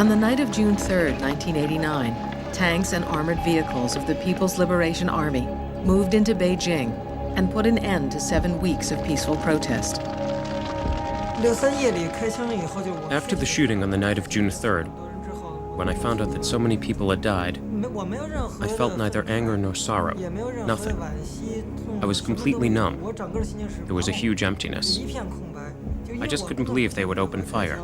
On the night of June 3, 1989, tanks and armored vehicles of the People's Liberation Army moved into Beijing and put an end to 7 weeks of peaceful protest. After the shooting on the night of June 3rd, when I found out that so many people had died, I felt neither anger nor sorrow, nothing. I was completely numb. There was a huge emptiness. I just couldn't believe they would open fire.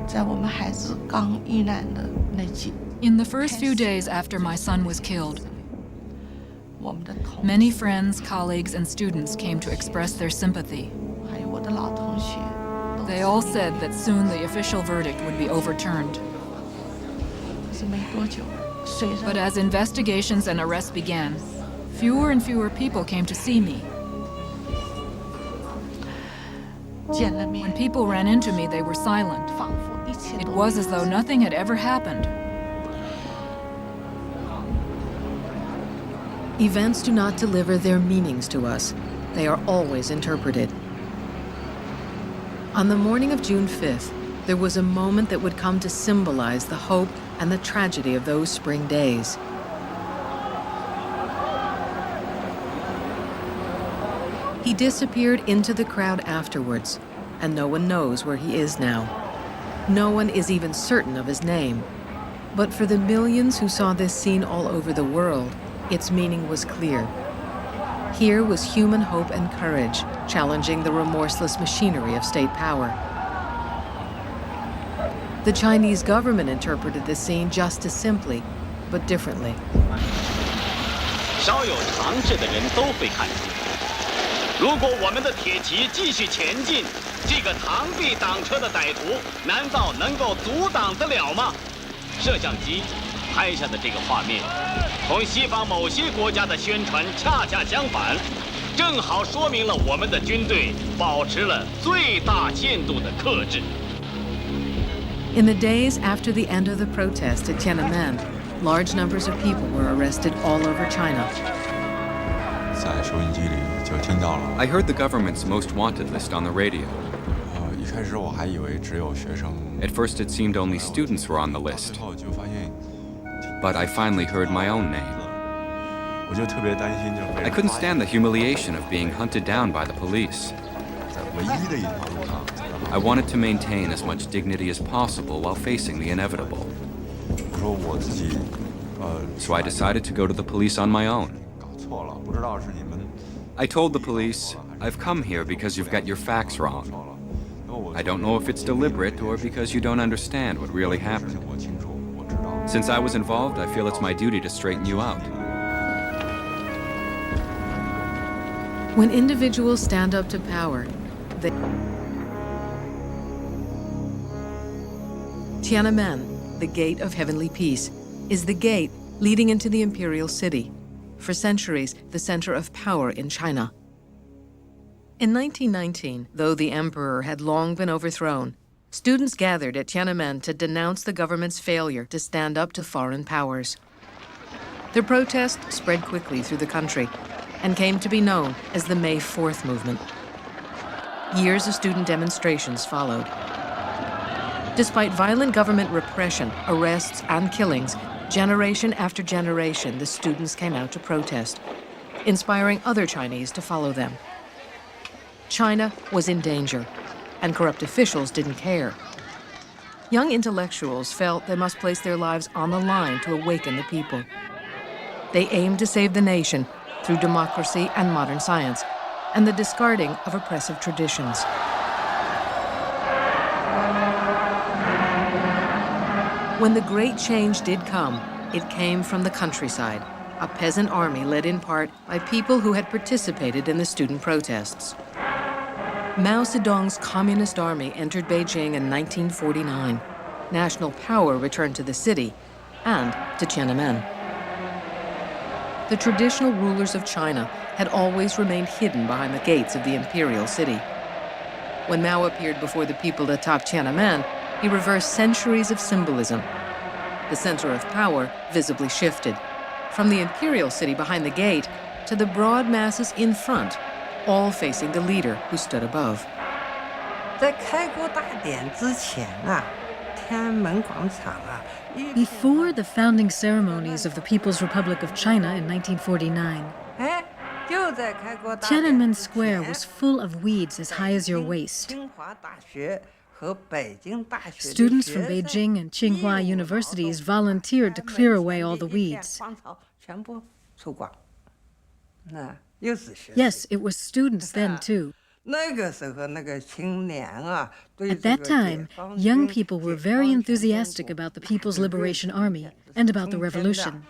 在我们孩子刚遇难的那几 In the first few days after my son was killed, many friends, colleagues, and students came to express their sympathy. 还有我的老同学 They all said that soon the official verdict would be overturned. 可是没多久，虽 But 然 as investigations and arrests began, fewer and fewer people came to see me. 见了面 When people ran into me, they were silent. 仿佛一切 It 都 was as though nothing had ever happened. Events do not deliver their meanings to us. They are always interpreted. On the morning of June 5th, there was a moment that would come to symbolize the hope and the tragedy of those spring days. He disappeared into the crowd afterwards, and no one knows where he is now. No one is even certain of his name. But for the millions who saw this scene all over the world, its meaning was clear. Here was human hope and courage, challenging the remorseless machinery of state power. The Chinese government interpreted this scene just as simply, but differently. 稍有常识的人都会看出，如果我们的铁骑继续前进，这个螳臂挡车的歹徒难道能够阻挡得了吗？摄像机拍下的这个画面，同西方某些国家的宣传恰恰相反，正好说明了我们的军队保持了最大限度的克制。 In the days after the end of the protest at Tiananmen, large numbers of people were arrested all over China. 在收音机里就听到了。 I heard the government's most wanted list on the radio. 一开始我还以为只有学生。 At first it seemed only students were on the list, 之后就发现， but I finally heard my own name. 我就特别担心就被 I couldn't stand the humiliation of being hunted down by the police. 在唯一的一条路上。 I wanted to maintain as much dignity as possible while facing the inevitable. 我说我自己， So I decided to go to the police on my own. 搞错了，不知道是你们 I told the police, I've come here because you've got your facts wrong. 错了。然后我 I don't know if it's deliberate or because you don't understand what really happened. 我清楚，我知道。 Since I was involved, I feel it's my duty to straighten you out. When individuals stand up to power, they... Tiananmen, the gate of heavenly peace, is the gate leading into the imperial city, for centuries the center of power in China. In 1919, though the emperor had long been overthrown, students gathered at Tiananmen to denounce the government's failure to stand up to foreign powers. Their protest spread quickly through the country and came to be known as the May 4th movement. Years of student demonstrations followed. Despite violent government repression, arrests, and killings, generation after generation, the students came out to protest, inspiring other Chinese to follow them. China was in danger, and corrupt officials didn't care. Young intellectuals felt they must place their lives on the line to awaken the people. They aimed to save the nation through democracy and modern science, and the discarding of oppressive traditions. When the great change did come, it came from the countryside, a peasant army led in part by people who had participated in the student protests. Mao Zedong's Communist Army entered Beijing in 1949. National power returned to the city and to Tiananmen. The traditional rulers of China had always remained hidden behind the gates of the imperial city. When Mao appeared before the people atop Tiananmen, he reversed centuries of symbolism. The center of power visibly shifted. From the imperial city behind the gate, to the broad masses in front, all facing the leader who stood above. 在开国大典之前啊，天安门广场啊。Before the founding ceremonies of the People's Republic of China in 1949, Tiananmen Square was full of weeds as high as your waist. Students from Beijing and Tsinghua universities volunteered to clear away all the weeds. Yes, it was students then too. At that time, young people were very enthusiastic about the People's Liberation Army and about the revolution.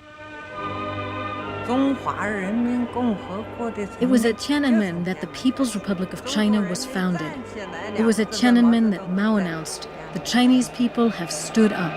It was at Tiananmen that the People's Republic of China was founded. It was at Tiananmen that Mao announced, "The Chinese people have stood up."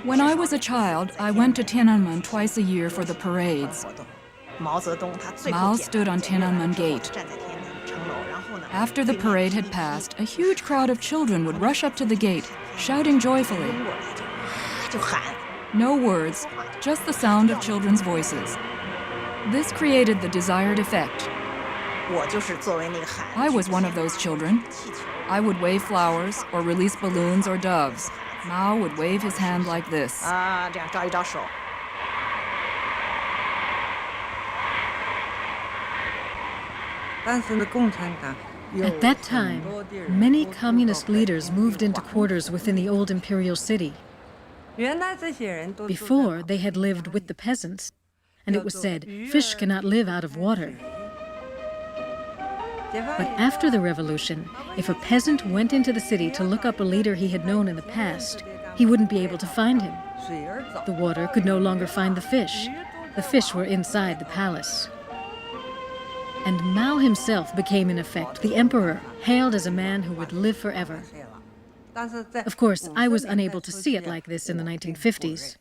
When I was a child, I went to Tiananmen twice a year for the parades. Mao stood on Tiananmen Gate. After the parade had passed, a huge crowd of children would rush up to the gate, shouting joyfully. No words, just the sound of children's voices. This created the desired effect. I was one of those children. I would wave flowers or release balloons or doves. Mao would wave his hand like this. At that time, many communist leaders moved into quarters within the old imperial city. Before, they had lived with the peasants, and it was said, fish cannot live out of water. But after the revolution, if a peasant went into the city to look up a leader he had known in the past, he wouldn't be able to find him. The water could no longer find the fish. The fish were inside the palace. And Mao himself became, in effect, the emperor, hailed as a man who would live forever. Of course, I was unable to see it like this in the 1950s.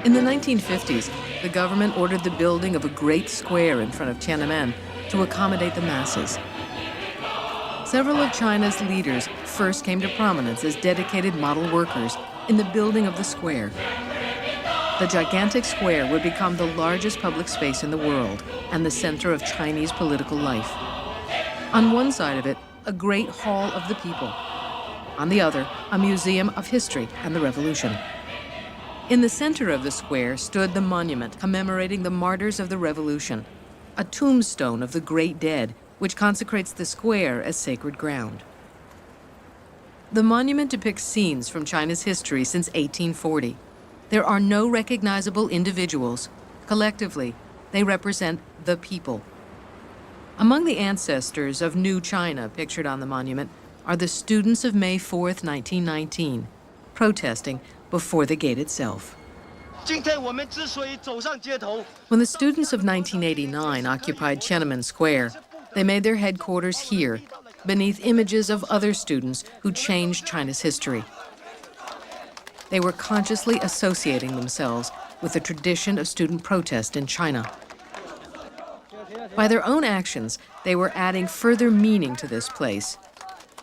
In the 1950s, the government ordered the building of a great square in front of Tiananmen to accommodate the masses. Several of China's leaders first came to prominence as dedicated model workers in the building of the square. The gigantic square would become the largest public space in the world and the center of Chinese political life. On one side of it, a great hall of the people. On the other, a museum of history and the revolution. In the center of the square stood the monument commemorating the martyrs of the revolution, a tombstone of the great dead, which consecrates the square as sacred ground. The monument depicts scenes from China's history since 1840. There are no recognizable individuals. Collectively, they represent the people. Among the ancestors of New China pictured on the monument are the students of May 4th, 1919, protesting before the gate itself. When the students of 1989 occupied Tiananmen Square, they made their headquarters here, beneath images of other students who changed China's history. They were consciously associating themselves with the tradition of student protest in China. By their own actions, they were adding further meaning to this place,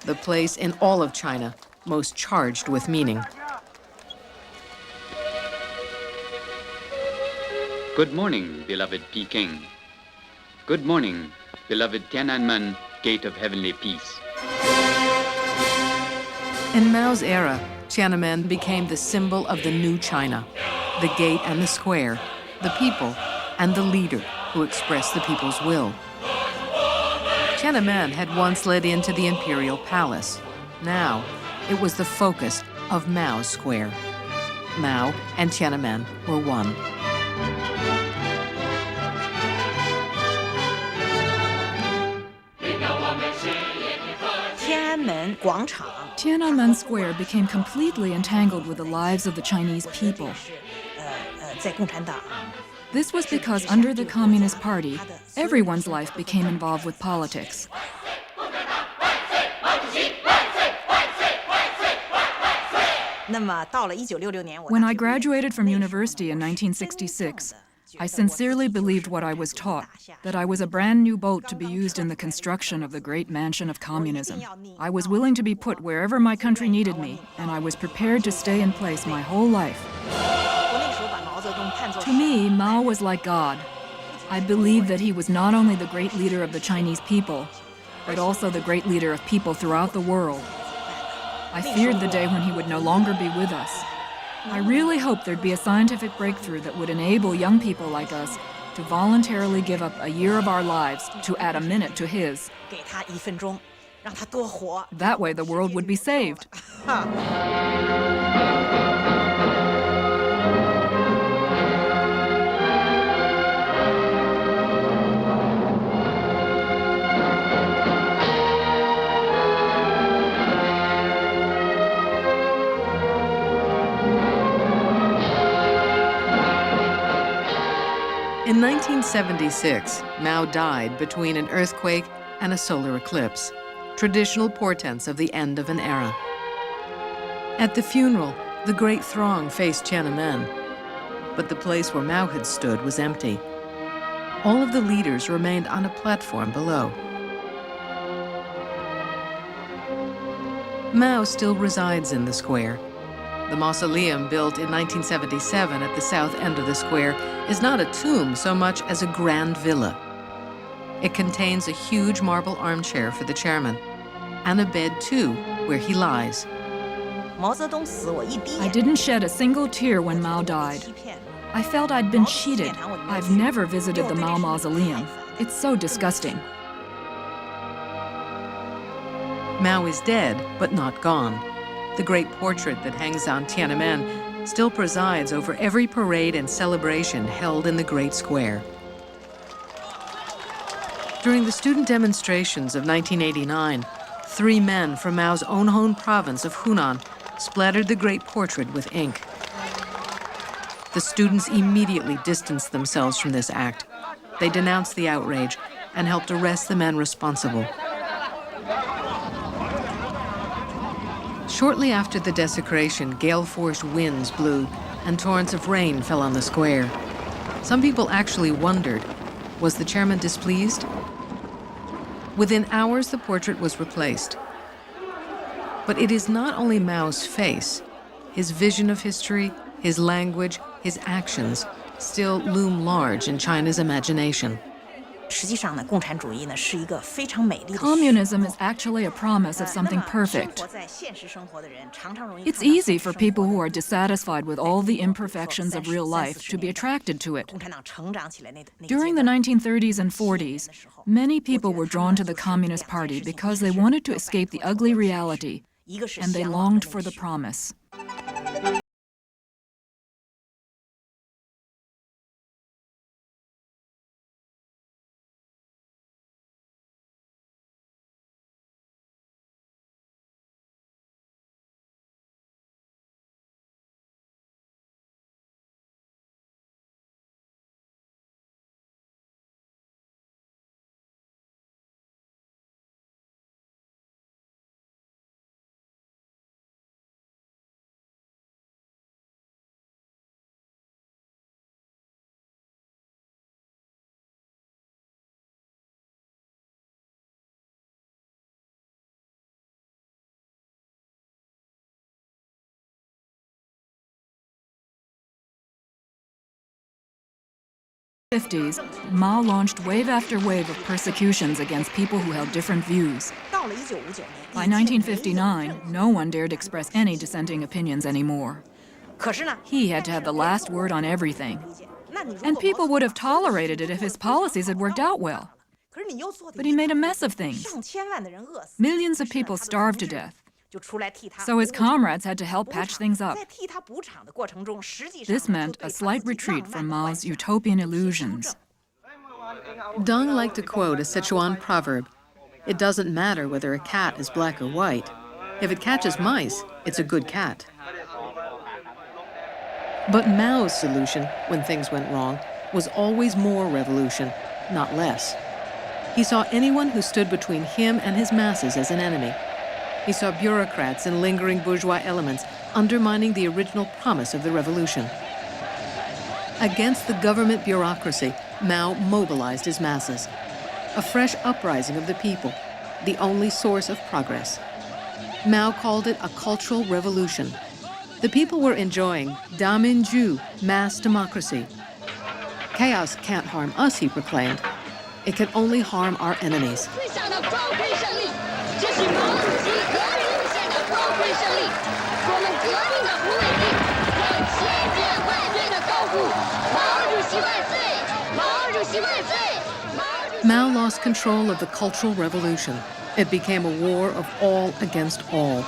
the place in all of China most charged with meaning. Good morning, beloved Peking. Good morning, beloved Tiananmen, Gate of Heavenly Peace. In Mao's era, Tiananmen became the symbol of the new China, the gate and the square, the people, and the leader who expressed the people's will. Tiananmen had once led into the imperial palace. Now, it was the focus of Mao's square. Mao and Tiananmen were one. Tiananmen Square became completely entangled with the lives of the Chinese people. This was because under the Communist Party, everyone's life became involved with politics. When I graduated from university in 1966, I sincerely believed what I was taught, that I was a brand new boat to be used in the construction of the great mansion of communism. I was willing to be put wherever my country needed me, and I was prepared to stay in place my whole life. To me, Mao was like God. I believed that he was not only the great leader of the Chinese people, but also the great leader of people throughout the world. I feared the day when he would no longer be with us. I really hoped there'd be a scientific breakthrough that would enable young people like us to voluntarily give up a year of our lives to add a minute to his. That way the world would be saved. In 1976, Mao died between an earthquake and a solar eclipse, traditional portents of the end of an era. At the funeral, the great throng faced Tiananmen, but the place where Mao had stood was empty. All of the leaders remained on a platform below. Mao still resides in the square. The mausoleum, built in 1977 at the south end of the square, is not a tomb so much as a grand villa. It contains a huge marble armchair for the chairman, and a bed, too, where he lies. I didn't shed a single tear when Mao died. I felt I'd been cheated. I've never visited the Mao mausoleum. It's so disgusting. Mao is dead, but not gone. The great portrait that hangs on Tiananmen still presides over every parade and celebration held in the Great Square. During the student demonstrations of 1989, 3 men from Mao's own home province of Hunan splattered the great portrait with ink. The students immediately distanced themselves from this act. They denounced the outrage and helped arrest the men responsible. Shortly after the desecration, gale-force winds blew and torrents of rain fell on the square. Some people actually wondered, was the chairman displeased? Within hours, the portrait was replaced. But it is not only Mao's face. His vision of history, his language, his actions still loom large in China's imagination. Communism is actually a promise of something perfect. It's easy for people who are dissatisfied with all the imperfections of real life to be attracted to it. During the 1930s and 40s, many people were drawn to the Communist Party because they wanted to escape the ugly reality, and they longed for the promise. In the 1950s, Mao launched wave after wave of persecutions against people who held different views. By 1959, no one dared express any dissenting opinions anymore. He had to have the last word on everything. And people would have tolerated it if his policies had worked out well. But he made a mess of things. Millions of people starved to death. So his comrades had to help patch things up. This meant a slight retreat from Mao's utopian illusions. Deng liked to quote a Sichuan proverb, "It doesn't matter whether a cat is black or white. If it catches mice, it's a good cat." But Mao's solution, when things went wrong, was always more revolution, not less. He saw anyone who stood between him and his masses as an enemy. He saw bureaucrats and lingering bourgeois elements undermining the original promise of the revolution. Against the government bureaucracy, Mao mobilized his masses. A fresh uprising of the people, the only source of progress. Mao called it a cultural revolution. The people were enjoying Daminju, mass democracy. Chaos can't harm us, he proclaimed. It can only harm our enemies. Mao lost control of the Cultural Revolution. It became a war of all against all.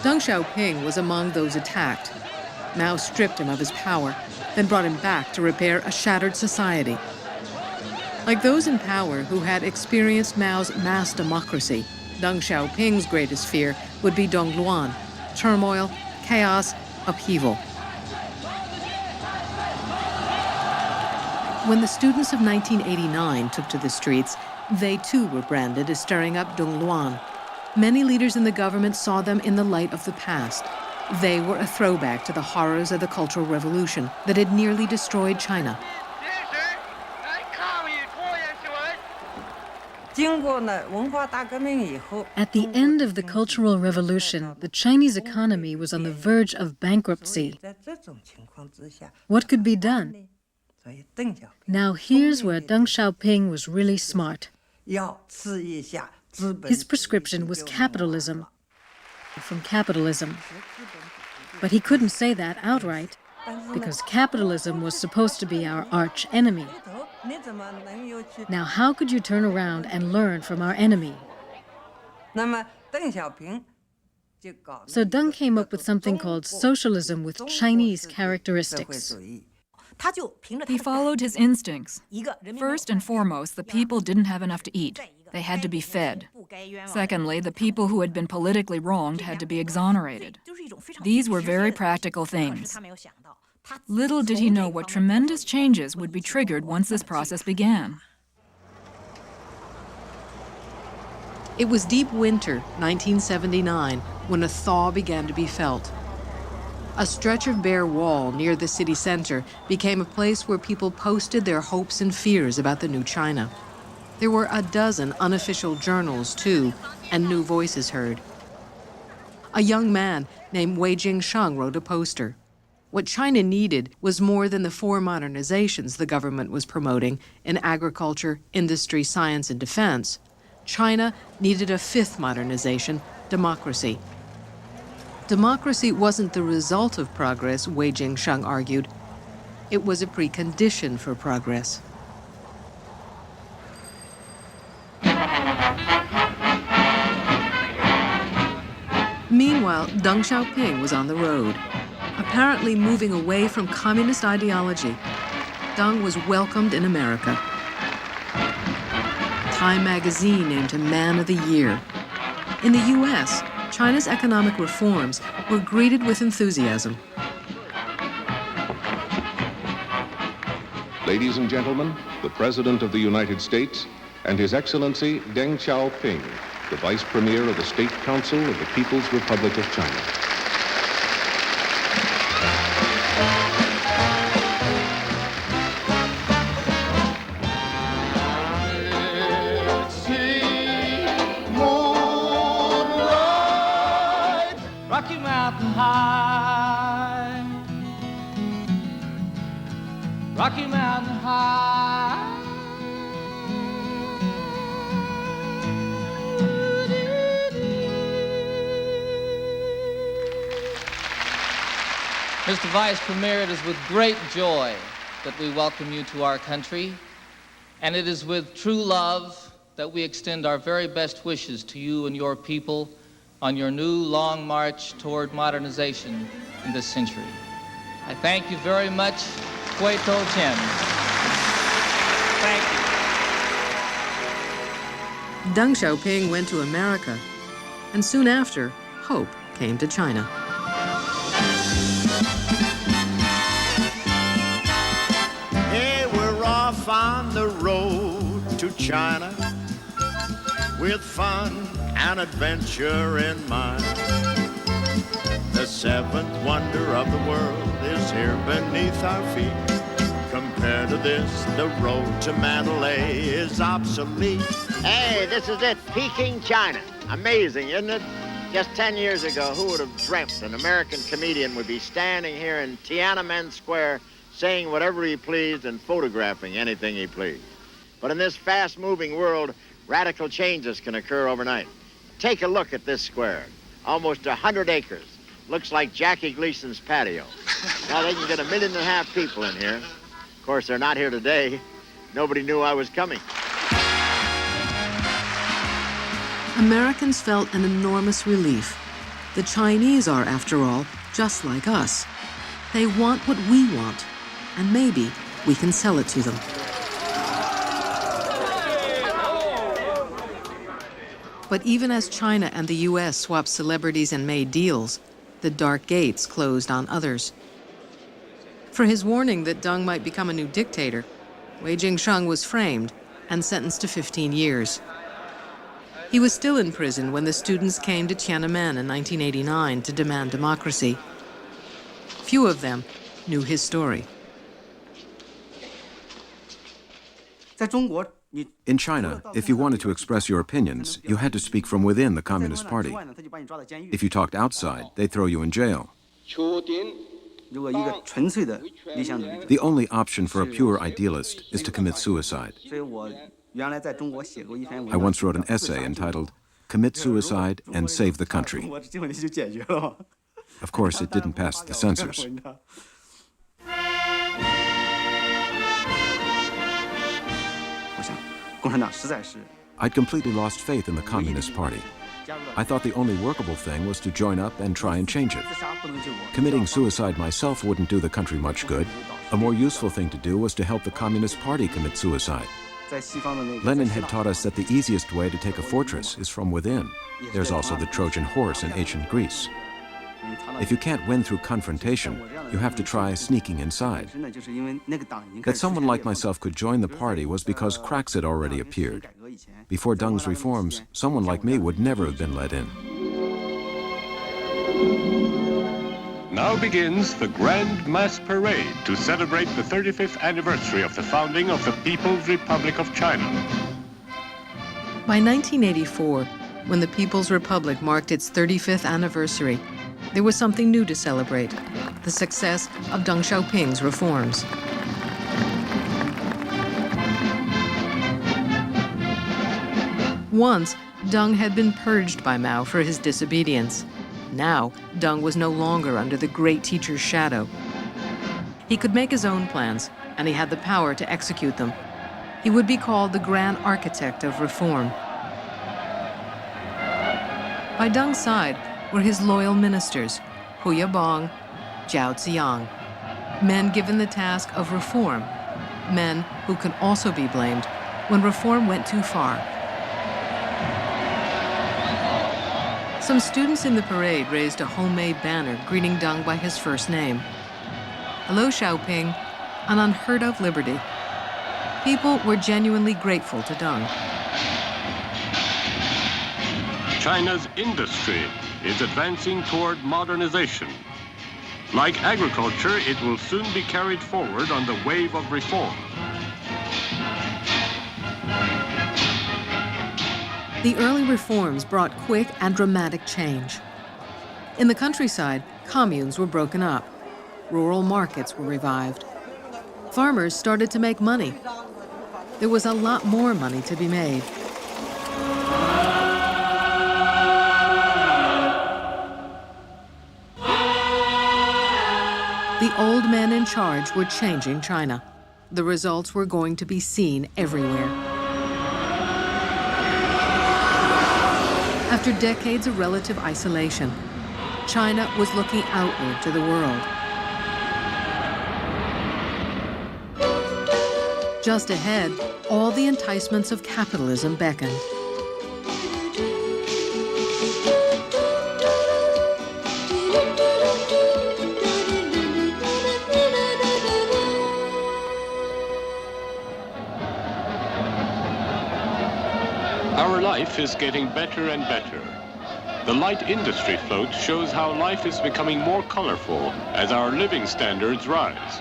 Deng Xiaoping was among those attacked. Mao stripped him of his power, then brought him back to repair a shattered society. Like those in power who had experienced Mao's mass democracy, Deng Xiaoping's greatest fear would be Dongluan, turmoil, chaos, upheaval. When the students of 1989 took to the streets, they too were branded as stirring up Dongluan. Many leaders in the government saw them in the light of the past. They were a throwback to the horrors of the Cultural Revolution that had nearly destroyed China. At the end of the Cultural Revolution, the Chinese economy was on the verge of bankruptcy. What could be done? Now here's where Deng Xiaoping was really smart. His prescription was capitalism, from capitalism. But he couldn't say that outright, because capitalism was supposed to be our arch enemy. Now how could you turn around and learn from our enemy? So Deng came up with something called socialism with Chinese characteristics. He followed his instincts. First and foremost, the people didn't have enough to eat. They had to be fed. Secondly, the people who had been politically wronged had to be exonerated. These were very practical things. Little did he know what tremendous changes would be triggered once this process began. It was deep winter, 1979, when a thaw began to be felt. A stretch of bare wall near the city center became a place where people posted their hopes and fears about the new China. There were a dozen unofficial journals, too, and new voices heard. A young man named Wei Jingsheng wrote a poster. What China needed was more than the 4 modernizations the government was promoting in agriculture, industry, science, and defense. China needed a 5th modernization, democracy. Democracy wasn't the result of progress, Wei Jingsheng argued. It was a precondition for progress. Meanwhile, Deng Xiaoping was on the road, apparently moving away from communist ideology. Deng was welcomed in America. Time magazine named him Man of the Year. In the U.S., China's economic reforms were greeted with enthusiasm. Ladies and gentlemen, the President of the United States and His Excellency Deng Xiaoping, the Vice Premier of the State Council of the People's Republic of China. Rocky Mountain High, Rocky Mountain High. Mr. Vice Premier, it is with great joy that we welcome you to our country, and it is with true love that we extend our very best wishes to you and your people on your new long march toward modernization in this century. I thank you very much. Hui To Chen. Thank you. Deng Xiaoping went to America, and soon after, hope came to China. China with fun and adventure in mind. The seventh wonder of the world is here beneath our feet. Compared to this, the road to Mandalay is obsolete. Hey, this is it, Peking, China. Amazing, isn't it? Just 10 years ago, who would have dreamt an American comedian would be standing here in Tiananmen Square saying whatever he pleased and photographing anything he pleased. But in this fast-moving world, radical changes can occur overnight. Take a look at this square. Almost 100 acres. Looks like Jackie Gleason's patio. Now they can get 1.5 million people in here. Of course, they're not here today. Nobody knew I was coming. Americans felt an enormous relief. The Chinese are, after all, just like us. They want what we want, and maybe we can sell it to them. But even as China and the US swapped celebrities and made deals, the dark gates closed on others. For his warning that Deng might become a new dictator, Wei Jingsheng was framed and sentenced to 15 years. He was still in prison when the students came to Tiananmen in 1989 to demand democracy. Few of them knew his story. In China, if you wanted to express your opinions, you had to speak from within the Communist Party. If you talked outside, they'd throw you in jail. The only option for a pure idealist is to commit suicide. I once wrote an essay entitled, "Commit Suicide and Save the Country." Of course, it didn't pass the censors. I'd completely lost faith in the Communist Party. I thought the only workable thing was to join up and try and change it. Committing suicide myself wouldn't do the country much good. A more useful thing to do was to help the Communist Party commit suicide. Lenin had taught us that the easiest way to take a fortress is from within. There's also the Trojan horse in ancient Greece. If you can't win through confrontation, you have to try sneaking inside. That someone like myself could join the party was because cracks had already appeared. Before Deng's reforms, someone like me would never have been let in. Now begins the grand mass parade to celebrate the 35th anniversary of the founding of the People's Republic of China. By 1984, when the People's Republic marked its 35th anniversary, there was something new to celebrate: the success of Deng Xiaoping's reforms. Once, Deng had been purged by Mao for his disobedience. Now, Deng was no longer under the great teacher's shadow. He could make his own plans, and he had the power to execute them. He would be called the Grand Architect of Reform. By Deng's side were his loyal ministers, Hu Yabong, Zhao Ziyang, men given the task of reform, men who can also be blamed when reform went too far. Some students in the parade raised a homemade banner greeting Deng by his first name. Hello, Xiaoping, an unheard-of liberty. People were genuinely grateful to Deng. China's industry is advancing toward modernization. Like agriculture, it will soon be carried forward on the wave of reform. The early reforms brought quick and dramatic change. In the countryside, communes were broken up. Rural markets were revived. Farmers started to make money. There was a lot more money to be made. The old men in charge were changing China. The results were going to be seen everywhere. After decades of relative isolation, China was looking outward to the world. Just ahead, all the enticements of capitalism beckoned. Our life is getting better and better. The light industry float shows how life is becoming more colorful as our living standards rise.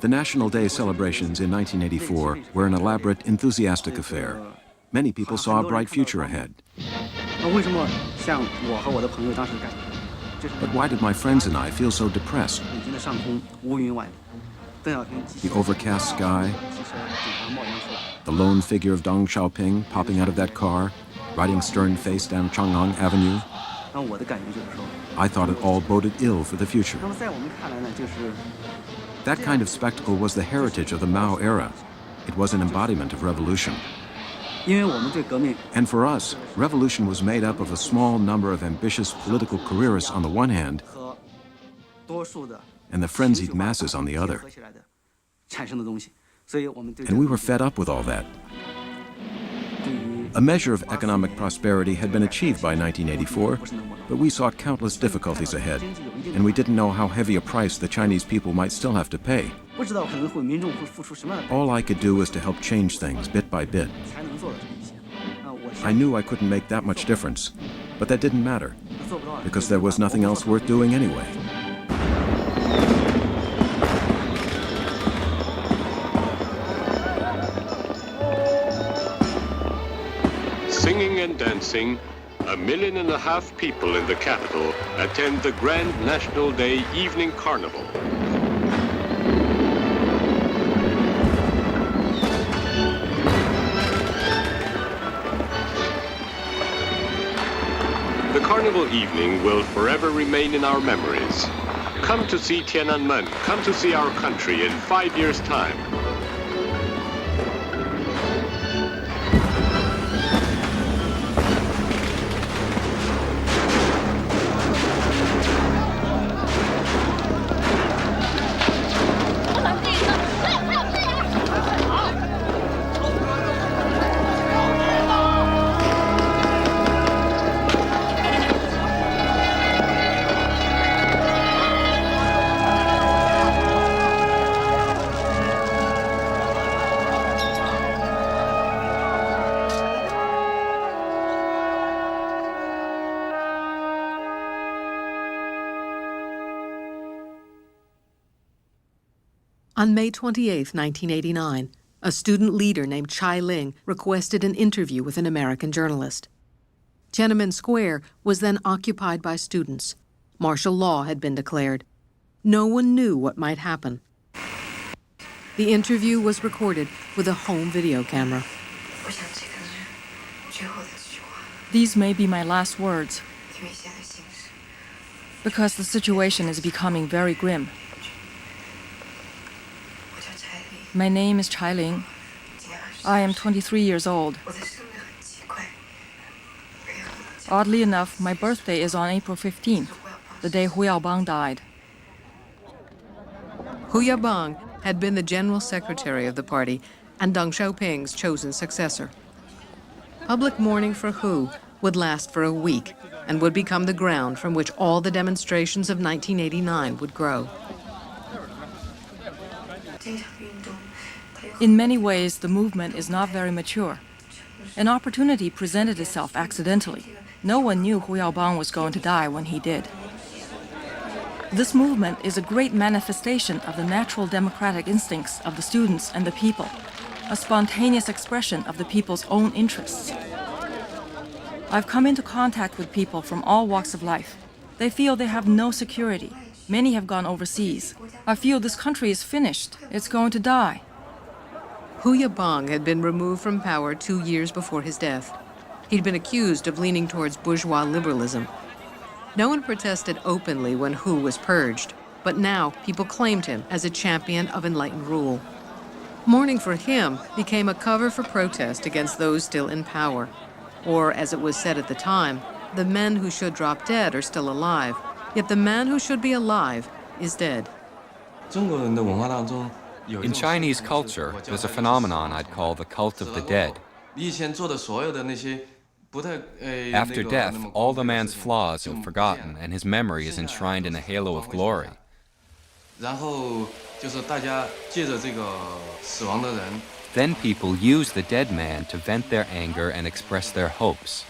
The National Day celebrations in 1984 were an elaborate, enthusiastic affair. Many people saw a bright future ahead. But why did my friends and I feel so depressed? The overcast sky, the lone figure of Deng Xiaoping popping out of that car, riding stern-faced down Chang'an Avenue. I thought it all boded ill for the future. That kind of spectacle was the heritage of the Mao era. It was an embodiment of revolution. And for us, revolution was made up of a small number of ambitious political careerists on the one hand, and the frenzied masses on the other. And we were fed up with all that. A measure of economic prosperity had been achieved by 1984, but we saw countless difficulties ahead, and we didn't know how heavy a price the Chinese people might still have to pay. All I could do was to help change things bit by bit. I knew I couldn't make that much difference, but that didn't matter, because there was nothing else worth doing anyway. Singing and dancing, 1.5 million people in the capital attend the Grand National Day Evening Carnival. The carnival evening will forever remain in our memories. Come to see Tiananmen, come to see our country in 5 years' time. On May 28, 1989, a student leader named Chai Ling requested an interview with an American journalist. Tiananmen Square was then occupied by students. Martial law had been declared. No one knew what might happen. The interview was recorded with a home video camera. These may be my last words, because the situation is becoming very grim. My name is Chai Ling. I am 23 years old. Oddly enough, my birthday is on April 15th, the day Hu Yaobang died. Hu Yaobang had been the general secretary of the party and Deng Xiaoping's chosen successor. Public mourning for Hu would last for a week and would become the ground from which all the demonstrations of 1989 would grow. In many ways, the movement is not very mature. An opportunity presented itself accidentally. No one knew Hu Yaobang was going to die when he did. This movement is a great manifestation of the natural democratic instincts of the students and the people, a spontaneous expression of the people's own interests. I've come into contact with people from all walks of life. They feel they have no security. Many have gone overseas. I feel this country is finished. It's going to die. Hu Yaobang had been removed from power 2 years before his death. He'd been accused of leaning towards bourgeois liberalism. No one protested openly when Hu was purged, but now people claimed him as a champion of enlightened rule. Mourning for him became a cover for protest against those still in power. Or, as it was said at the time, the men who should drop dead are still alive, yet the man who should be alive is dead. In Chinese culture, there's a phenomenon I'd call the cult of the dead. After death, all the man's flaws are forgotten and his memory is enshrined in a halo of glory. Then people use the dead man to vent their anger and express their hopes.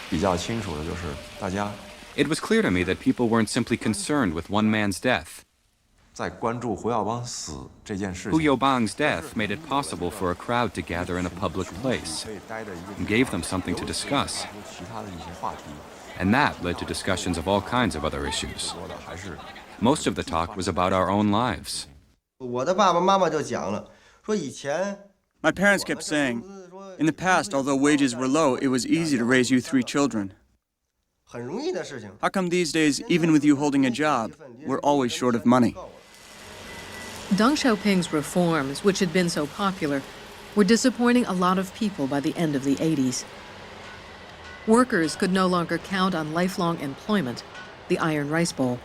比较清楚的就是大家 It was clear to me that people weren't simply concerned with one man's death. 在关注胡耀邦死这件事情。 Hu Yaobang's death made it possible for a crowd to gather in a public place and gave them something to discuss. And that led to discussions of all kinds of other issues. Most of the talk was about our own lives. 我的爸爸妈妈就讲了，说以前 My parents kept saying, in the past, although wages were low, it was easy to raise you 3 children. 很容易的事情。 How come these days, even with you holding a job, we're always short of money? Deng Xiaoping's reforms, which had been so popular, were disappointing a lot of people by the end of the 80s. Workers could no longer count on lifelong employment, the Iron Rice Bowl,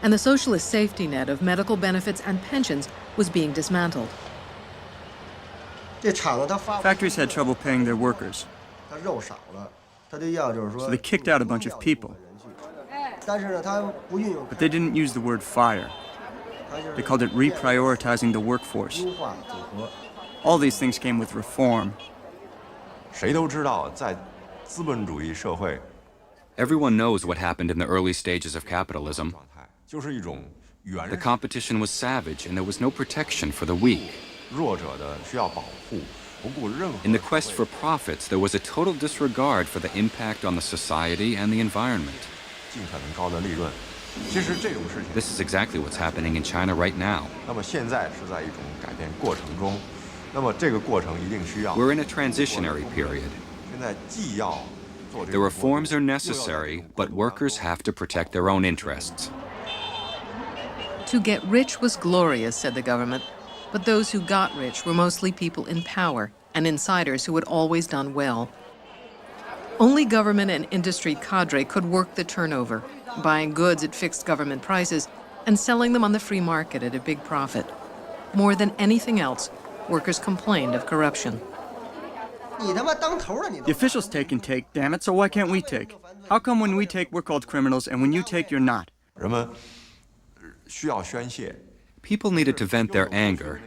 and the socialist safety net of medical benefits and pensions was being dismantled. Factories had trouble paying their workers, so they kicked out a bunch of people. But they didn't use the word fire. They called it reprioritizing the workforce. All these things came with reform. 谁都知道，在资本主义社会， Everyone knows what happened in the early stages of capitalism. 就是一种原 The competition was savage and there was no protection for the weak. 弱者的需要保护，不顾任何。 In the quest for profits, there was a total disregard for the impact on the society and the environment. 尽可能高的利润。其实这种事情 This is exactly what's happening in China right now. 那么现在是在一种改变过程中，那么这个过程一定需要。 We're in a transitionary period. 现在既要做这 The 个 reforms are necessary, but workers have to protect their own interests. To get rich was glorious, said the government, but those who got rich were mostly people in power and insiders who had always done well. Only government and industry cadre could work the turnover, buying goods at fixed government prices and selling them on the free market at a big profit. More than anything else, workers complained of corruption. The officials take and take, damn it, so why can't we take? How come when we take, we're called criminals, and when you take, you're not? 人们需要宣泄。 People needed to vent their anger,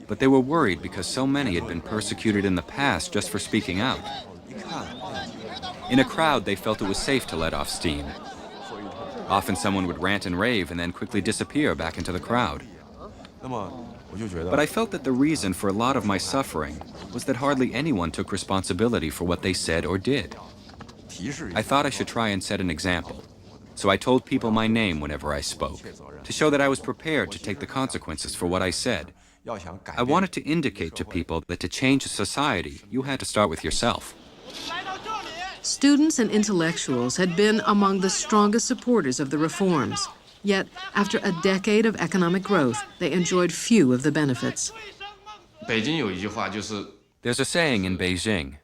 but they were worried because so many had been persecuted in the past just for speaking out. In a crowd, they felt it was safe to let off steam. Often someone would rant and rave and then quickly disappear back into the crowd. But I felt that the reason for a lot of my suffering was that hardly anyone took responsibility for what they said or did. I thought I should try and set an example. So I told people my name whenever I spoke, to show that I was prepared to take the consequences for what I said. I wanted to indicate to people that to change a society, you had to start with yourself. Students and intellectuals had been among the strongest supporters of the reforms. Yet, after a decade of economic growth, they enjoyed few of the benefits. There's a saying in Beijing,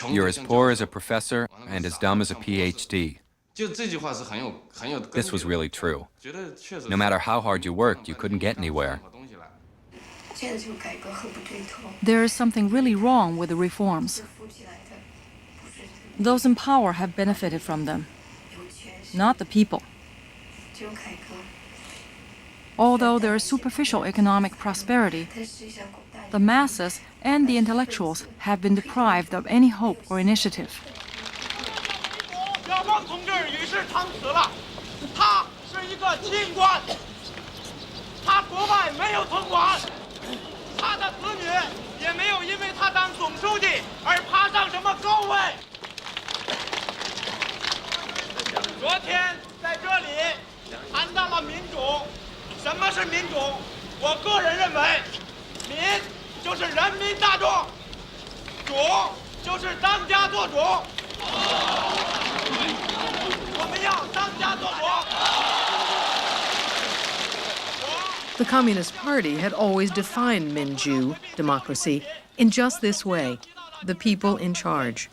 you're as poor as a professor and as dumb as a PhD. This was really true. No matter how hard you worked, you couldn't get anywhere. There is something really wrong with the reforms. Those in power have benefited from them, not the people. Although there is superficial economic prosperity, the masses and the intellectuals have been deprived of any hope or initiative. 小汪同志与世长辞了，他是一个清官，他国外没有存款，他的子女也没有因为他当总书记而爬上什么高位。昨天在这里谈到了民主，什么是民主？我个人认为，民就是人民大众，主就是当家作主。 The Communist Party had always defined Minju, democracy, in just this way, the people in charge.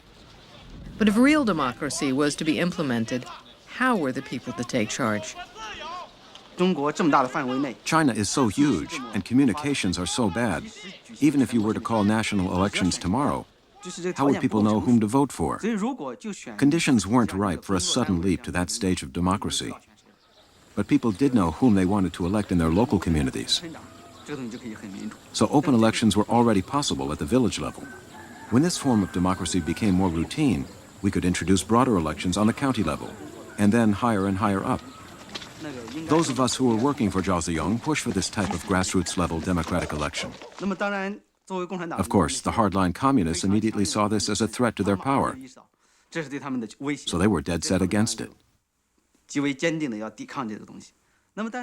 But if real democracy was to be implemented, how were the people to take charge? China is so huge, and communications are so bad. Even if you were to call national elections tomorrow, how would people know whom to vote for? Conditions weren't ripe for a sudden leap to that stage of democracy. but people did know whom they wanted to elect in their local communities. So open elections were already possible at the village level. When this form of democracy became more routine, we could introduce broader elections on the county level, and then higher and higher up. Those of us who were working for Zhao Ziyang pushed for this type of grassroots-level democratic election. Of course, the hardline communists immediately saw this as a threat to their power, so they were dead set against it.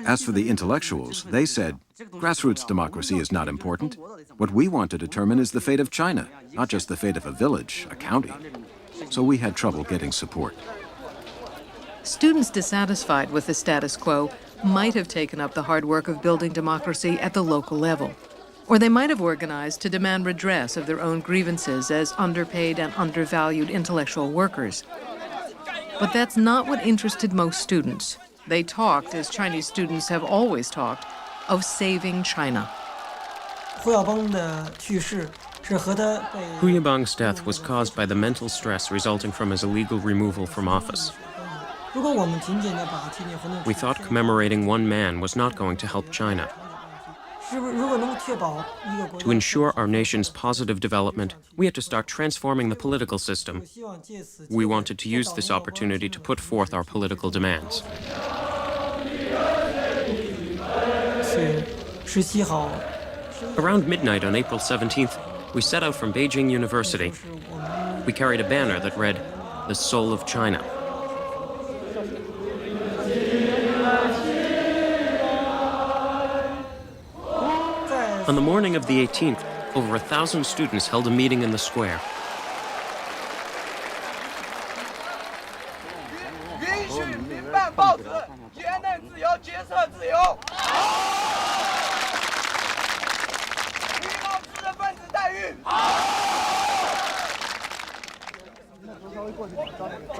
As for the intellectuals, they said, grassroots democracy is not important. What we want to determine is the fate of China, not just the fate of a village, a county. So we had trouble getting support. Students dissatisfied with the status quo might have taken up the hard work of building democracy at the local level. Or they might have organized to demand redress of their own grievances as underpaid and undervalued intellectual workers. But that's not what interested most students. They talked, as Chinese students have always talked, of saving China. Hu Yabang's death was caused by the mental stress resulting from his illegal removal from office. We thought commemorating one man was not going to help China. To ensure our nation's positive development, we had to start transforming the political system. We wanted to use this opportunity to put forth our political demands. Around midnight on April 17th, we set out from Beijing University. We carried a banner that read, "The Soul of China." On the morning of the 18th, over 1,000 students held a meeting in the square.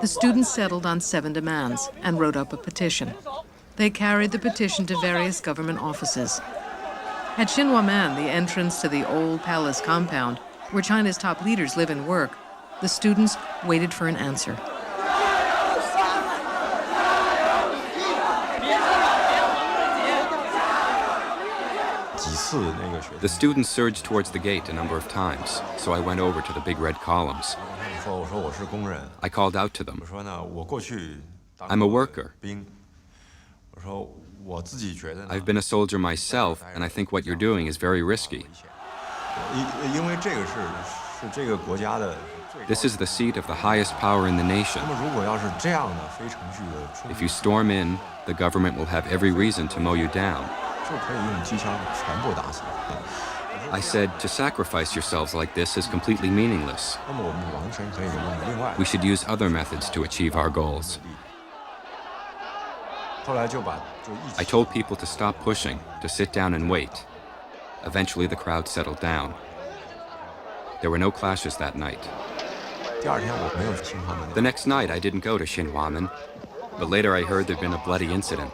The students settled on 7 demands and wrote up a petition. They carried the petition to various government offices. At Xinhuaman, the entrance to the old palace compound, where China's top leaders live and work, the students waited for an answer. The students surged towards the gate a number of times, so I went over to the big red columns. I called out to them. I'm a worker. I've been a soldier myself, and I think what you're doing is very risky. This is the seat of the highest power in the nation. If you storm in, the government will have every reason to mow you down. I said, to sacrifice yourselves like this is completely meaningless. We should use other methods to achieve our goals. I told people to stop pushing, to sit down and wait. Eventually, the crowd settled down. There were no clashes that night. The next night, I didn't go to Xinhuamen, but later I heard there'd been a bloody incident.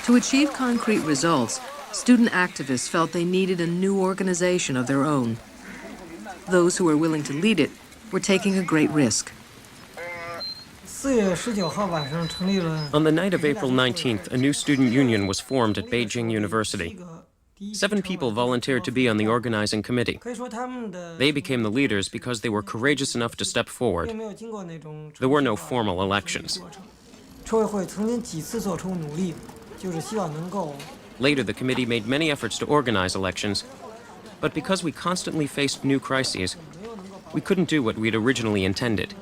To achieve concrete results, student activists felt they needed a new organization of their own. Those who were willing to lead it were taking a great risk. On the night of April 19th, a new student union was formed at Beijing University. 7 people volunteered to be on the organizing committee. They became the leaders because they were courageous enough to step forward. There were no formal elections. Later, the committee made many efforts to organize elections, but because we constantly faced new crises, we couldn't do what we'd originally intended.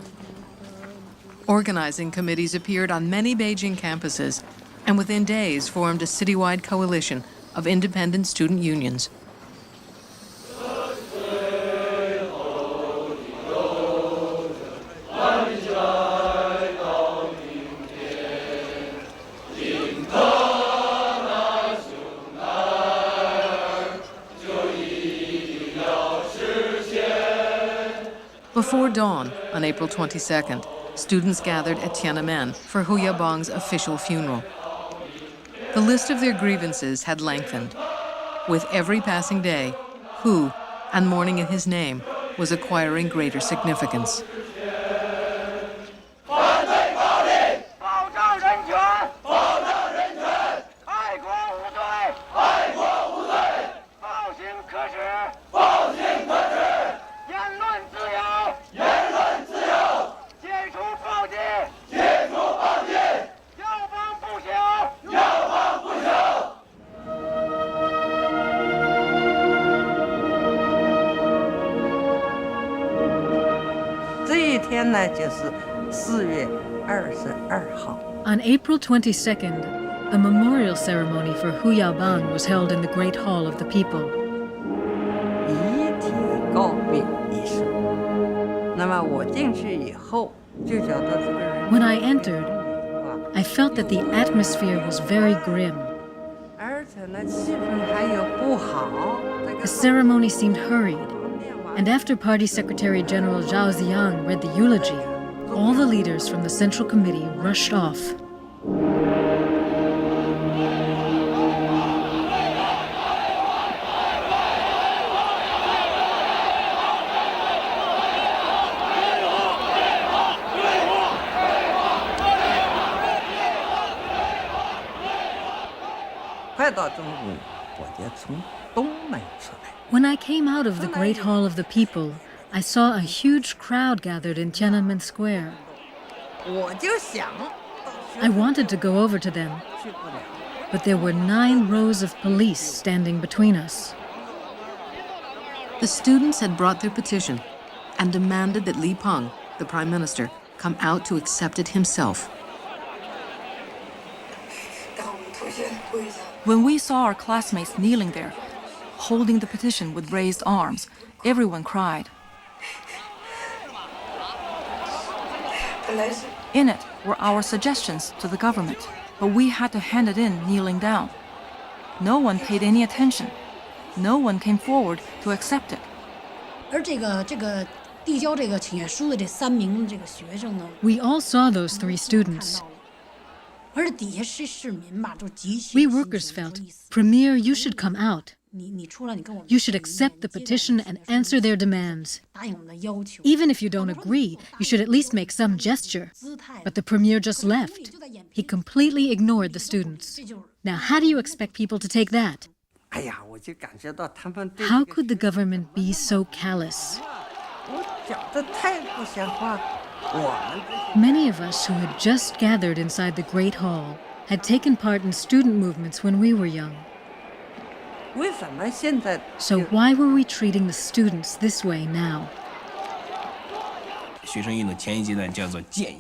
Organizing committees appeared on many Beijing campuses and within days formed a citywide coalition of independent student unions. Before dawn on April 22nd, students gathered at Tiananmen for Hu Yaobang's official funeral. The list of their grievances had lengthened. With every passing day, Hu, and mourning in his name, was acquiring greater significance. On April 22nd, a memorial ceremony for Hu Yaobang was held in the Great Hall of the People. When I entered, I felt that the atmosphere was very grim. The ceremony seemed hurried, and after Party Secretary General Zhao Ziyang read the eulogy, all the leaders from the Central Committee rushed off. When I came out of the Great Hall of the People, I saw a huge crowd gathered in Tiananmen Square. I wanted to go over to them, but there were 9 rows of police standing between us. The students had brought their petition and demanded that Li Peng, the prime minister, come out to accept it himself. When we saw our classmates kneeling there, holding the petition with raised arms, everyone cried. In it were our suggestions to the government, but we had to hand it in kneeling down. No one paid any attention. No one came forward to accept it. We all saw those 3 students. We workers felt, Premier, you should come out. You should accept the petition and answer their demands. Even if you don't agree, you should at least make some gesture. But the Premier just left. He completely ignored the students. Now, how do you expect people to take that? How could the government be so callous? Many of us who had just gathered inside the Great Hall had taken part in student movements when we were young. So why were we treating the students this way now?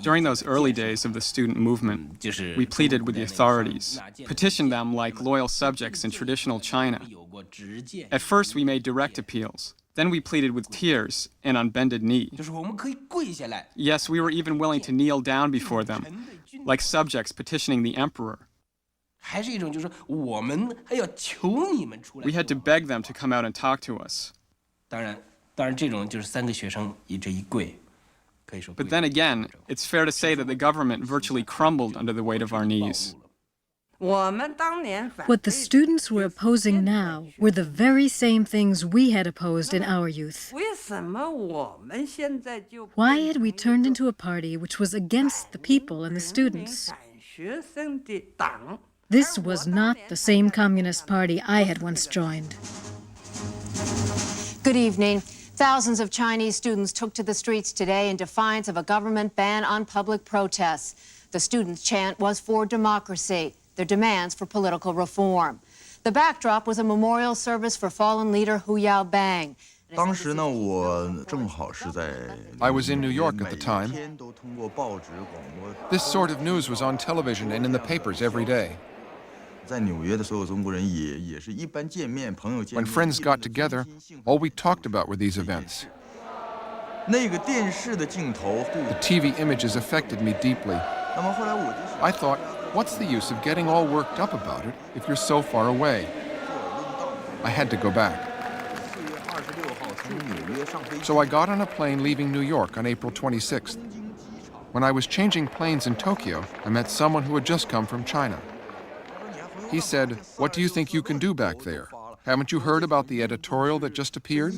During those early days of the student movement, we pleaded with the authorities, petitioned them like loyal subjects in traditional China. At first, we made direct appeals. Then we pleaded with tears and on bended knee. Yes, we were even willing to kneel down before them, like subjects petitioning the emperor. We had to beg them to come out and talk to us. But then again, it's fair to say that the government virtually crumbled under the weight of our knees. What the students were opposing now were the very same things we had opposed in our youth. Why had we turned into a party which was against the people and the students? This was not the same Communist Party I had once joined. Good evening. Thousands of Chinese students took to the streets today in defiance of a government ban on public protests. The students' chant was for democracy, their demands for political reform. The backdrop was a memorial service for fallen leader Hu Yaobang. I was in New York at the time. This sort of news was on television and in the papers every day. When friends got together, all we talked about were these events. The TV images affected me deeply. I thought, what's the use of getting all worked up about it if you're so far away? I had to go back. So I got on a plane leaving New York on April 26th. When I was changing planes in Tokyo, I met someone who had just come from China. He said, "What do you think you can do back there? Haven't you heard about the editorial that just appeared?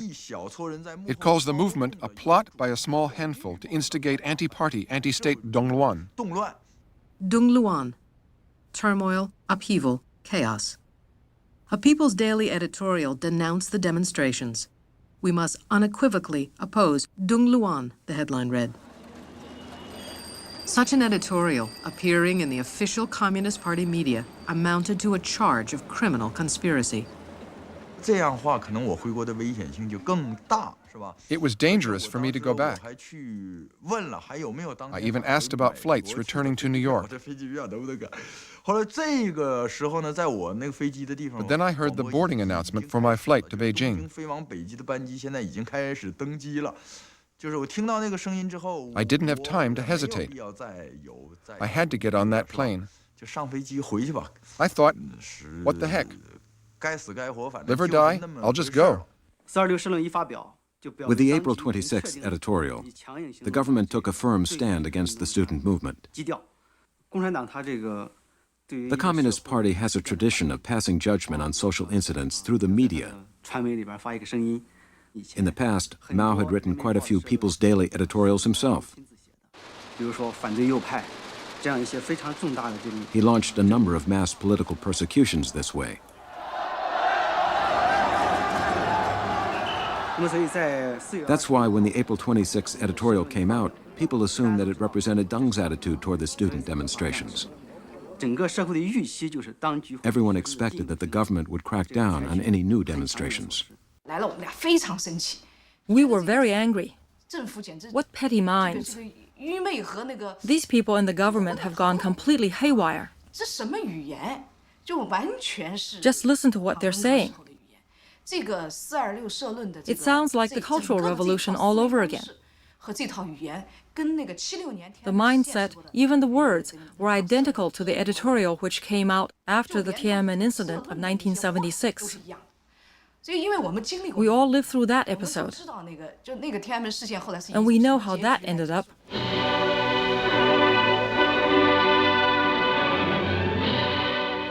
It calls the movement a plot by a small handful to instigate anti-party, anti-state Dongluan." Dongluan. Turmoil, upheaval, chaos. A People's Daily editorial denounced the demonstrations. "We must unequivocally oppose Dongluan," the headline read. Such an editorial, appearing in the official Communist Party media, amounted to a charge of criminal conspiracy. It was dangerous for me to go back. I even asked about flights returning to New York. But then I heard the boarding announcement for my flight to Beijing. I didn't have time to hesitate. I had to get on that plane. I thought, what the heck? Live or die, I'll just go. With the April 26th editorial, the government took a firm stand against the student movement. The Communist Party has a tradition of passing judgment on social incidents through the media. In the past, Mao had written quite a few People's Daily editorials himself. He launched a number of mass political persecutions this way. That's why when the April 26th editorial came out, people assumed that it represented Deng's attitude toward the student demonstrations. Everyone expected that the government would crack down on any new demonstrations. We were very angry. What petty minds. These people in the government have gone completely haywire. Just listen to what they're saying. It sounds like the Cultural Revolution all over again. The mindset, even the words, were identical to the editorial which came out after the Tiananmen incident of 1976. We all lived through that episode, and we know how that ended up.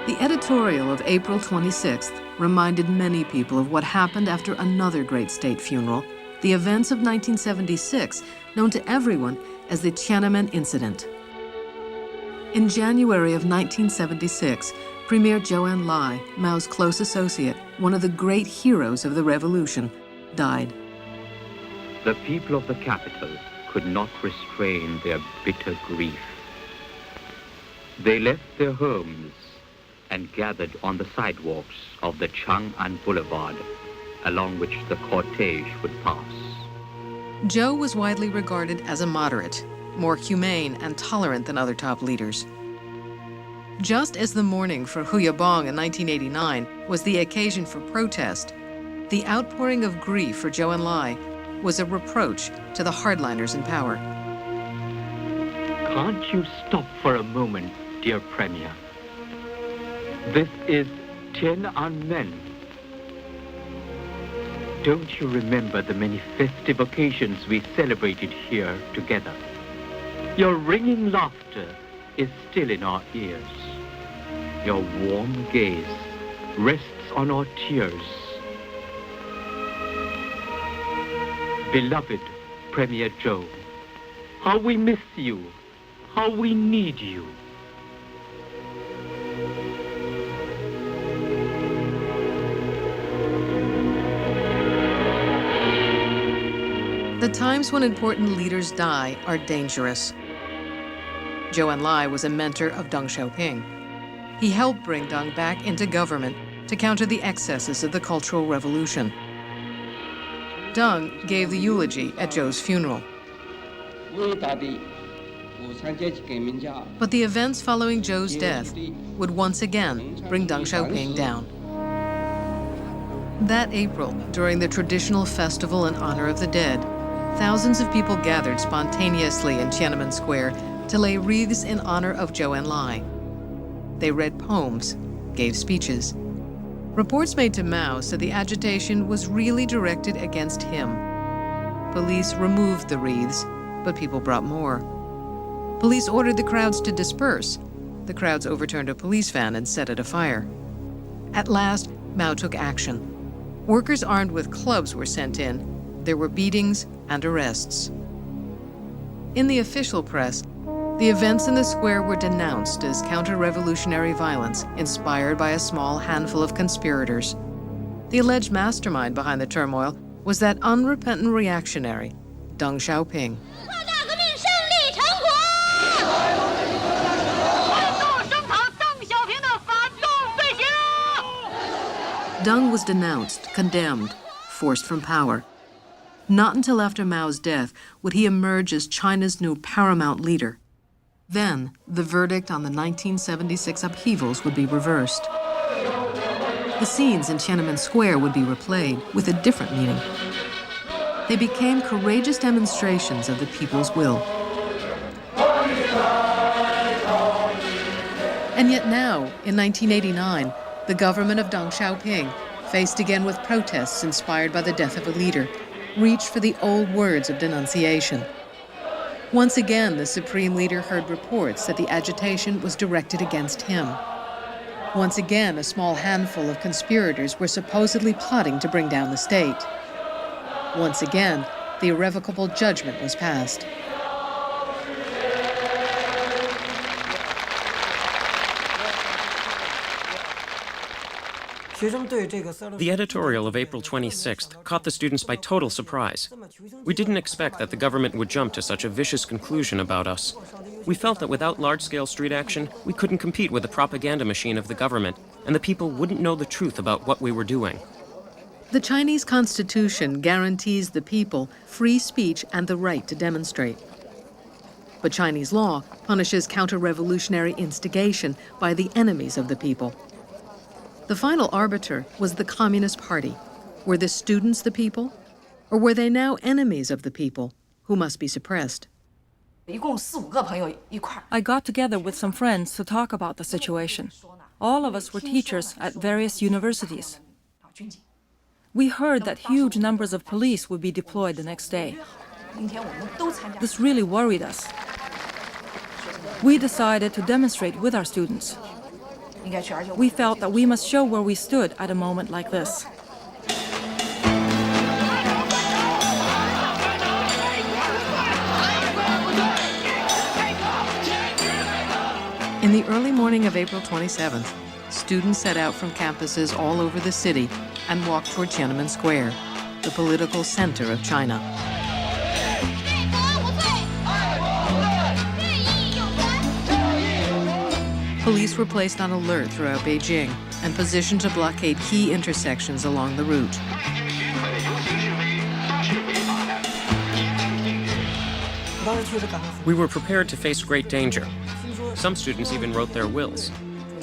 The editorial of April 26th reminded many people of what happened after another great state funeral, the events of 1976, known to everyone as the Tiananmen incident. In January of 1976, Premier Zhou Enlai, Mao's close associate, one of the great heroes of the revolution, died. The people of the capital could not restrain their bitter grief. They left their homes and gathered on the sidewalks of the Chang'an Boulevard, along which the cortege would pass. Zhou was widely regarded as a moderate, more humane and tolerant than other top leaders. Just as the mourning for Hu Yaobang in 1989 was the occasion for protest, the outpouring of grief for Zhou Enlai was a reproach to the hardliners in power. Can't you stop for a moment, dear Premier? This is Tiananmen. Don't you remember the many festive occasions we celebrated here together? Your ringing laughter is still in our ears. Your warm gaze rests on our tears. Beloved Premier Zhou, how we miss you, how we need you. The times when important leaders die are dangerous. Zhou Enlai was a mentor of Deng Xiaoping. He helped bring Deng back into government to counter the excesses of the Cultural Revolution. Deng gave the eulogy at Zhou's funeral. But the events following Zhou's death would once again bring Deng Xiaoping down. That April, during the traditional festival in honor of the dead, thousands of people gathered spontaneously in Tiananmen Square to lay wreaths in honor of Zhou Enlai. They read poems, gave speeches. Reports made to Mao said the agitation was really directed against him. Police removed the wreaths, but people brought more. Police ordered the crowds to disperse. The crowds overturned a police van and set it afire. At last, Mao took action. Workers armed with clubs were sent in. There were beatings and arrests. In the official press, the events in the square were denounced as counter-revolutionary violence inspired by a small handful of conspirators. The alleged mastermind behind the turmoil was that unrepentant reactionary, Deng Xiaoping. Deng was denounced, condemned, forced from power. Not until after Mao's death would he emerge as China's new paramount leader. Then, the verdict on the 1976 upheavals would be reversed. The scenes in Tiananmen Square would be replayed with a different meaning. They became courageous demonstrations of the people's will. And yet now, in 1989, the government of Deng Xiaoping, faced again with protests inspired by the death of a leader, reached for the old words of denunciation. Once again, the supreme leader heard reports that the agitation was directed against him. Once again, a small handful of conspirators were supposedly plotting to bring down the state. Once again, the irrevocable judgment was passed. The editorial of April 26th caught the students by total surprise. We didn't expect that the government would jump to such a vicious conclusion about us. We felt that without large-scale street action, we couldn't compete with the propaganda machine of the government, and the people wouldn't know the truth about what we were doing. The Chinese Constitution guarantees the people free speech and the right to demonstrate. But Chinese law punishes counter-revolutionary instigation by the enemies of the people. The final arbiter was the Communist Party. Were the students the people? Or were they now enemies of the people who must be suppressed? I got together with some friends to talk about the situation. All of us were teachers at various universities. We heard that huge numbers of police would be deployed the next day. This really worried us. We decided to demonstrate with our students. We felt that we must show where we stood at a moment like this. In the early morning of April 27th, students set out from campuses all over the city and walked toward Tiananmen Square, the political center of China. Police were placed on alert throughout Beijing and positioned to blockade key intersections along the route. We were prepared to face great danger. Some students even wrote their wills.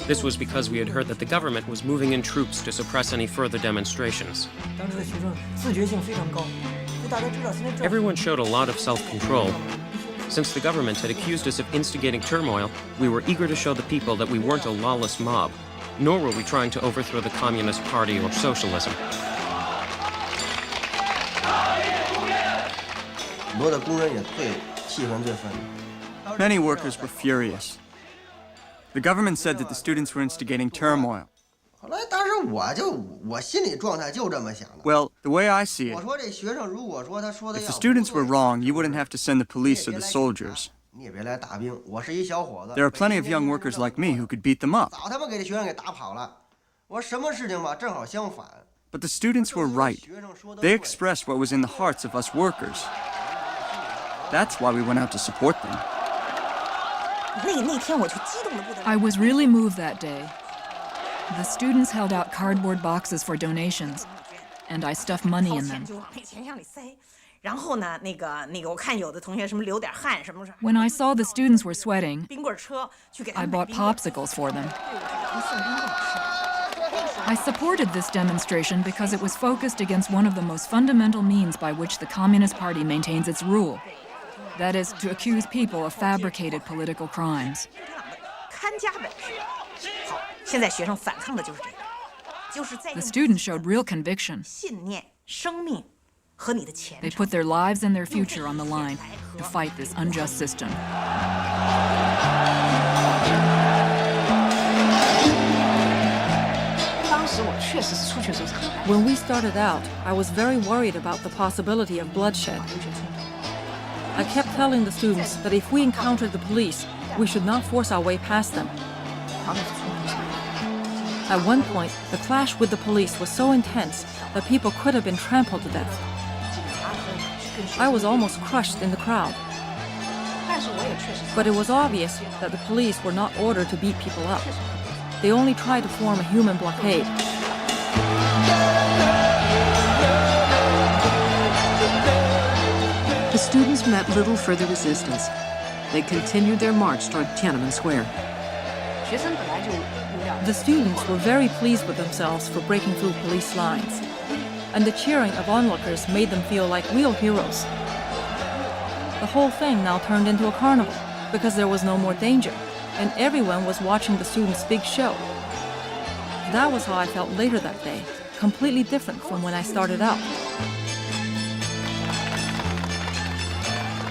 This was because we had heard that the government was moving in troops to suppress any further demonstrations. Everyone showed a lot of self-control. Since the government had accused us of instigating turmoil, we were eager to show the people that we weren't a lawless mob, nor were we trying to overthrow the Communist Party or socialism. Many workers were furious. The government said that the students were instigating turmoil. 后来当时我心理状态就这么想的。 Well, the way I see it, 我说这学生如果说他说的 if 要 the students were wrong, you wouldn't have to send the police or the soldiers. 你也别来打兵，我是一小伙子。 There are plenty of young workers like me who could beat them up. 早他妈给这学生给打跑了。我说什么事情吧，正好相反。 But the students were right. They expressed what was in the hearts of us workers. That's why we went out to support them. I was really moved that day. The students held out cardboard boxes for donations, and I stuffed money in them. When I saw the students were sweating, I bought popsicles for them. I supported this demonstration because it was focused against one of the most fundamental means by which the Communist Party maintains its rule. That is, to accuse people of fabricated political crimes. The students showed real conviction. They put their lives and their future on the line to fight this unjust system. When we started out, I was very worried about the possibility of bloodshed. I kept telling the students that if we encountered the police, we should not force our way past them. At one point, the clash with the police was so intense that people could have been trampled to death. I was almost crushed in the crowd. But it was obvious that the police were not ordered to beat people up. They only tried to form a human blockade. The students met little further resistance. They continued their march toward Tiananmen Square. The students were very pleased with themselves for breaking through police lines, and the cheering of onlookers made them feel like real heroes. The whole thing now turned into a carnival because there was no more danger, and everyone was watching the students' big show. That was how I felt later that day, completely different from when I started out.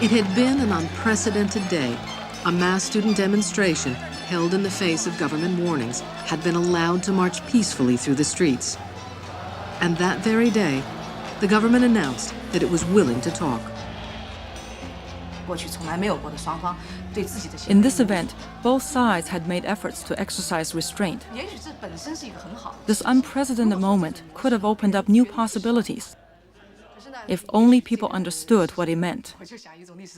It had been an unprecedented day. A mass student demonstration held in the face of government warnings had been allowed to march peacefully through the streets. And that very day, the government announced that it was willing to talk. In this event, both sides had made efforts to exercise restraint. This unprecedented moment could have opened up new possibilities if only people understood what it meant.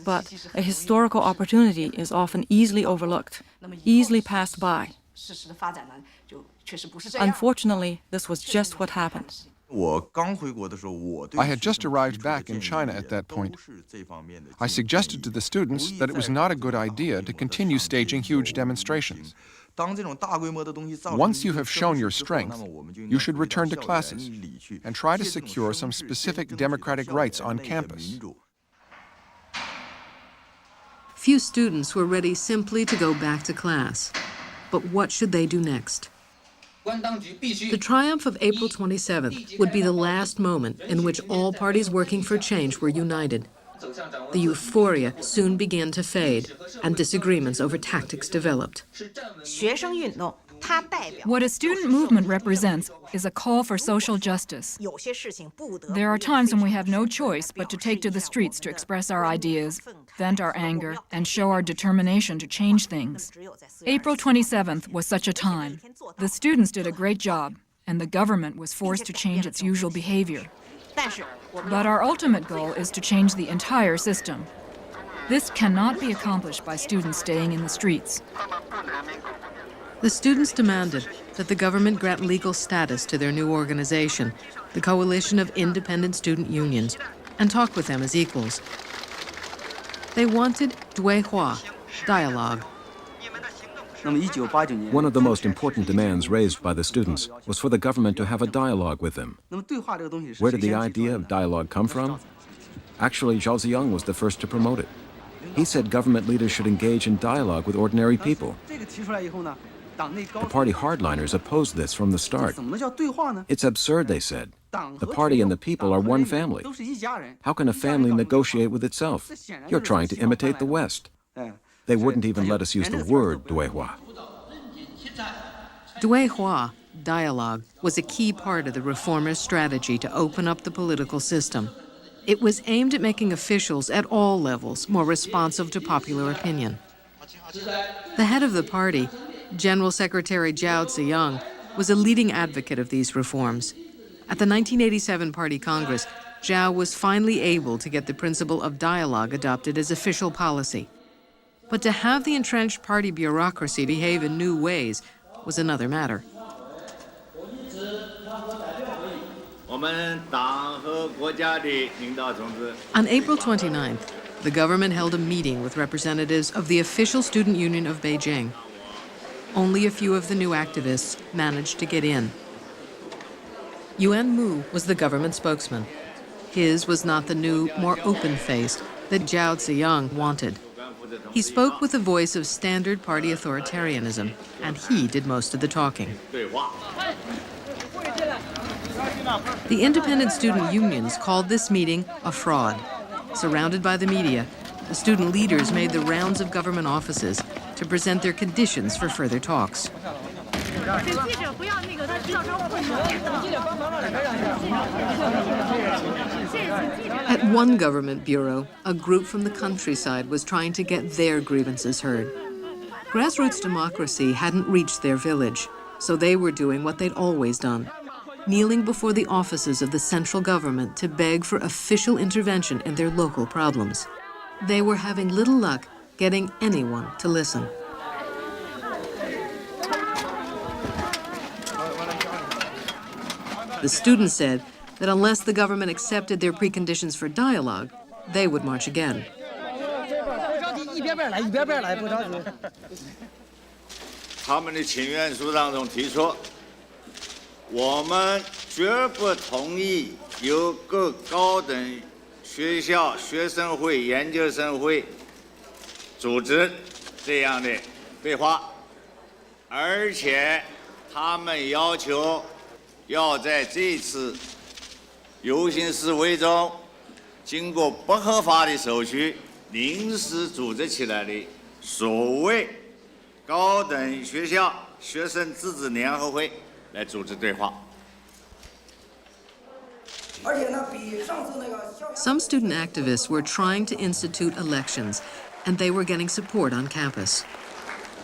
But a historical opportunity is often easily overlooked, easily passed by. Unfortunately, this was just what happened. I had just arrived back in China at that point. I suggested to the students that it was not a good idea to continue staging huge demonstrations. Once you have shown your strength, you should return to classes and try to secure some specific democratic rights on campus. Few students were ready simply to go back to class. But what should they do next? The triumph of April 27th would be the last moment in which all parties working for change were united. The euphoria soon began to fade, and disagreements over tactics developed. What a student movement represents is a call for social justice. There are times when we have no choice but to take to the streets to express our ideas, vent our anger, and show our determination to change things. April 27th was such a time. The students did a great job, and the government was forced to change its usual behavior. But our ultimate goal is to change the entire system. This cannot be accomplished by students staying in the streets. The students demanded that the government grant legal status to their new organization, the Coalition of Independent Student Unions, and talk with them as equals. They wanted duihua, dialogue. One of the most important demands raised by the students was for the government to have a dialogue with them. Where did the idea of dialogue come from? Actually, Zhao Ziyang was the first to promote it. He said government leaders should engage in dialogue with ordinary people. The party hardliners opposed this from the start. It's absurd, they said. The party and the people are one family. How can a family negotiate with itself? You're trying to imitate the West. They wouldn't even let us use the word duihua. Duihua, dialogue, was a key part of the reformers' strategy to open up the political system. It was aimed at making officials at all levels more responsive to popular opinion. The head of the party, General Secretary Zhao Ziyang, was a leading advocate of these reforms. At the 1987 Party Congress, Zhao was finally able to get the principle of dialogue adopted as official policy. But to have the entrenched party bureaucracy behave in new ways was another matter. On April 29th, the government held a meeting with representatives of the official student union of Beijing. Only a few of the new activists managed to get in. Yuan Mu was the government spokesman. His was not the new, more open-faced that Zhao Ziyang wanted. He spoke with the voice of standard party authoritarianism, and he did most of the talking. The independent student unions called this meeting a fraud. Surrounded by the media, the student leaders made the rounds of government offices to present their conditions for further talks. At one government bureau, a group from the countryside was trying to get their grievances heard. Grassroots democracy hadn't reached their village, so they were doing what they'd always done, kneeling before the offices of the central government to beg for official intervention in their local problems. They were having little luck getting anyone to listen. The students said that unless the government accepted their preconditions for dialogue, they would march again. 他们的请愿书当中提出，我们绝不同意由各高等学校学生会、研究生会组织这样的对话，而且他们要求要在这次游行示威中，经过不合法的手续临时组织起来的所谓高等学校学生自治联合会来组织对话。 Some student activists were trying to institute elections, and they were getting support on campus.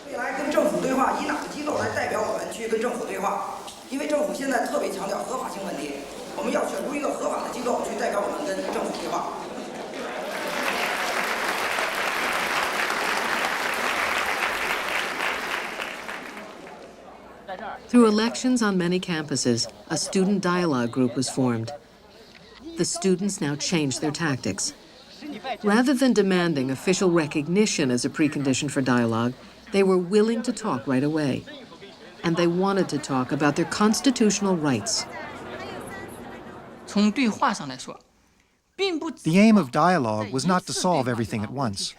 未来跟政府对话，以哪个机构来代表我们去跟政府对话？因为政府现在特别强调合法性问题，我们要选出一个合法的机构去代表我们跟政府对话。 Through elections on many campuses, a student dialogue group was formed. The students now changed their tactics. Rather than demanding official recognition as a precondition for dialogue, they were willing to talk right away. And they wanted to talk about their constitutional rights. 从对话上来说， The aim of dialogue was not to solve everything at once.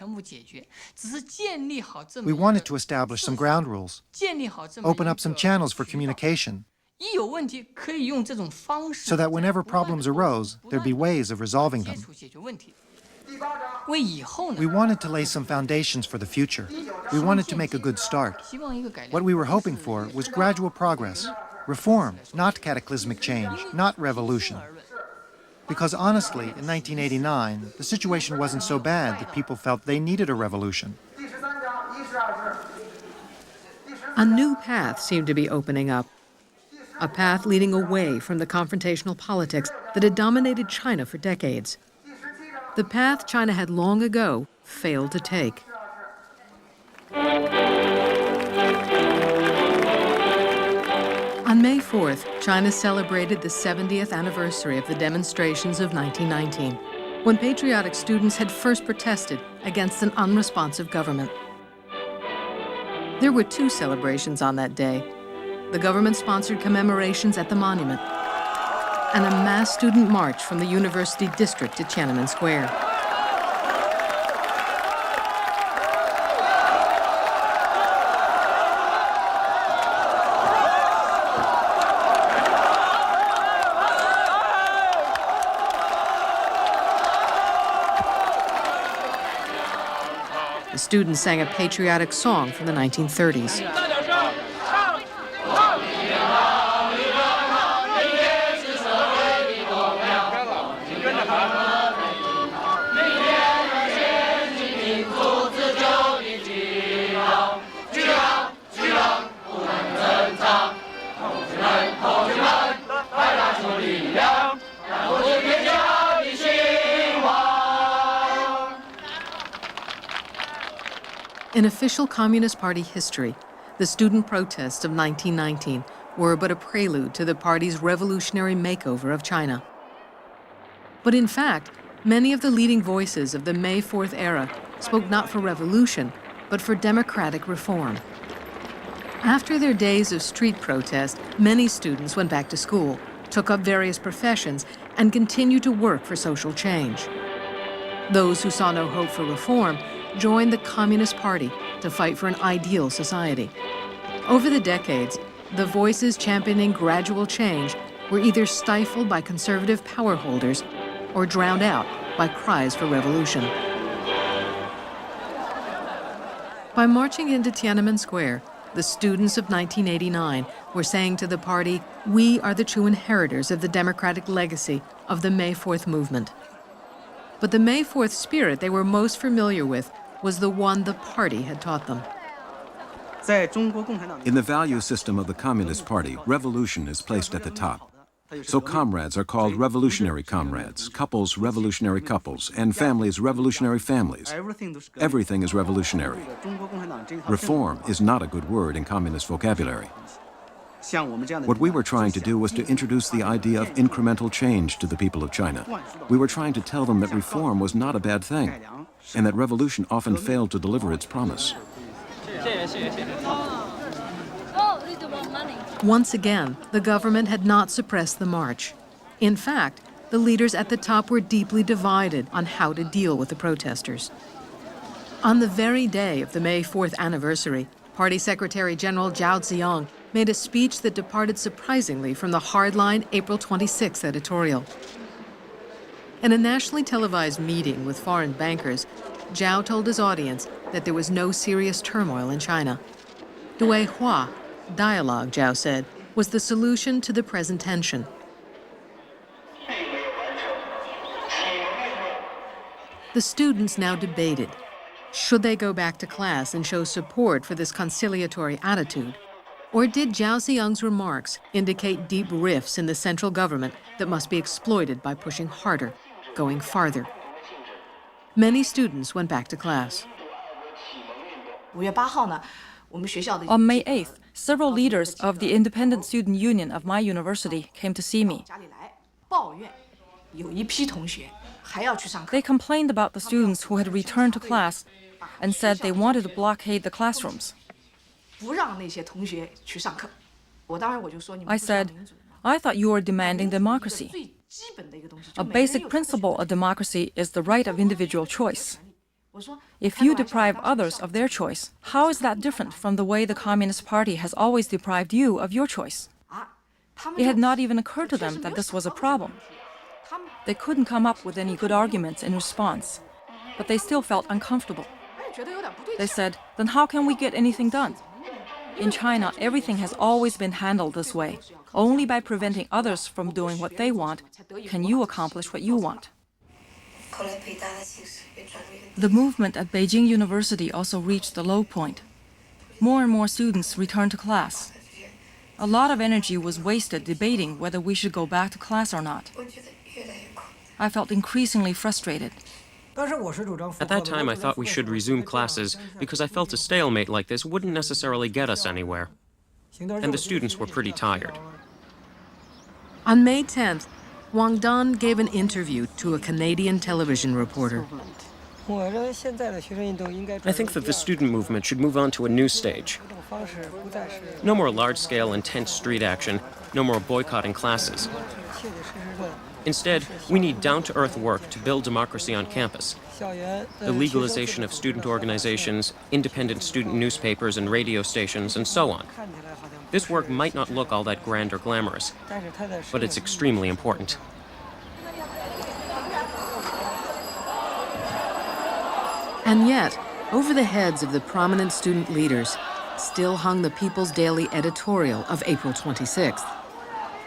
We wanted to establish some ground rules, open up some channels for communication, so that whenever problems arose, there'd be ways of resolving them. We wanted to lay some foundations for the future. We wanted to make a good start. What we were hoping for was gradual progress, reform, not cataclysmic change, not revolution. Because honestly, in 1989, the situation wasn't so bad that people felt they needed a revolution. A new path seemed to be opening up. A path leading away from the confrontational politics that had dominated China for decades. The path China had long ago failed to take. On May 4th, China celebrated the 70th anniversary of the demonstrations of 1919, when patriotic students had first protested against an unresponsive government. There were two celebrations on that day: the government-sponsored commemorations at the monument, and a mass student march from the university district to Tiananmen Square. The students sang a patriotic song from the 1930s. In official Communist Party history, the student protests of 1919 were but a prelude to the party's revolutionary makeover of China. But in fact, many of the leading voices of the May 4th era spoke not for revolution, but for democratic reform. After their days of street protest, many students went back to school, took up various professions, and continued to work for social change. Those who saw no hope for reform joined the Communist Party to fight for an ideal society. Over the decades, the voices championing gradual change were either stifled by conservative power holders or drowned out by cries for revolution. By marching into Tiananmen Square, the students of 1989 were saying to the party, "We are the true inheritors of the democratic legacy of the May 4th movement." But the May 4th spirit they were most familiar with was the one the party had taught them. In the value system of the Communist Party, revolution is placed at the top. So comrades are called revolutionary comrades, couples revolutionary couples, and families revolutionary families. Everything is revolutionary. Reform is not a good word in communist vocabulary. What we were trying to do was to introduce the idea of incremental change to the people of China. We were trying to tell them that reform was not a bad thing, and that revolution often failed to deliver its promise. Once again, the government had not suppressed the march. In fact, the leaders at the top were deeply divided on how to deal with the protesters. On the very day of the May 4th anniversary, Party Secretary General Zhao Ziyang made a speech that departed surprisingly from the hardline April 26th editorial. In a nationally televised meeting with foreign bankers, Zhao told his audience that there was no serious turmoil in China. Duihua, dialogue, Zhao said, was the solution to the present tension. The students now debated. Should they go back to class and show support for this conciliatory attitude? Or did Zhao Ziyang's remarks indicate deep rifts in the central government that must be exploited by pushing harder, going farther? Many students went back to class. On May 8th, several leaders of the Independent Student Union of my university came to see me. They complained about the students who had returned to class and said they wanted to blockade the classrooms. I said, I thought you were demanding democracy. A basic principle of democracy is the right of individual choice. If you deprive others of their choice, how is that different from the way the Communist Party has always deprived you of your choice? It had not even occurred to them that this was a problem. They couldn't come up with any good arguments in response, but they still felt uncomfortable. They said, then how can we get anything done? In China, everything has always been handled this way. Only by preventing others from doing what they want can you accomplish what you want. The movement at Beijing University also reached a low point. More and more students returned to class. A lot of energy was wasted debating whether we should go back to class or not. I felt increasingly frustrated. At that time, I thought we should resume classes because I felt a stalemate like this wouldn't necessarily get us anywhere. And the students were pretty tired. On May 10th, Wang Dan gave an interview to a Canadian television reporter. I think that the student movement should move on to a new stage. No more large-scale, intense street action, no more boycotting classes. Instead, we need down-to-earth work to build democracy on campus. The legalization of student organizations, independent student newspapers and radio stations, and so on. This work might not look all that grand or glamorous, but it's extremely important. And yet, over the heads of the prominent student leaders, still hung the People's Daily editorial of April 26th,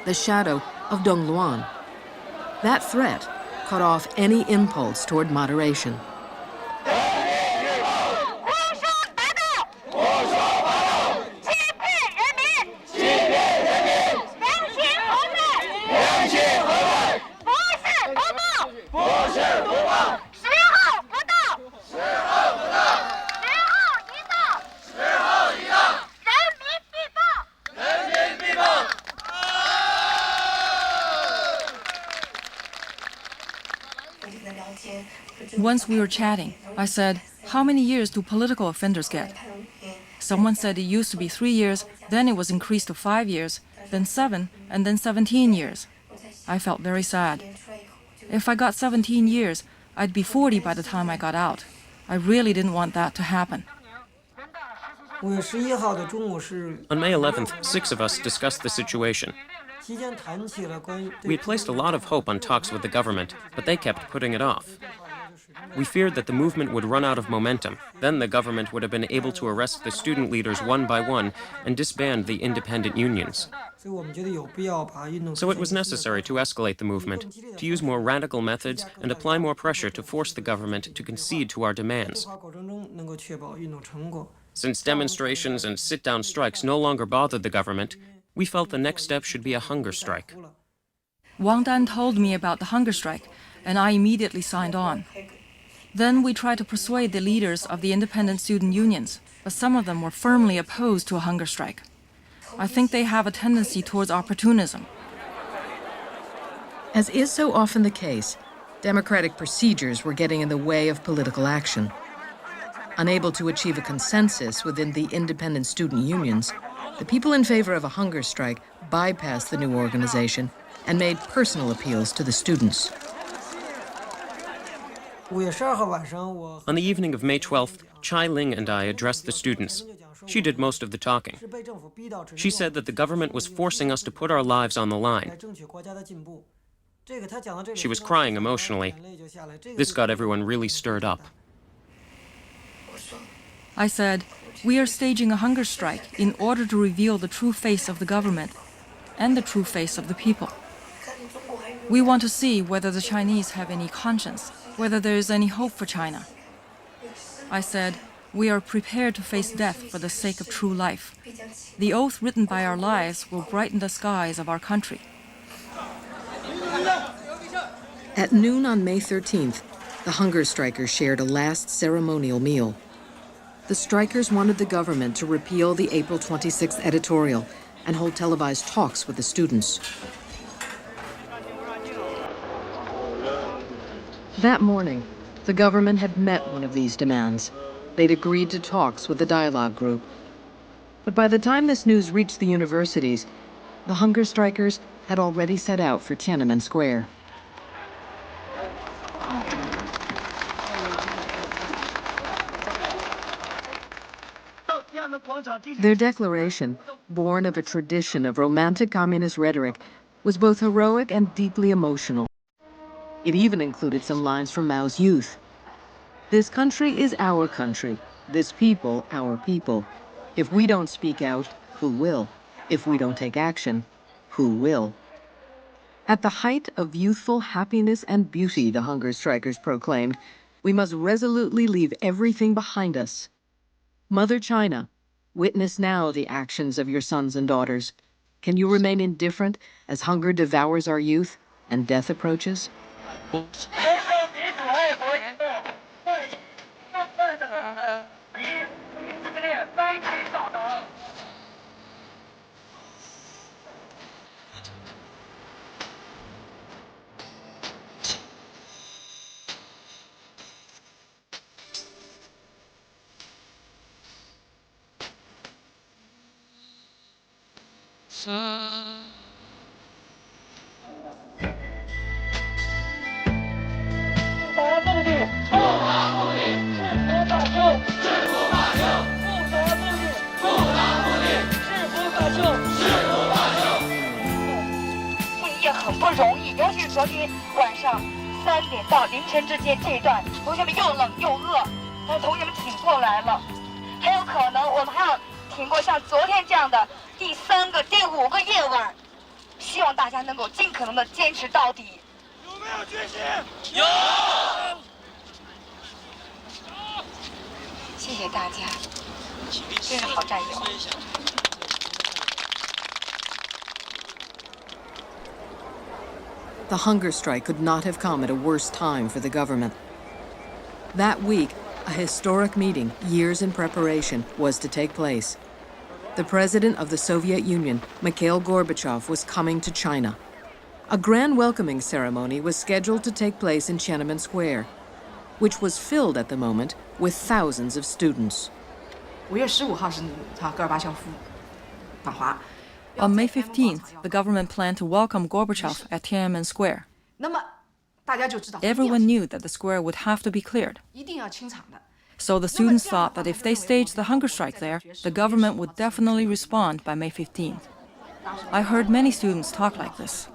the shadow of Dong Luan. That threat cut off any impulse toward moderation. Once we were chatting, I said, "How many years do political offenders get?" Someone said it used to be 3 years, then it was increased to 5 years, then 7, and then 17 years. I felt very sad. If I got 17 years, I'd be 40 by the time I got out. I really didn't want that to happen. On May 11th, 6 of us discussed the situation. We had placed a lot of hope on talks with the government, but they kept putting it off. We feared that the movement would run out of momentum. Then the government would have been able to arrest the student leaders one by one and disband the independent unions. So it was necessary to escalate the movement, to use more radical methods and apply more pressure to force the government to concede to our demands. Since demonstrations and sit-down strikes no longer bothered the government, we felt the next step should be a hunger strike. Wang Dan told me about the hunger strike, and I immediately signed on. Then we tried to persuade the leaders of the independent student unions, but some of them were firmly opposed to a hunger strike. I think they have a tendency towards opportunism. As is so often the case, democratic procedures were getting in the way of political action. Unable to achieve a consensus within the independent student unions, the people in favor of a hunger strike bypassed the new organization and made personal appeals to the students. On the evening of May 12th, Chai Ling and I addressed the students. She did most of the talking. She said that the government was forcing us to put our lives on the line. She was crying emotionally. This got everyone really stirred up. I said, "We are staging a hunger strike in order to reveal the true face of the government and the true face of the people. We want to see whether the Chinese have any conscience, whether there is any hope for China." I said, "We are prepared to face death for the sake of true life. The oath written by our lives will brighten the skies of our country." At noon on May 13th, the hunger strikers shared a last ceremonial meal. The strikers wanted the government to repeal the April 26th editorial and hold televised talks with the students. That morning, the government had met one of these demands. They'd agreed to talks with the dialogue group. But by the time this news reached the universities, the hunger strikers had already set out for Tiananmen Square. Their declaration, born of a tradition of romantic communist rhetoric, was both heroic and deeply emotional. It even included some lines from Mao's youth. "This country is our country. This people, our people. If we don't speak out, who will? If we don't take action, who will?" At the height of youthful happiness and beauty, the hunger strikers proclaimed, "We must resolutely leave everything behind us. Mother China, witness now the actions of your sons and daughters. Can you remain indifferent as hunger devours our youth and death approaches?"晚上3点到凌晨之间这一段，同学们又冷又饿，但同学们挺过来了。很有可能我们还要挺过像昨天这样的第3个、第5个夜晚。希望大家能够尽可能的坚持到底。有没有决心？有。谢谢大家，真是好战友。The hunger strike could not have come at a worse time for the government. That week, a historic meeting, years in preparation, was to take place. The president of the Soviet Union, Mikhail Gorbachev, was coming to China. A grand welcoming ceremony was scheduled to take place in Tiananmen Square, which was filled at the moment with thousands of students. On May 15th, the government planned to welcome Gorbachev at Tiananmen Square. Everyone knew that the square would have to be cleared. So the students thought that if they staged the hunger strike there, the government would definitely respond by May 15th. I heard many students talk like this.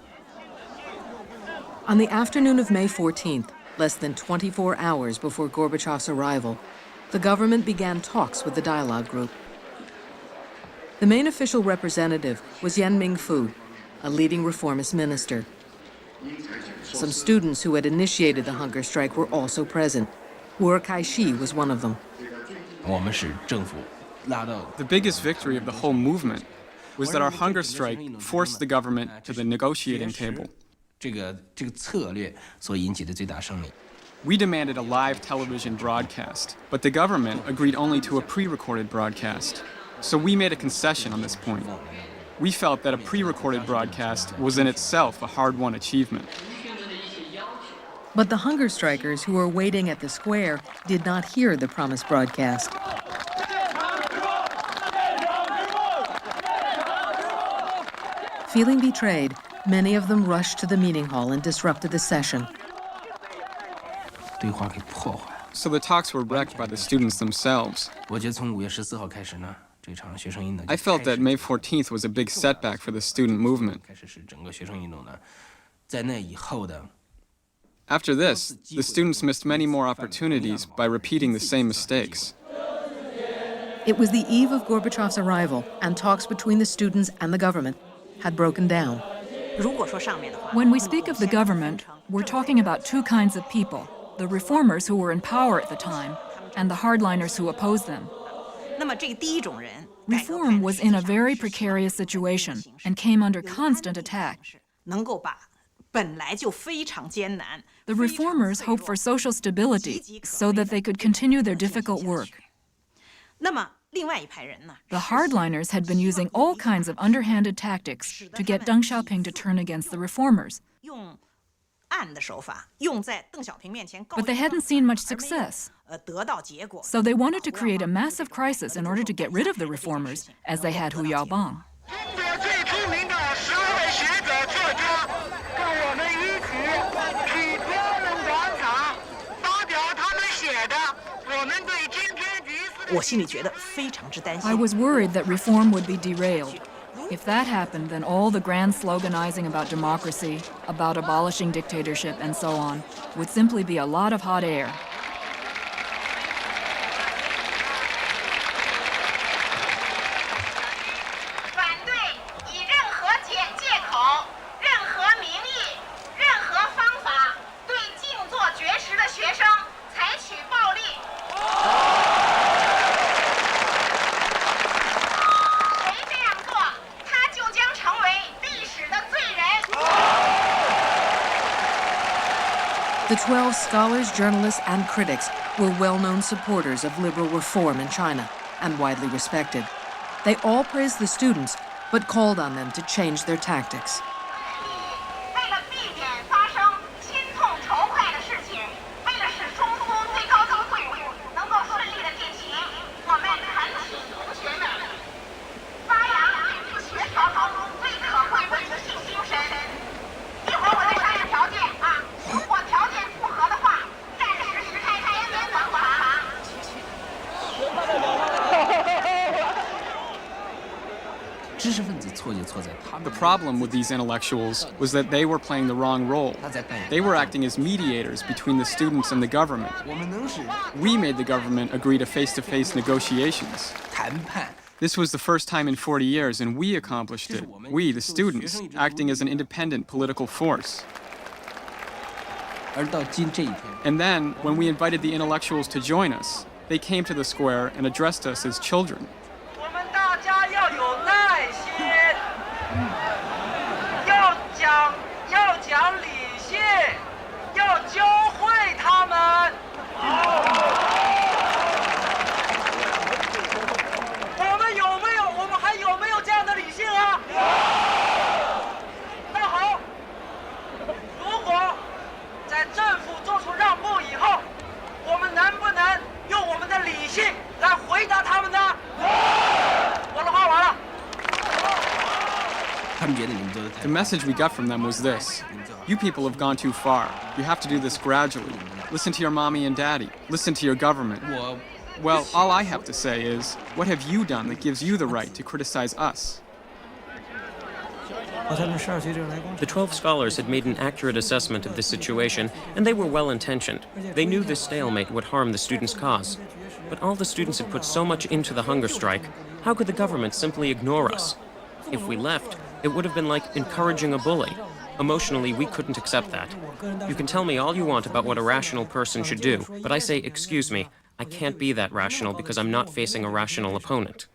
On the afternoon of May 14th, less than 24 hours before Gorbachev's arrival, the government began talks with the dialogue group. The main official representative was Yan Mingfu, a leading reformist minister. Some students who had initiated the hunger strike were also present.吾尔开西was one of them. The biggest victory of the whole movement was that our hunger strike forced the government to the negotiating table. We demanded a live television broadcast, but the government agreed only to a pre-recorded broadcast. So we made a concession on this point. We felt that a pre-recorded broadcast was in itself a hard-won achievement. But the hunger strikers who were waiting at the square did not hear the promised broadcast. Feeling betrayed, many of them rushed to the meeting hall and disrupted the session. So the talks were wrecked by the students themselves. I felt that May 14th was a big setback for the student movement. After this, the students missed many more opportunities by repeating the same mistakes. It was the eve of Gorbachev's arrival, and talks between the students and the government had broken down. When we speak of the government, we're talking about two kinds of people: the reformers who were in power at the time and the hardliners who opposed them. Reform was in a very precarious situation and came under constant attack. The reformers hoped for social stability so that they could continue their difficult work. The hardliners had been using all kinds of underhanded tactics to get Deng Xiaoping to turn against the reformers. But they hadn't seen much success. So they wanted to create a massive crisis in order to get rid of the reformers, as they had Hu Yaobang. I was worried that reform would be derailed. If that happened, then all the grand sloganizing about democracy, about abolishing dictatorship, and so on, would simply be a lot of hot air. The 12 scholars, journalists, and critics were well-known supporters of liberal reform in China and widely respected. They all praised the students, but called on them to change their tactics. The problem with these intellectuals was that they were playing the wrong role. They were acting as mediators between the students and the government. We made the government agree to face-to-face negotiations. This was the first time in 40 years, and we accomplished it. We, the students, acting as an independent political force. And then, when we invited the intellectuals to join us, they came to the square and addressed us as children. message we got from them was this: you people have gone too far. You have to do this gradually. Listen to your mommy and daddy. Listen to your government. Well, all I have to say is, what have you done that gives you the right to criticize us? The 12 scholars had made an accurate assessment of the situation, and they were well-intentioned. They knew this stalemate would harm the students' cause. But all the students had put so much into the hunger strike. How could the government simply ignore us? If we left, it would have been like encouraging a bully. Emotionally, we couldn't accept that. You can tell me all you want about what a rational person should do, but I say, excuse me, I can't be that rational because I'm not facing a rational opponent.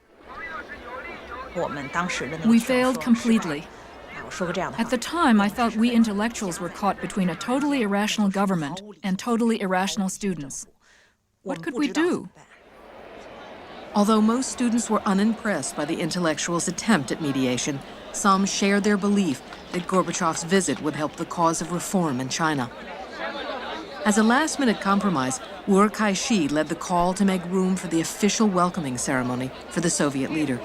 We failed completely. At the time, I thought we intellectuals were caught between a totally irrational government and totally irrational students. What could we do? Although most students were unimpressed by the intellectuals' attempt at mediation, some shared their belief that Gorbachev's visit would help the cause of reform in China. As a last-minute compromise,吾尔开西led the call to make room for the official welcoming ceremony for the Soviet leader.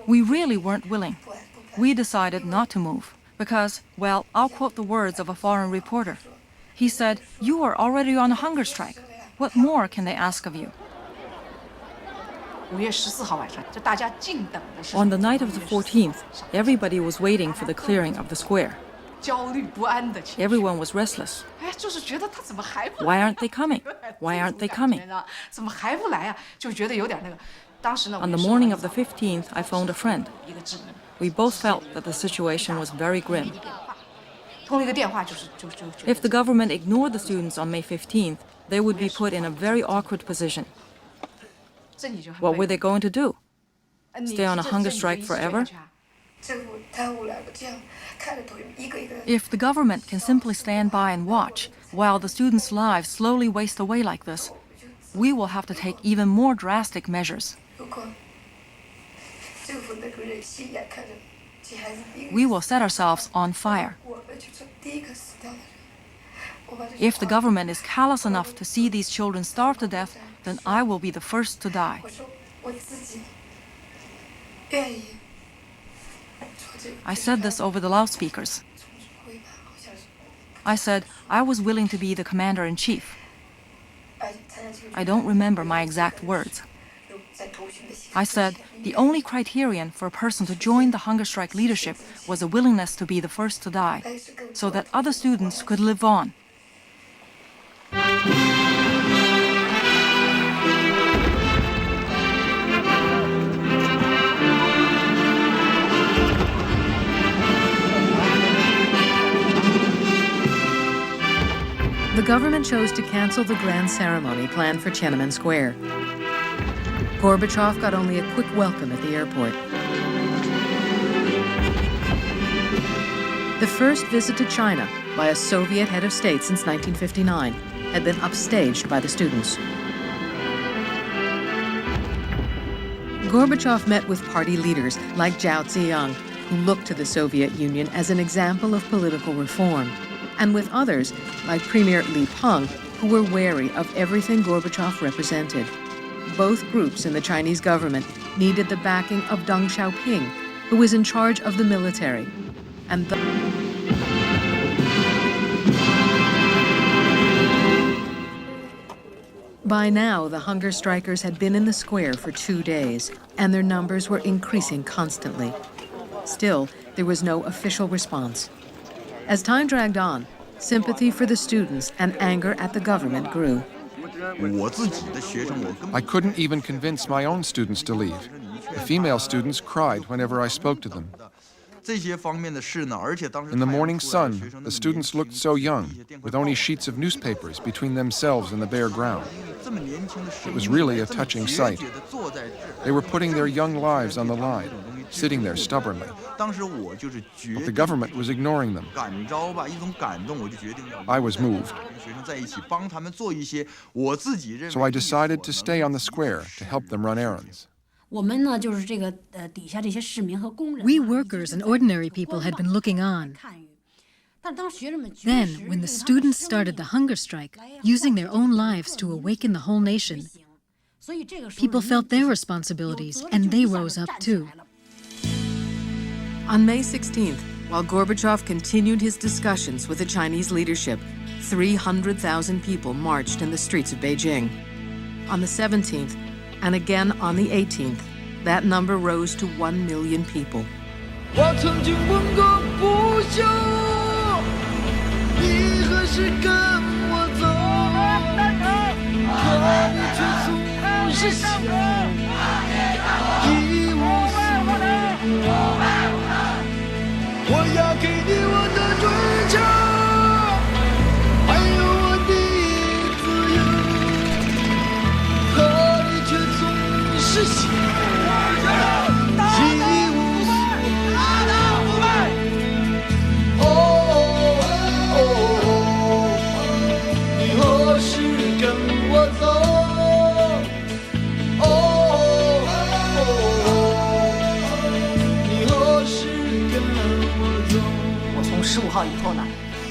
We really weren't willing. We decided not to move because, well, I'll quote the words of a foreign reporter. He said, "You are already on a hunger strike. What more can they ask of you?" On the night of the 14th, everybody was waiting for the clearing of the square. Everyone was restless. Why aren't they coming? Why aren't they coming? On the morning of the 15th, I phoned a friend. We both felt that the situation was very grim. If the government ignored the students on May 15th, they would be put in a very awkward position. What were they going to do? Stay on a hunger strike forever? If the government can simply stand by and watch while the students' lives slowly waste away like this, we will have to take even more drastic measures. We will set ourselves on fire. If the government is callous enough to see these children starve to death, then I will be the first to die. I said this over the loudspeakers. I said I was willing to be the commander-in-chief. I don't remember my exact words. I said the only criterion for a person to join the hunger strike leadership was a willingness to be the first to die, so that other students could live on. The government chose to cancel the grand ceremony planned for Tiananmen Square. Gorbachev got only a quick welcome at the airport. The first visit to China by a Soviet head of state since 1959 had been upstaged by the students. Gorbachev met with party leaders like Zhao Ziyang, who looked to the Soviet Union as an example of political reform, and with others like Premier Li Peng, who were wary of everything Gorbachev represented. Both groups in the Chinese government needed the backing of Deng Xiaoping, who was in charge of the military. And by now, the hunger strikers had been in the square for 2 days, and their numbers were increasing constantly. Still, there was no official response. As time dragged on, sympathy for the students and anger at the government grew. I couldn't even convince my own students to leave. The female students cried whenever I spoke to them. In the morning sun, the students looked so young, with only sheets of newspapers between themselves and the bare ground. It was really a touching sight. They were putting their young lives on the line, sitting there stubbornly. But the government was ignoring them. I was moved. So I decided to stay on the square to help them run errands. We workers and ordinary people had been looking on. Then, when the students started the hunger strike, using their own lives to awaken the whole nation, people felt their responsibilities, and they rose up too. On May 16th, while Gorbachev continued his discussions with the Chinese leadership, 300,000 people marched in the streets of Beijing. On the 17th, and again on the 18th, that number rose to 1 million people.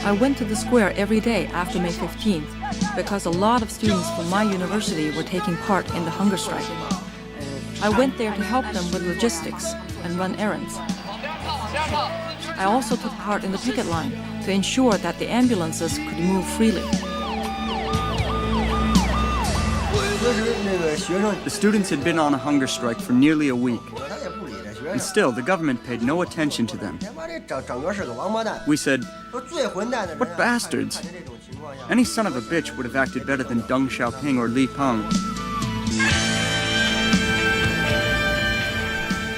I went to the square every day after May 15th because a lot of students from my university were taking part in the hunger strike. I went there to help them with logistics and run errands. I also took part in the picket line to ensure that the ambulances could move freely. The students had been on a hunger strike for nearly a week. And still, the government paid no attention to them. We said, "What bastards? Any son of a bitch would have acted better than Deng Xiaoping or Li Peng."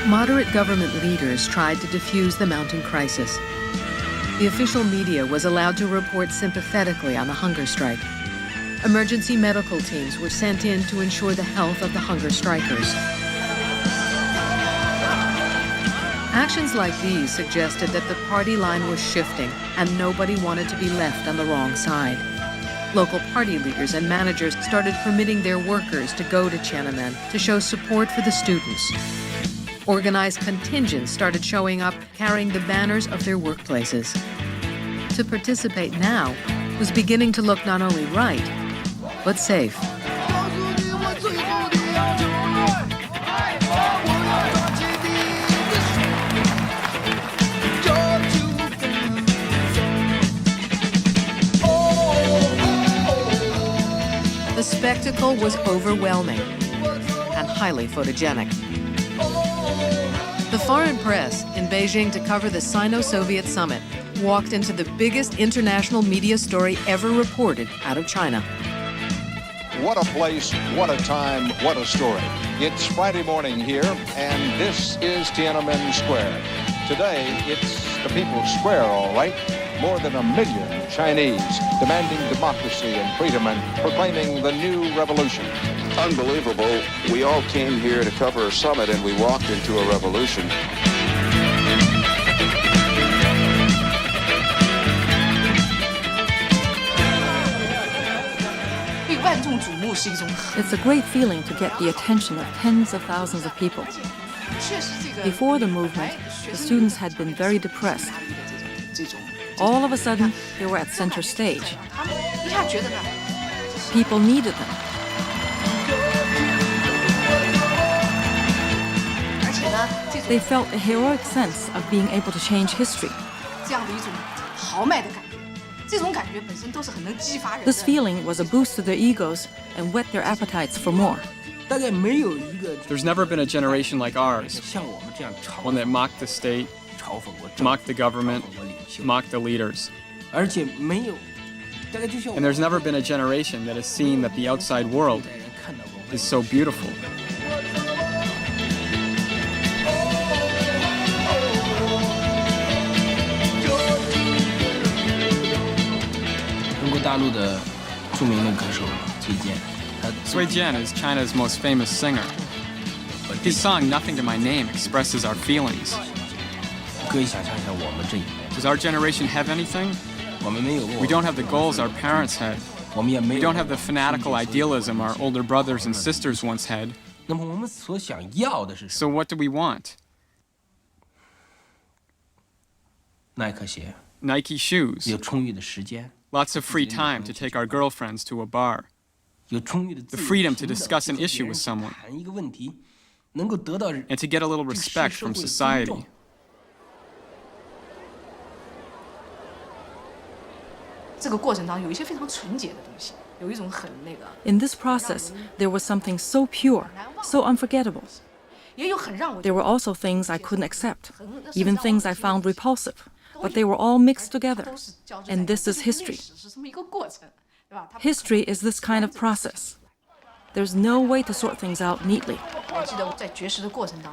Moderate government leaders tried to defuse the mounting crisis. The official media was allowed to report sympathetically on the hunger strike. Emergency medical teams were sent in to ensure the health of the hunger strikers. Actions like these suggested that the party line was shifting and nobody wanted to be left on the wrong side. Local party leaders and managers started permitting their workers to go to Tiananmen to show support for the students. Organized contingents started showing up carrying the banners of their workplaces. To participate now was beginning to look not only right, but safe. The spectacle was overwhelming and highly photogenic. The foreign press in Beijing to cover the Sino-Soviet summit walked into the biggest international media story ever reported out of China. What a place, what a time, what a story. It's Friday morning here, and this is Tiananmen Square. Today, it's the People's Square, all right. More than 1 million Chinese demanding democracy and freedom and proclaiming the new revolution. Unbelievable. We all came here to cover a summit and we walked into a revolution. It's a great feeling to get the attention of tens of thousands of people. Before the movement, the students had been very depressed. All of a sudden, they were at center stage. People needed them. They felt a heroic sense of being able to change history. This feeling was a boost to their egos and whet their appetites for more. There's never been a generation like ours, one that mocked the state, mocked the government, mocked the leaders. And there's never been a generation that has seen that the outside world is so beautiful. 大陆的著名的歌手崔健。Cui Jian is China's most famous singer. His song "Nothing to My Name" expresses our feelings. 可以想象一下我们这一代。Does our generation have anything? 我们没有过。 We don't have the goals our parents had. 我们也没有。 We don't have the fanatical idealism our older brothers and sisters once had. 那么我们所想要的是什么？ So what do we want? 耐克鞋。 Nike shoes. 有充裕的时间。 Lots of free time to take our girlfriends to a bar. 有充裕的 The freedom to discuss an issue with someone. 谈一个问题，能够得到 And to get a little respect from society. 这个过程当中有一些非常纯洁的东西，有一种很那个。 In this process, there was something so pure, so unforgettable. 也有很让我。 There were also things I couldn't accept, even things I found repulsive, but they were all mixed together. And this is history. History is this kind of process. There's no way to sort things out neatly.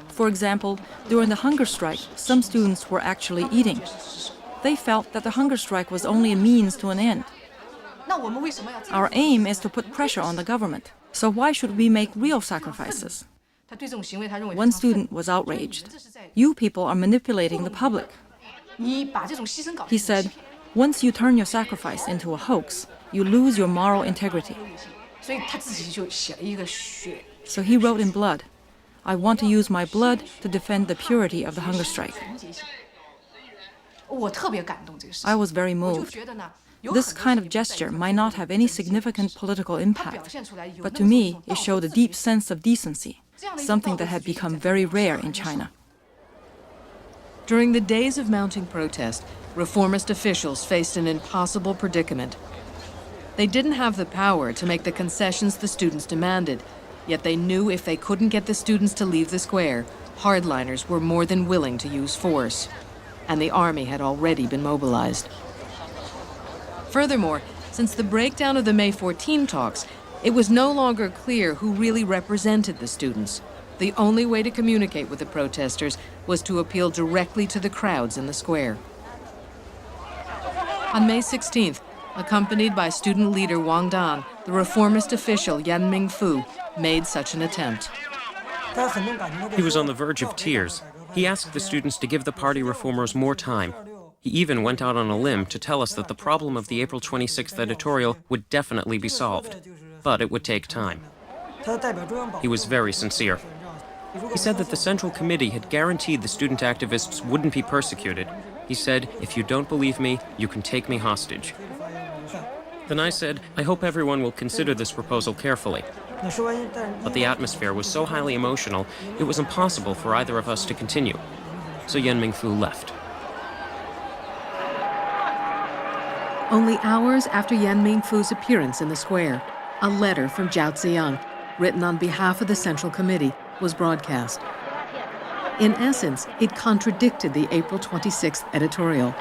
For example, during the hunger strike, some students were actually eating. They felt that the hunger strike was only a means to an end. Our aim is to put pressure on the government. So why should we make real sacrifices? One student was outraged. You people are manipulating the public. He said, once you turn your sacrifice into a hoax, you lose your moral integrity. So he wrote in blood, I want to use my blood to defend the purity of the hunger strike. I was very moved. This kind of gesture might not have any significant political impact, but to me, it showed a deep sense of decency, something that had become very rare in China. During the days of mounting protest, reformist officials faced an impossible predicament. They didn't have the power to make the concessions the students demanded, yet they knew if they couldn't get the students to leave the square, hardliners were more than willing to use force. And the army had already been mobilized. Furthermore, since the breakdown of the May 14 talks, it was no longer clear who really represented the students. The only way to communicate with the protesters was to appeal directly to the crowds in the square. On May 16th, accompanied by student leader Wang Dan, the reformist official Yan Mingfu made such an attempt. He was on the verge of tears. He asked the students to give the party reformers more time. He even went out on a limb to tell us that the problem of the April 26th editorial would definitely be solved, but it would take time. He was very sincere. He said that the Central Committee had guaranteed the student activists wouldn't be persecuted. He said, if you don't believe me, you can take me hostage. Then I said, I hope everyone will consider this proposal carefully. But the atmosphere was so highly emotional, it was impossible for either of us to continue. So Yan Mingfu left. Only hours after Yan Mingfu's appearance in the square, a letter from Zhao Ziyang, written on behalf of the Central Committee, was broadcast. In essence, it contradicted the April 26th editorial.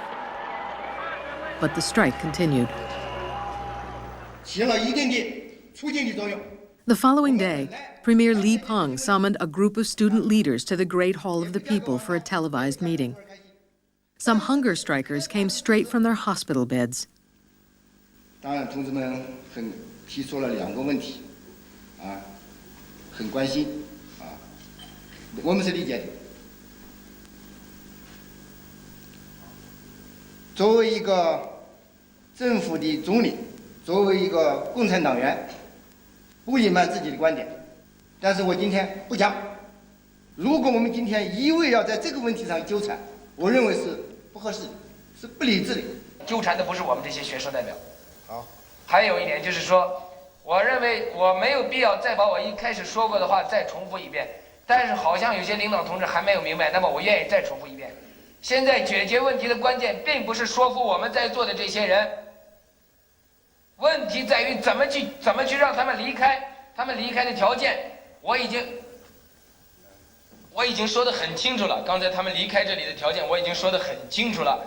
But the strike continued. The following day, Premier Li Peng summoned a group of student leaders to the Great Hall of the People for a televised meeting. Some hunger strikers came straight from their hospital beds. 当然，同志们提出了2个问题，很关心，我们是理解的。作为一个政府的总理，作为一个共产党员，不隐瞒自己的观点，但是我今天不讲。如果我们今天一味要在这个问题上纠缠，我认为是不合适的，是不理智的。纠缠的不是我们这些学生代表。好，还有一点就是说，我认为我没有必要再把我一开始说过的话再重复一遍，但是好像有些领导同志还没有明白，那么我愿意再重复一遍。现在解决问题的关键并不是说服我们在座的这些人，问题在于怎么去让他们离开，他们离开的条件，我已经说得很清楚了。刚才他们离开这里的条件我已经说得很清楚了。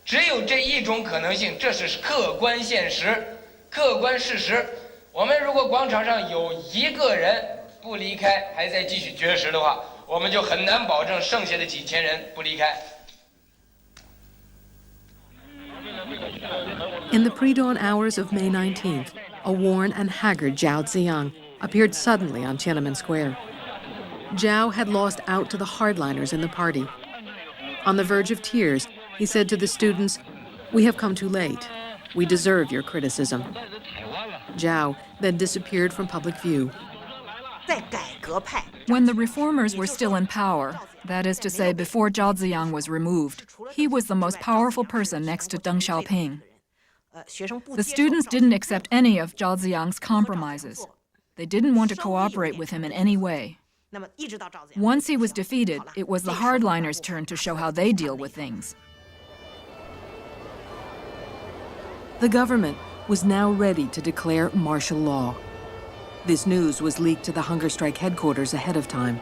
只有这一种可能性，这是客观现实、客观事实。我们如果广场上有1个人不离开，还在继续绝食的话，我们就很难保证剩下的几千人不离开。In the pre-dawn hours of May 19th, a worn and haggard Zhao Ziyang appeared suddenly on Tiananmen Square. Zhao had lost out to the hardliners in the party. On the verge of tears, he said to the students, "We have come too late. We deserve your criticism." Zhao then disappeared from public view. When the reformers were still in power, that is to say before Zhao Ziyang was removed, he was the most powerful person next to Deng Xiaoping. The students didn't accept any of Zhao Ziyang's compromises. They didn't want to cooperate with him in any way. Once he was defeated, it was the hardliners' turn to show how they deal with things. The government was now ready to declare martial law. This news was leaked to the hunger strike headquarters ahead of time.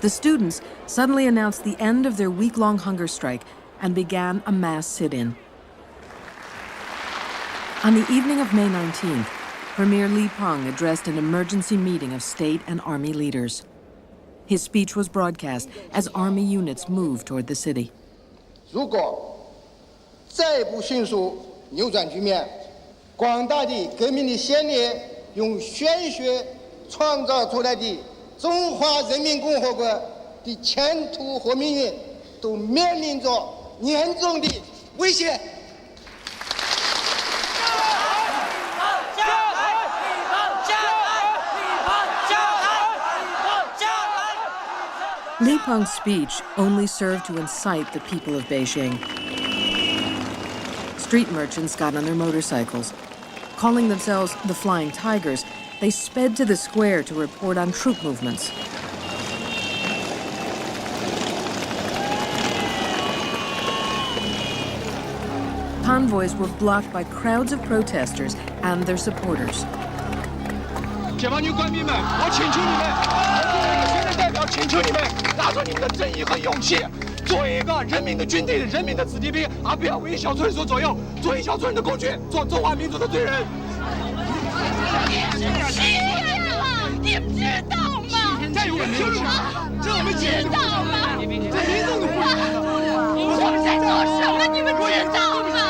The students suddenly announced the end of their week-long hunger strike and began a mass sit-in. On the evening of May 19th, Premier Li Peng addressed an emergency meeting of state and army leaders. His speech was broadcast as army units moved toward the city. 如果再不迅速扭转局面，广大的革命的先烈用鲜血创造出来的中华人民共和国的前途和命运，都面临着严重的危险。 Li Peng's speech only served to incite the people of Beijing. Street merchants got on their motorcycles. Calling themselves the Flying Tigers, they sped to the square to report on troop movements. Convoys were blocked by crowds of protesters and their supporters. 解放军官兵们，我请求你们，我作为一个学生代表，请求你们拿出你们的正义和勇气，作为一个人民的军队、人民的子弟兵，而不要为一小撮人所左右，做一小撮人的工具，做中华民族的罪人。你们知道吗？加油！我们知道，这我们知道吗？这民众的我们在做什么？你们知道吗？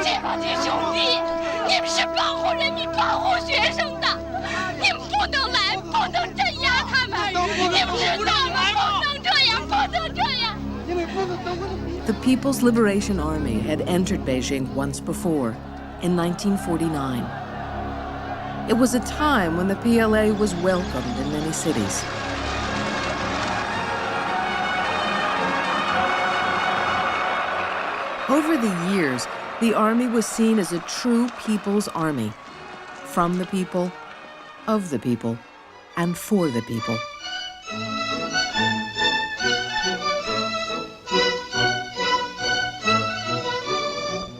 解放军兄弟，你们是保护人民、保护学生的，你们不能来，不能镇压他们，你们知道吗？不能这样，不能这样。The People's Liberation Army had entered Beijing once before, in 1949. It was a time when the PLA was welcomed in many cities. Over the years, the army was seen as a true people's army, from the people, of the people, and for the people.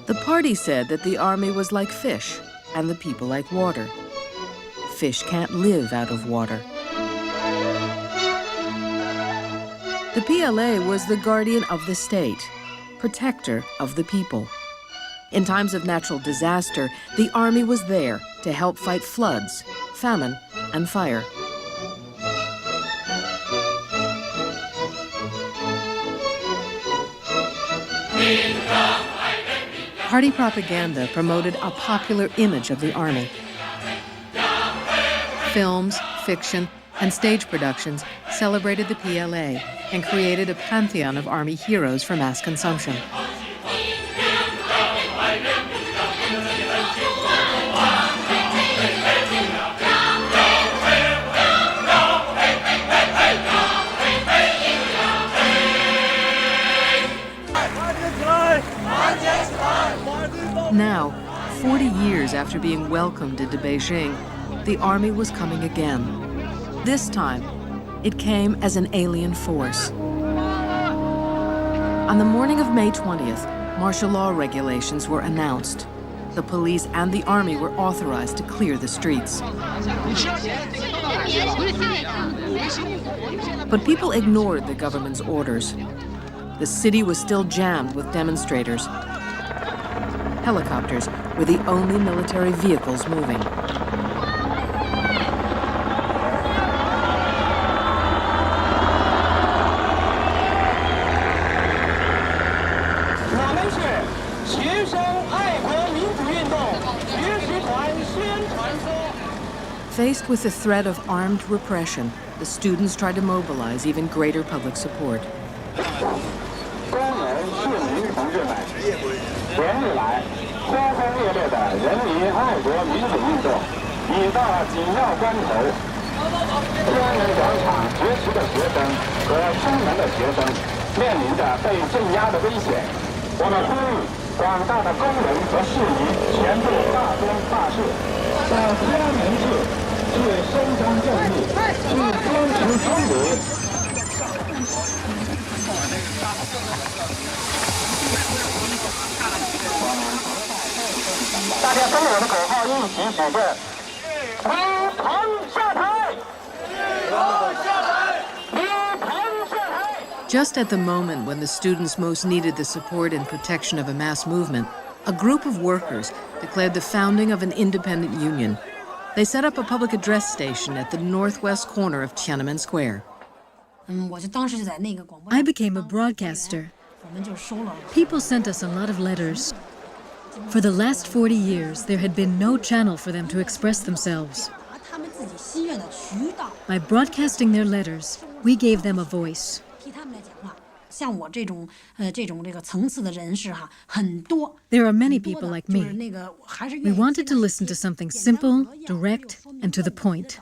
The party said that the army was like fish and the people like water. Fish can't live out of water. The PLA was the guardian of the state, protector of the people. In times of natural disaster, the army was there to help fight floods, famine, and fire. Party propaganda promoted a popular image of the army. Films, fiction, and stage productions celebrated the PLA and created a pantheon of army heroes for mass consumption. Now, 40 years after being welcomed into Beijing, the army was coming again. This time, it came as an alien force. On the morning of May 20th, martial law regulations were announced. The police and the army were authorized to clear the streets. But people ignored the government's orders. The city was still jammed with demonstrators. Helicopters were the only military vehicles moving. Faced with the threat of armed repression, the students tried to mobilize even greater public support. 公人市民同志们，连日来轰轰烈烈的人民爱国民主运动已到了紧要关头。天安门广场绝食的学生和出门的学生面临着被镇压的危险。我们呼吁广大的工人和市民全部罢工罢市，到天安门去。 去伸张正义，去坚持真理。大家跟我的口号一起举着：李鹏下台！李鹏下台！李鹏下台！ Just at the moment when the students most needed the support and protection of a mass movement, a group of workers declared the founding of an independent union. They set up a public address station at the northwest corner of Tiananmen Square. I became a broadcaster. People sent us a lot of letters. For the last 40 years, there had been no channel for them to express themselves. By broadcasting their letters, we gave them a voice. There are many people like me. We wanted to listen to something simple, direct, and to the point.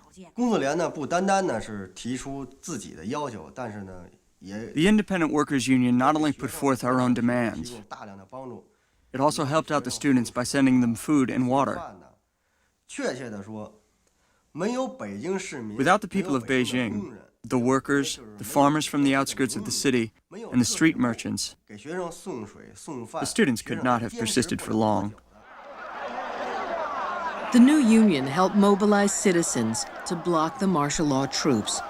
The Independent Workers Union not only put forth our own demands, it also helped out the students by sending them food and water. Without the people of Beijing, the workers, the farmers from the outskirts of the city, and the street merchants, the students could not have persisted for long. The new union helped mobilize citizens to block the martial law troops.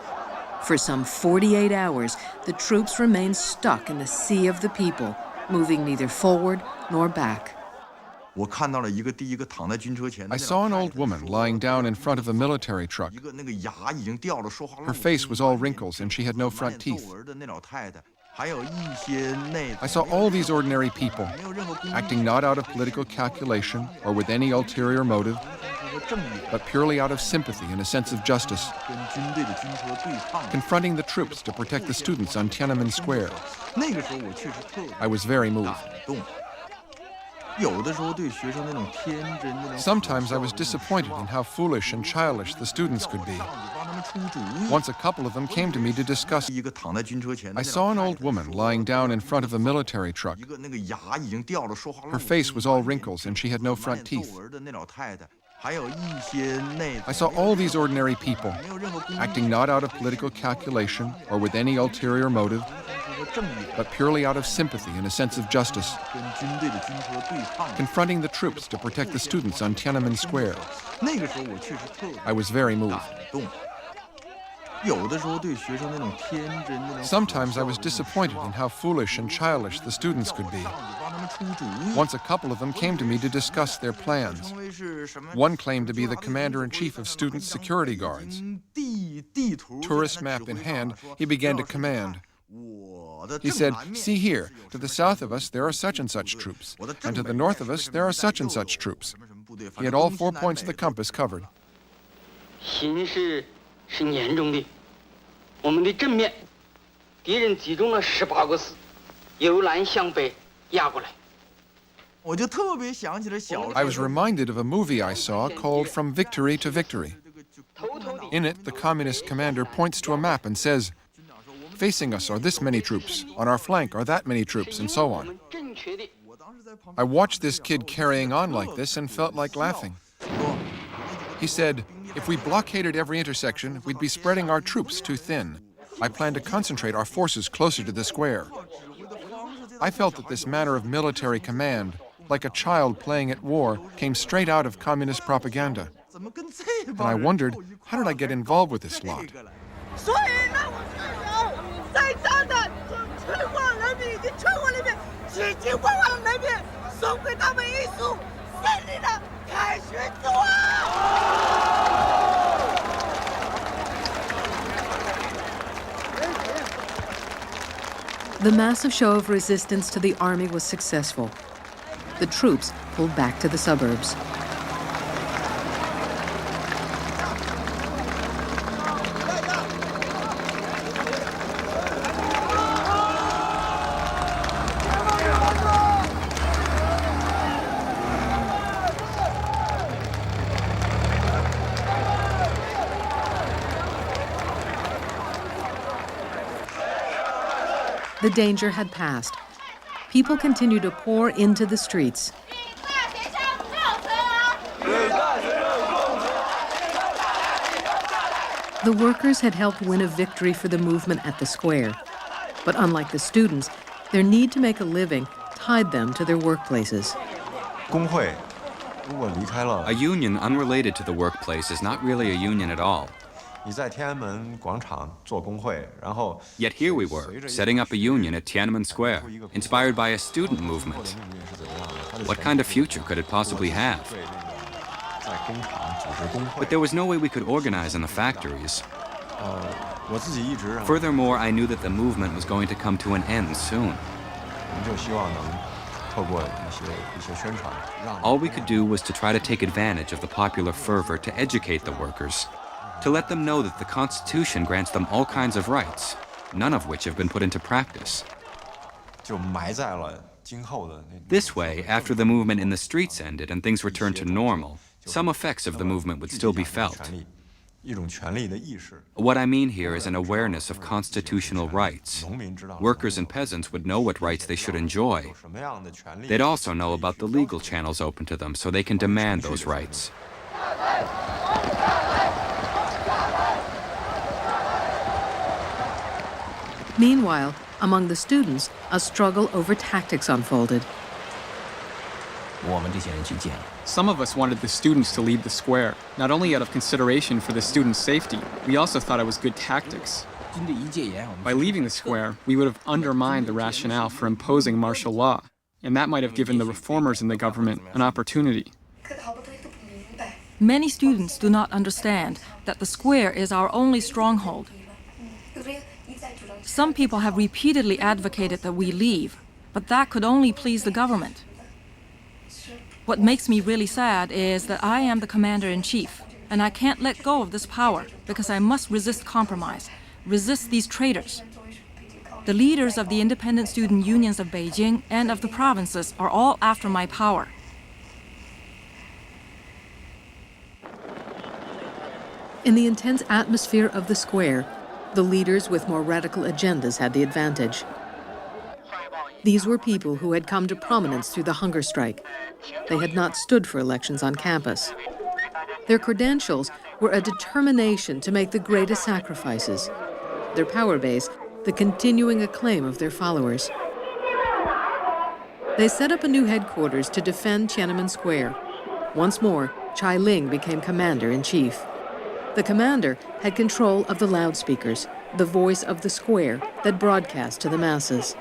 For some 48 hours, the troops remained stuck in the sea of the people, moving neither forward nor back. I saw an old woman lying down in front of a military truck. Her face was all wrinkles and she had no front teeth. I saw all these ordinary people, acting not out of political calculation or with any ulterior motive, but purely out of sympathy and a sense of justice, confronting the troops to protect the students on Tiananmen Square. I was very moved. Sometimes I was disappointed in how foolish and childish the students could be. Once a couple of them came to me to discuss. I saw an old woman lying down in front of a military truck. Her face was all wrinkles and she had no front teeth. I saw all these ordinary people, acting not out of political calculation or with any ulterior motive, but purely out of sympathy and a sense of justice, confronting the troops to protect the students on Tiananmen Square. I was very moved. Sometimes I was disappointed in how foolish and childish the students could be. Once a couple of them came to me to discuss their plans. One claimed to be the commander-in-chief of student security guards. Tourist map in hand, he began to command. He said, "See here, to the south of us there are such and such troops, and to the north of us there are such and such troops." He had all 4 points of the compass covered. 形势是严重的，我们的正面敌人集中了18个师，由南向北压过来。 I was reminded of a movie I saw called From Victory to Victory. In it, the communist commander points to a map and says, "Facing us are this many troops, on our flank are that many troops, and so on." I watched this kid carrying on like this and felt like laughing. He said, "If we blockaded every intersection, we'd be spreading our troops too thin. I plan to concentrate our forces closer to the square." I felt that this manner of military command, like a child playing at war, came straight out of communist propaganda. And I wondered, how did I get involved with this lot? The massive show of resistance to the army was successful. The troops pulled back to the suburbs. The danger had passed. People continued to pour into the streets. The workers had helped win a victory for the movement at the square. But unlike the students, their need to make a living tied them to their workplaces. A union unrelated to the workplace is not really a union at all. Yet here we were, setting up a union at Tiananmen Square, inspired by a student movement. What kind of future could it possibly have? But there was no way we could organize in the factories. Furthermore, I knew that the movement was going to come to an end soon. All we could do was to try to take advantage of the popular fervor to educate the workers, to let them know that the Constitution grants them all kinds of rights, none of which have been put into practice. This way, after the movement in the streets ended and things returned to normal, some effects of the movement would still be felt. What I mean here is an awareness of constitutional rights. Workers and peasants would know what rights they should enjoy. They'd also know about the legal channels open to them so they can demand those rights. Meanwhile, among the students, a struggle over tactics unfolded. Some of us wanted the students to leave the square, not only out of consideration for the students' safety, we also thought it was good tactics. By leaving the square, we would have undermined the rationale for imposing martial law, and that might have given the reformers in the government an opportunity. Many students do not understand that the square is our only stronghold. Some people have repeatedly advocated that we leave, but that could only please the government. What makes me really sad is that I am the commander-in-chief, and I can't let go of this power because I must resist compromise, resist these traitors. The leaders of the independent student unions of Beijing and of the provinces are all after my power. In the intense atmosphere of the square, the leaders with more radical agendas had the advantage. These were people who had come to prominence through the hunger strike. They had not stood for elections on campus. Their credentials were a determination to make the greatest sacrifices. Their power base, the continuing acclaim of their followers. They set up a new headquarters to defend Tiananmen Square. Once more, Chai Ling became commander-in-chief. The commander had control of the loudspeakers, the voice of the square that broadcast to the masses.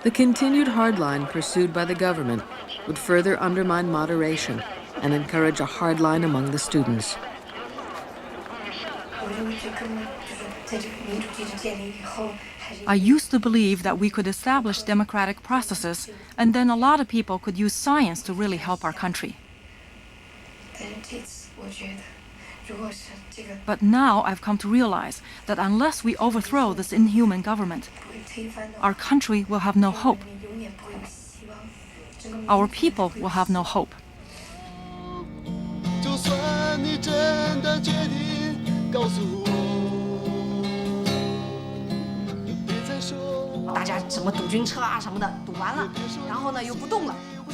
The continued hardline pursued by the government would further undermine moderation and encourage a hardline among the students. I used to believe that we could establish democratic processes, and then a lot of people could use science to really help our country. But now I've come to realize that unless we overthrow this inhuman government, our country will have no hope. Our people will have no hope.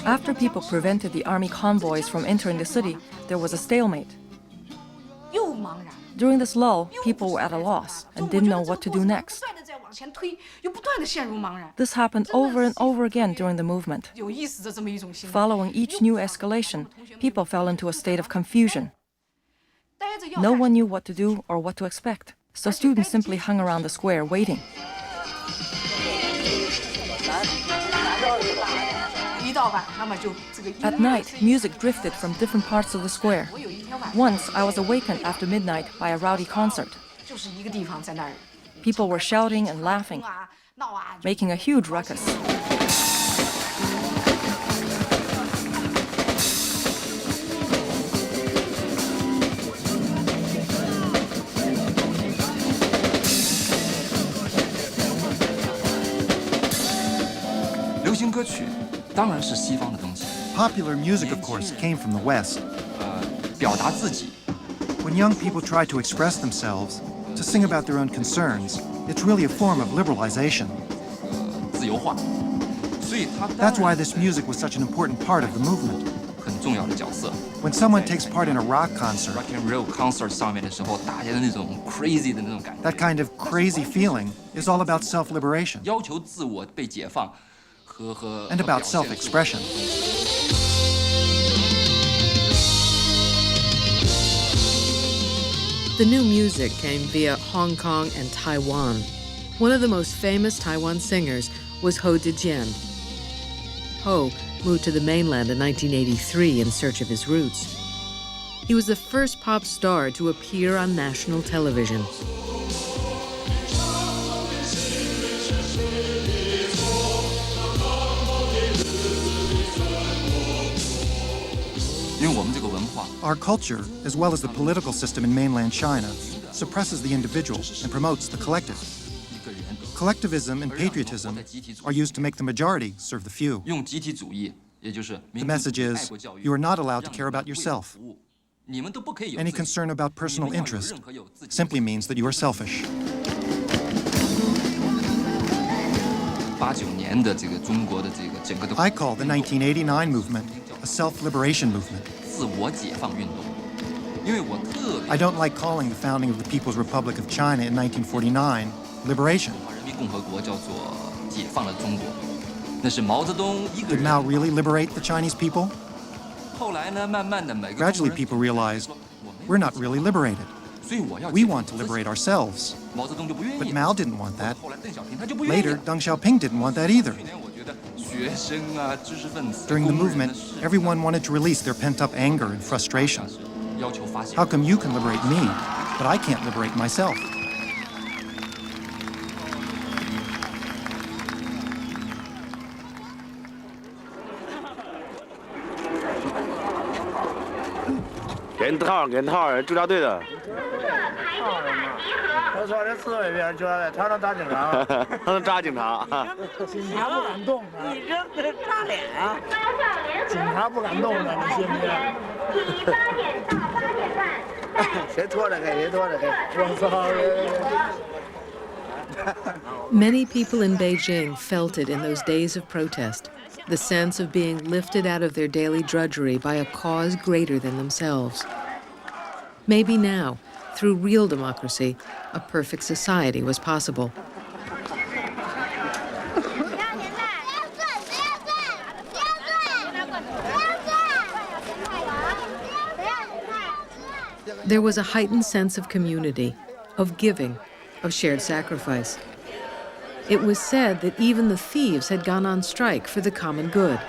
After people prevented the army convoys from entering the city, there was a stalemate. During this lull, people were at a loss and didn't know what to do next. This happened over and over again during the movement. Following each new escalation, people fell into a state of confusion. No one knew what to do or what to expect, so students simply hung around the square waiting. At night, music drifted from different parts of the square. Once, I was awakened after midnight by a rowdy concert. People were shouting and laughing, making a huge ruckus. Popular music, of course, came from the West. When young people try to express themselves, to sing about their own concerns, it's really a form of liberalization. That's why this music was such an important part of the movement. When someone takes part in a rock concert, that kind of crazy feeling is all about self-liberation and about self-expression. The new music came via Hong Kong and Taiwan. One of the most famous Taiwan singers was Ho Dejian. Ho moved to the mainland in 1983 in search of his roots. He was the first pop star to appear on national television. Our culture, as well as the political system in mainland China, suppresses the individual and promotes the collective. Collectivism and patriotism are used to make the majority serve the few. The message is, you are not allowed to care about yourself. Any concern about personal interest simply means that you are selfish. I call the 1989 movement a self-liberation movement. I don't like calling the founding of the People's Republic of China in 1949 liberation. Did Mao really liberate the Chinese people? Gradually, people realized, we're not really liberated. We want to liberate ourselves. But Mao didn't want that. Later, Deng Xiaoping didn't want that either. During the movement, everyone wanted to release their pent-up anger and frustration. How come you can liberate me, but I can't liberate myself? Many people in Beijing felt it in those days of protest, the sense of being lifted out of their daily drudgery by a cause greater than themselves. Maybe now, through real democracy, a perfect society was possible. There was a heightened sense of community, of giving, of shared sacrifice. It was said that even the thieves had gone on strike for the common good.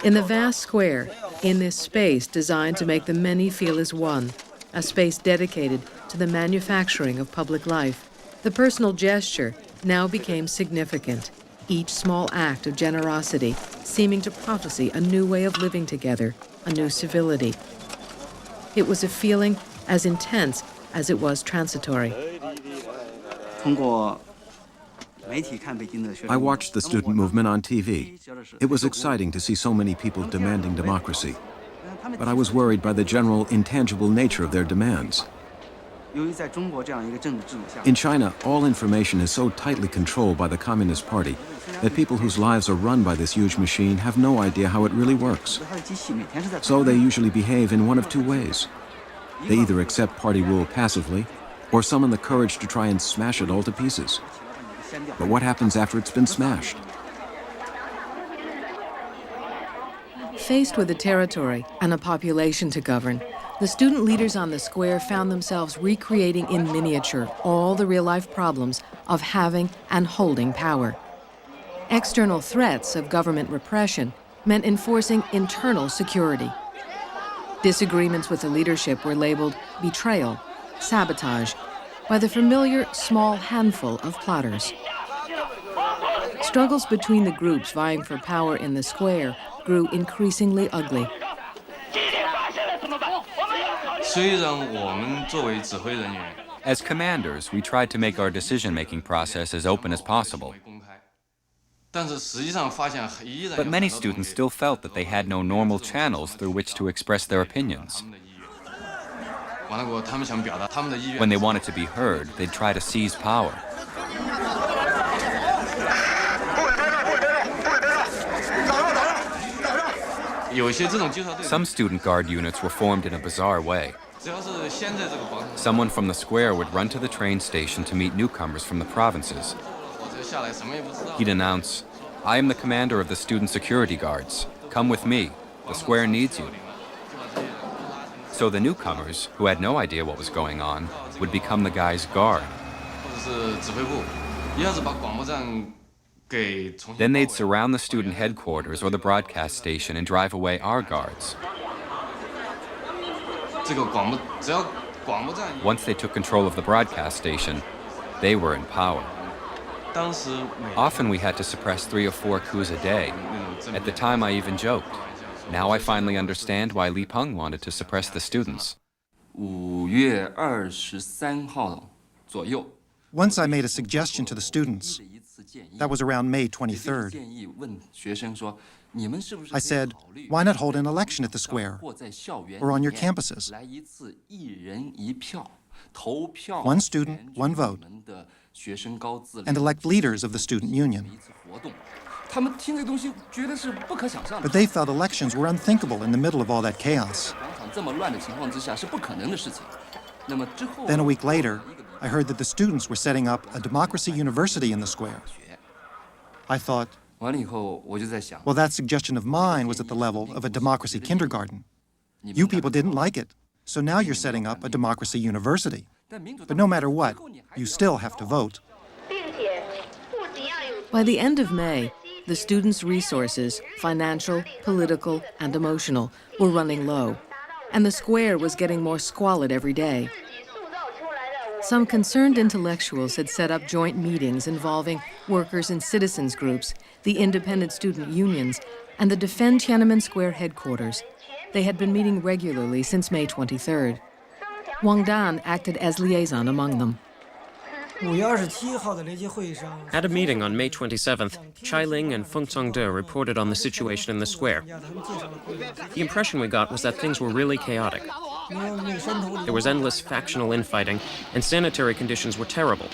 In the vast square, in this space designed to make the many feel as one, a space dedicated to the manufacturing of public life, the personal gesture now became significant, each small act of generosity seeming to prophesy a new way of living together, a new civility. It was a feeling as intense as it was transitory. I watched the student movement on TV. It was exciting to see so many people demanding democracy. But I was worried by the general intangible nature of their demands. In China, all information is so tightly controlled by the Communist Party that people whose lives are run by this huge machine have no idea how it really works. So they usually behave in one of two ways. They either accept party rule passively, or summon the courage to try and smash it all to pieces. But what happens after it's been smashed? Faced with a territory and a population to govern, the student leaders on the square found themselves recreating in miniature all the real-life problems of having and holding power. External threats of government repression meant enforcing internal security, Disagreements with the leadership were labeled betrayal, sabotage, by the familiar small handful of plotters. Struggles between the groups vying for power in the square grew increasingly ugly. As commanders, we tried to make our decision-making process as open as possible. But many students still felt that they had no normal channels through which to express their opinions. When they wanted to be heard, they'd try to seize power. Some student guard units were formed in a bizarre way. Someone from the square would run to the train station to meet newcomers from the provinces. He'd announce, "I am the commander of the student security guards. Come with me. The square needs you." So the newcomers, who had no idea what was going on, would become the guy's guard. Then they'd surround the student headquarters or the broadcast station and drive away our guards. Once they took control of the broadcast station, they were in power. Often we had to suppress 3 or 4 coups a day. At the time I even joked. Now I finally understand why Li Peng wanted to suppress the students. Once I made a suggestion to the students. That was around May 23rd. I said, why not hold an election at the square or on your campuses? One student, one vote, and elect leaders of the student union. But they felt elections were unthinkable in the middle of all that chaos. Then a week later, I heard that the students were setting up a democracy university in the square. I thought, well, that suggestion of mine was at the level of a democracy kindergarten. You people didn't like it, so now you're setting up a democracy university. But no matter what, you still have to vote. By the end of May, the students' resources, financial, political, and emotional, were running low, and the square was getting more squalid every day. Some concerned intellectuals had set up joint meetings involving workers and citizens groups, the independent student unions, and the Defend Tiananmen Square headquarters. They had been meeting regularly since May 23rd. Wang Dan acted as liaison among them. At a meeting on May 27th, Chai Ling and Feng Congde reported on the situation in the square. The impression we got was that things were really chaotic. There was endless factional infighting, and sanitary conditions were terrible.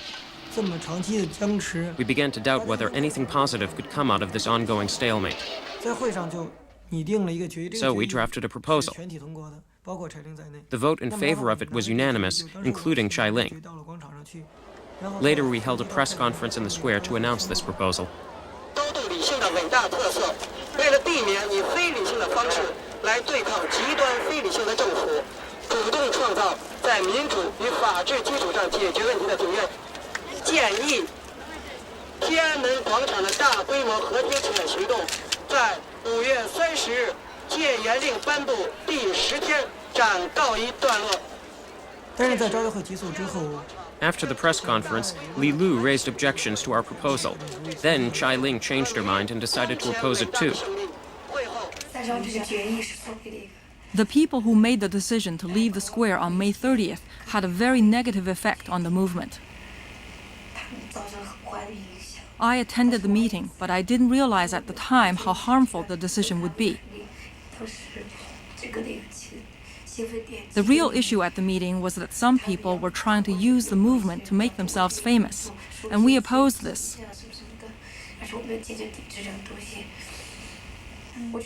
We began to doubt whether anything positive could come out of this ongoing stalemate. So we drafted a proposal. The vote in favor of it was unanimous, including Chai Ling. Later, we held a press conference in the square to announce this proposal. After the press conference, Li Lu raised objections to our proposal. Then Chai Ling changed her mind and decided to oppose it too. The people who made the decision to leave the square on May 30th had a very negative effect on the movement. I attended the meeting, but I didn't realize at the time how harmful the decision would be. The real issue at the meeting was that some people were trying to use the movement to make themselves famous, and we opposed this.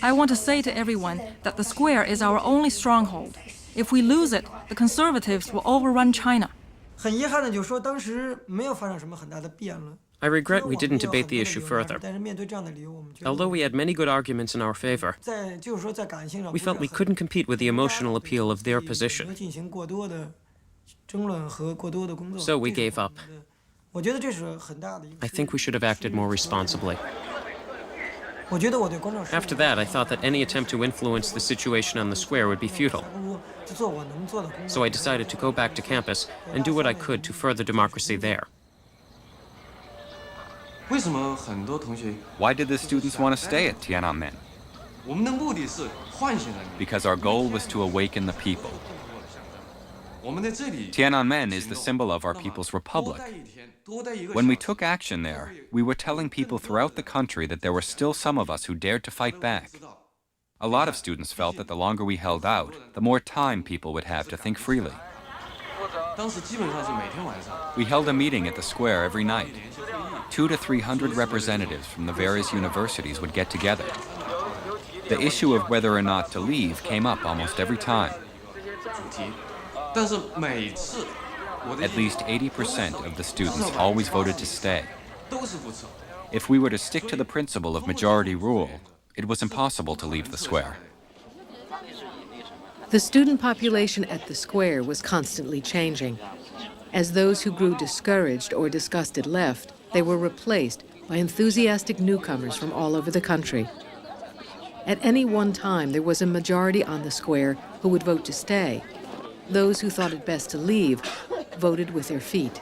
I want to say to everyone that the square is our only stronghold. If we lose it, the conservatives will overrun China. I regret we didn't debate the issue further. Although we had many good arguments in our favor, we felt we couldn't compete with the emotional appeal of their position. So we gave up. I think we should have acted more responsibly. After that, I thought that any attempt to influence the situation on the square would be futile. So I decided to go back to campus and do what I could to further democracy there. Why did the students want to stay at Tiananmen? Because our goal was to awaken the people. Tiananmen is the symbol of our people's republic. When we took action there, we were telling people throughout the country that there were still some of us who dared to fight back. A lot of students felt that the longer we held out, the more time people would have to think freely. We held a meeting at the square every night. 200 to 300 representatives from the various universities would get together. The issue of whether or not to leave came up almost every time. At least 80% of the students always voted to stay. If we were to stick to the principle of majority rule, it was impossible to leave the square. The student population at the square was constantly changing. As those who grew discouraged or disgusted left, they were replaced by enthusiastic newcomers from all over the country. At any one time, there was a majority on the square who would vote to stay. Those who thought it best to leave voted with their feet.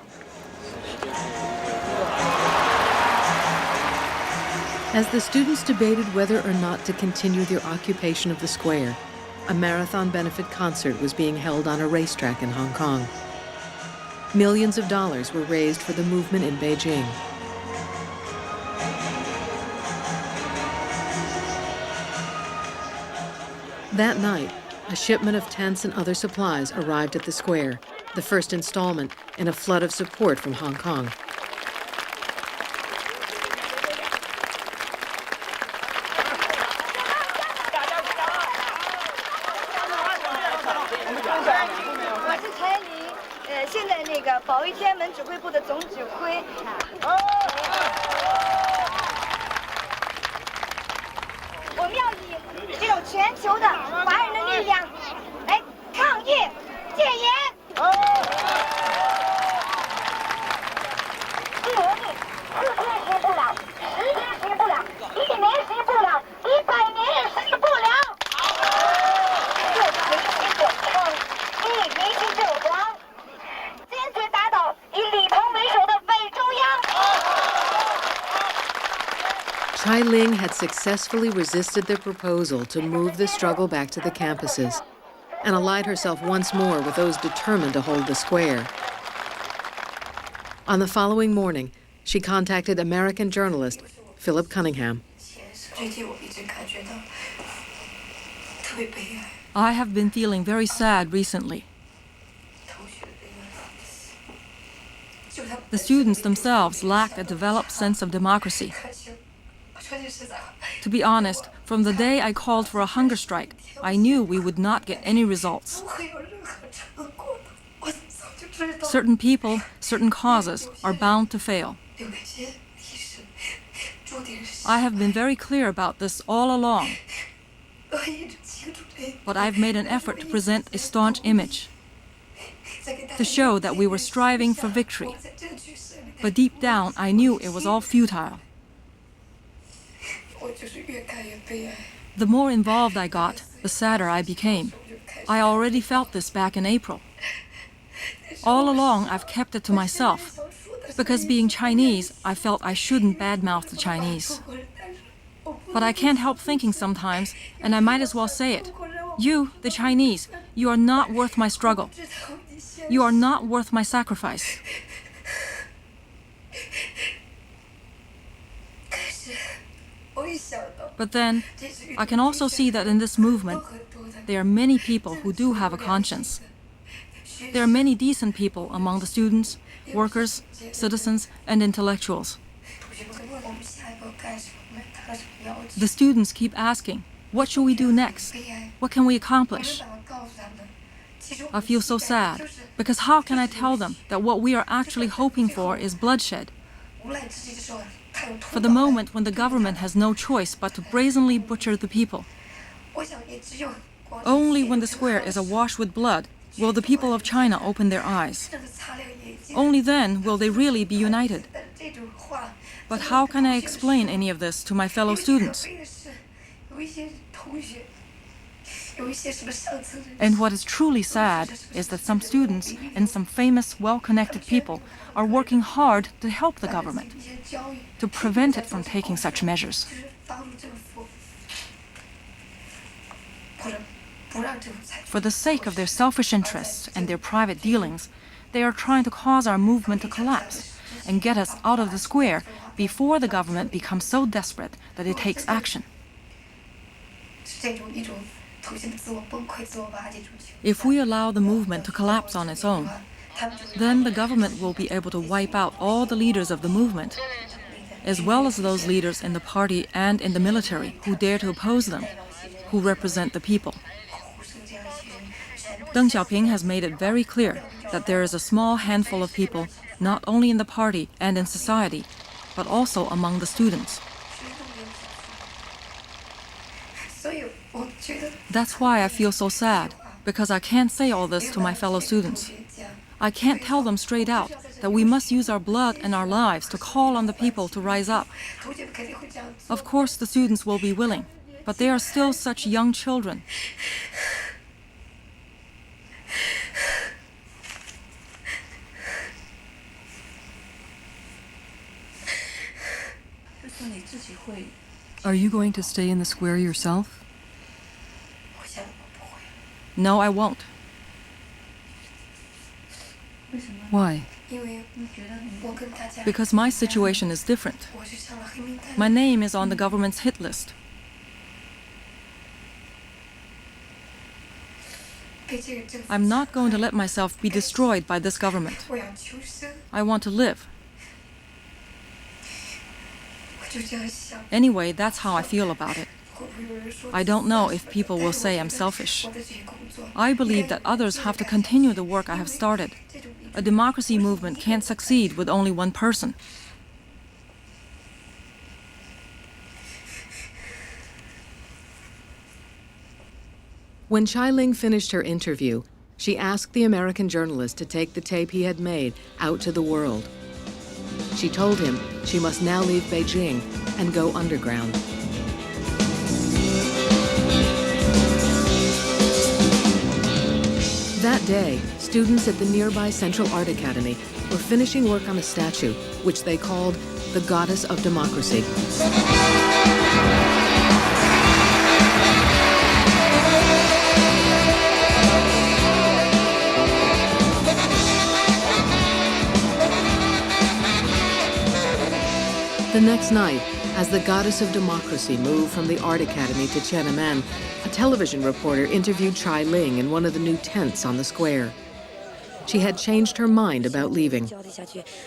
As the students debated whether or not to continue their occupation of the square, a marathon benefit concert was being held on a racetrack in Hong Kong. Millions of dollars were raised for the movement in Beijing. That night, a shipment of tents and other supplies arrived at the square, the first installment in a flood of support from Hong Kong. Chai Ling had successfully resisted the proposal to move the struggle back to the campuses and allied herself once more with those determined to hold the square. On the following morning, she contacted American journalist Philip Cunningham. I have been feeling very sad recently. The students themselves lacked a developed sense of democracy. To be honest, from the day I called for a hunger strike, I knew we would not get any results. Certain people, certain causes are bound to fail. I have been very clear about this all along, but I've made an effort to present a staunch image, to show that we were striving for victory. But deep down, I knew it was all futile. The more involved I got, the sadder I became. I already felt this back in April. All along, I've kept it to myself, because being Chinese, I felt I shouldn't badmouth the Chinese. But I can't help thinking sometimes, and I might as well say it. You, the Chinese, you are not worth my struggle. You are not worth my sacrifice. But then, I can also see that in this movement, there are many people who do have a conscience. There are many decent people among the students, workers, citizens, and intellectuals. The students keep asking, what should we do next? What can we accomplish? I feel so sad, because how can I tell them that what we are actually hoping for is bloodshed? For the moment when the government has no choice but to brazenly butcher the people. Only when the square is awash with blood will the people of China open their eyes. Only then will they really be united. But how can I explain any of this to my fellow students? And what is truly sad is that some students and some famous, well-connected people are working hard to help the government, to prevent it from taking such measures. For the sake of their selfish interests and their private dealings, they are trying to cause our movement to collapse and get us out of the square before the government becomes so desperate that it takes action. If we allow the movement to collapse on its own, then the government will be able to wipe out all the leaders of the movement, as well as those leaders in the party and in the military who dare to oppose them, who represent the people. Deng Xiaoping has made it very clear that there is a small handful of people, not only in the party and in society, but also among the students. That's why I feel so sad, because I can't say all this to my fellow students. I can't tell them straight out that we must use our blood and our lives to call on the people to rise up. Of course, the students will be willing, but they are still such young children. Are you going to stay in the square yourself? No, I won't. Why? Because my situation is different. My name is on the government's hit list. I'm not going to let myself be destroyed by this government. I want to live. Anyway, that's how I feel about it. I don't know if people will say I'm selfish. I believe that others have to continue the work I have started. A democracy movement can't succeed with only one person. When Chai Ling finished her interview, she asked the American journalist to take the tape he had made out to the world. She told him she must now leave Beijing and go underground. That day, students at the nearby Central Art Academy were finishing work on a statue, which they called the Goddess of Democracy. The next night, as the Goddess of Democracy moved from the Art Academy to Tiananmen, a television reporter interviewed Chai Ling in one of the new tents on the square. She had changed her mind about leaving.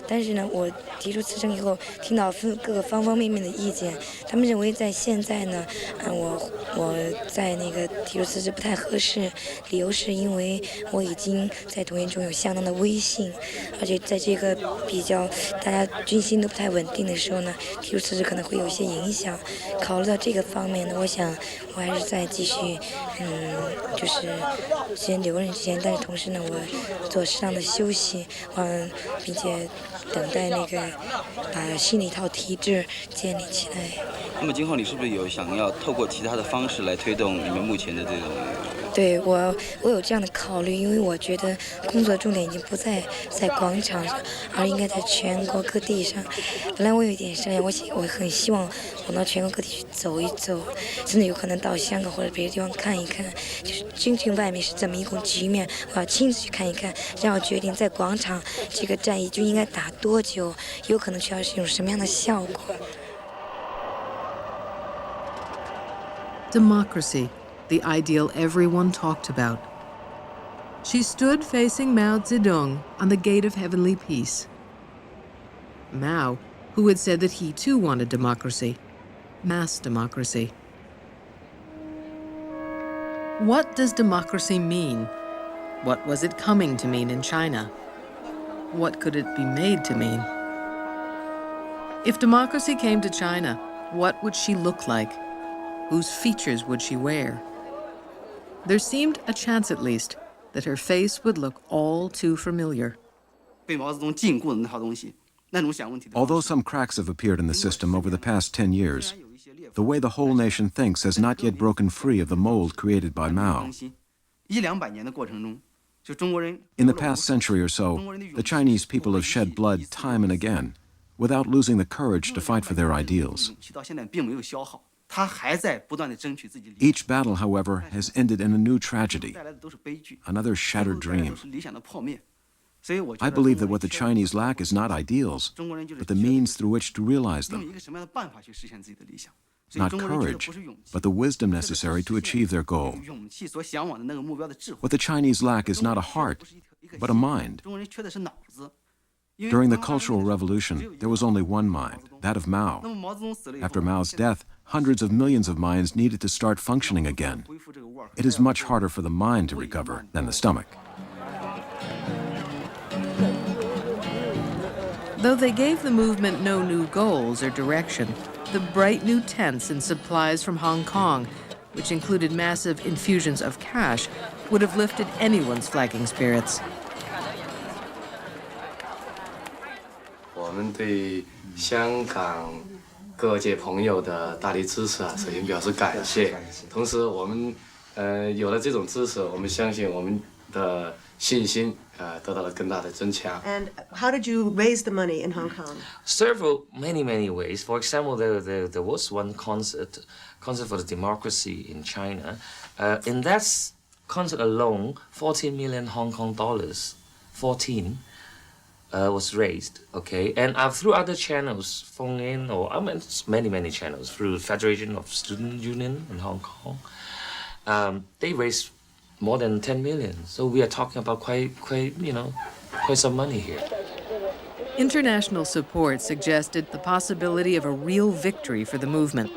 但是呢，我提出辞呈以后，听到各个方方面面的意见，他们认为在现在呢，我在那个提出辞职不太合适，理由是因为我已经在同学中有相当的威信，而且在这个比较大家军心都不太稳定的时候呢，提出辞职可能会有一些影响。考虑到这个方面呢，我想我还是再继续，就是先留任之前，但是同时呢，我做适当的休息，并且等待那个把新的一套体制建立起来。那么今后你是不是有想要透过其他的方式来推动你们目前的这种？对，我有这样的考虑，因为我觉得工作重点已经不在广场上，而应该在全国各地上。本来我有一点想，我很希望我到全国各地去走一走，甚至有可能到香港或者别的地方看一看，就是究竟外面是怎么一种局面，我要亲自去看一看，然后决定在广场这个战役就应该打多久，有可能需要是一种什么样的效果。Democracy, the ideal everyone talked about. She stood facing Mao Zedong on the gate of heavenly peace. Mao, who had said that he too wanted democracy, mass democracy. What does democracy mean? What was it coming to mean in China? What could it be made to mean? If democracy came to China, what would she look like? Whose features would she wear? There seemed a chance, at least, that her face would look all too familiar. 被毛泽东禁锢的那套东西， Although some cracks have appeared in the system over the past 10 years, the way the whole nation thinks has not yet broken free of the mold created by Mao. In the past century or so, the Chinese people have shed blood time and again, without losing the courage to fight for their ideals. Each battle, however, has ended in a new tragedy, another shattered dream. I believe that what the Chinese lack is not ideals, but the means through which to realize them. Not courage, but the wisdom necessary to achieve their goal. What the Chinese lack is not a heart, but a mind. During the Cultural Revolution, there was only one mind, that of Mao. After Mao's death, hundreds of millions of minds needed to start functioning again. It is much harder for the mind to recover than the stomach. Though they gave the movement no new goals or direction, the bright new tents and supplies from Hong Kong, which included massive infusions of cash, would have lifted anyone's flagging spirits. 我们对香港各界朋友的大力支持首先表示感谢。同时，我们有了这种支持，我们相信我们的信心得到了更大的增强。And how did you raise the money in Hong Kong? Many ways. For example, there was one concert for the democracy in China. In that concert alone, 14 million Hong Kong dollars, 14, was raised. Okay, and through other channels, phone in or many channels through Federation of Student Union in Hong Kong, they raised more than 10 million. So we are talking about quite some money here. International support suggested the possibility of a real victory for the movement.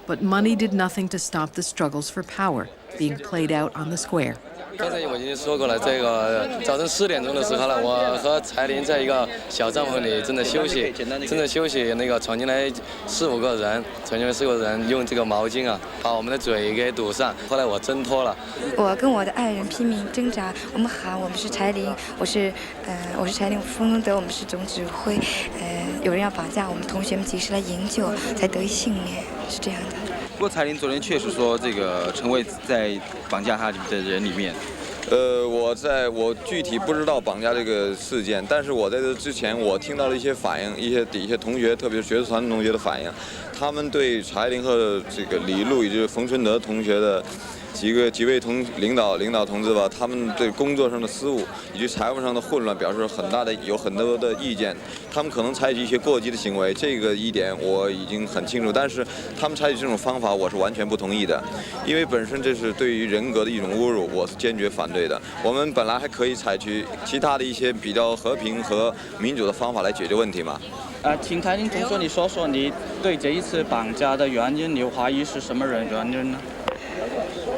But money did nothing to stop the struggles for power being played out on the square. 刚才我已经说过了，这个早晨4点钟的时候呢，我和彩玲在一个小帐篷里正在休息，那个闯进来4、5个人，用这个毛巾把我们的嘴给堵上。后来我挣脱了。我跟我的爱人拼命挣扎，我们喊我们是彩玲，我是彩玲丰德，我们是总指挥，有人要绑架我们同学们，及时来营救，才得以幸免，是这样的。不过彩玲昨天确实说，这个陈慧在绑架他的人里面。我具体不知道绑架这个事件，但是我在这之前，我听到了一些反应，一些同学，特别是学术团同学的反应，他们对柴玲和这个李璐以及冯春德同学的几位领导同志吧，他们对工作上的失误以及财务上的混乱表示有很多的意见。他们可能采取一些过激的行为，这个一点我已经很清楚。但是他们采取这种方法，我是完全不同意的，因为本身这是对于人格的一种侮辱，我是坚决反对的。我们本来还可以采取其他的一些比较和平和民主的方法来解决问题嘛。请台林同学你说说你对这一次绑架的原因，你怀疑是什么原因呢？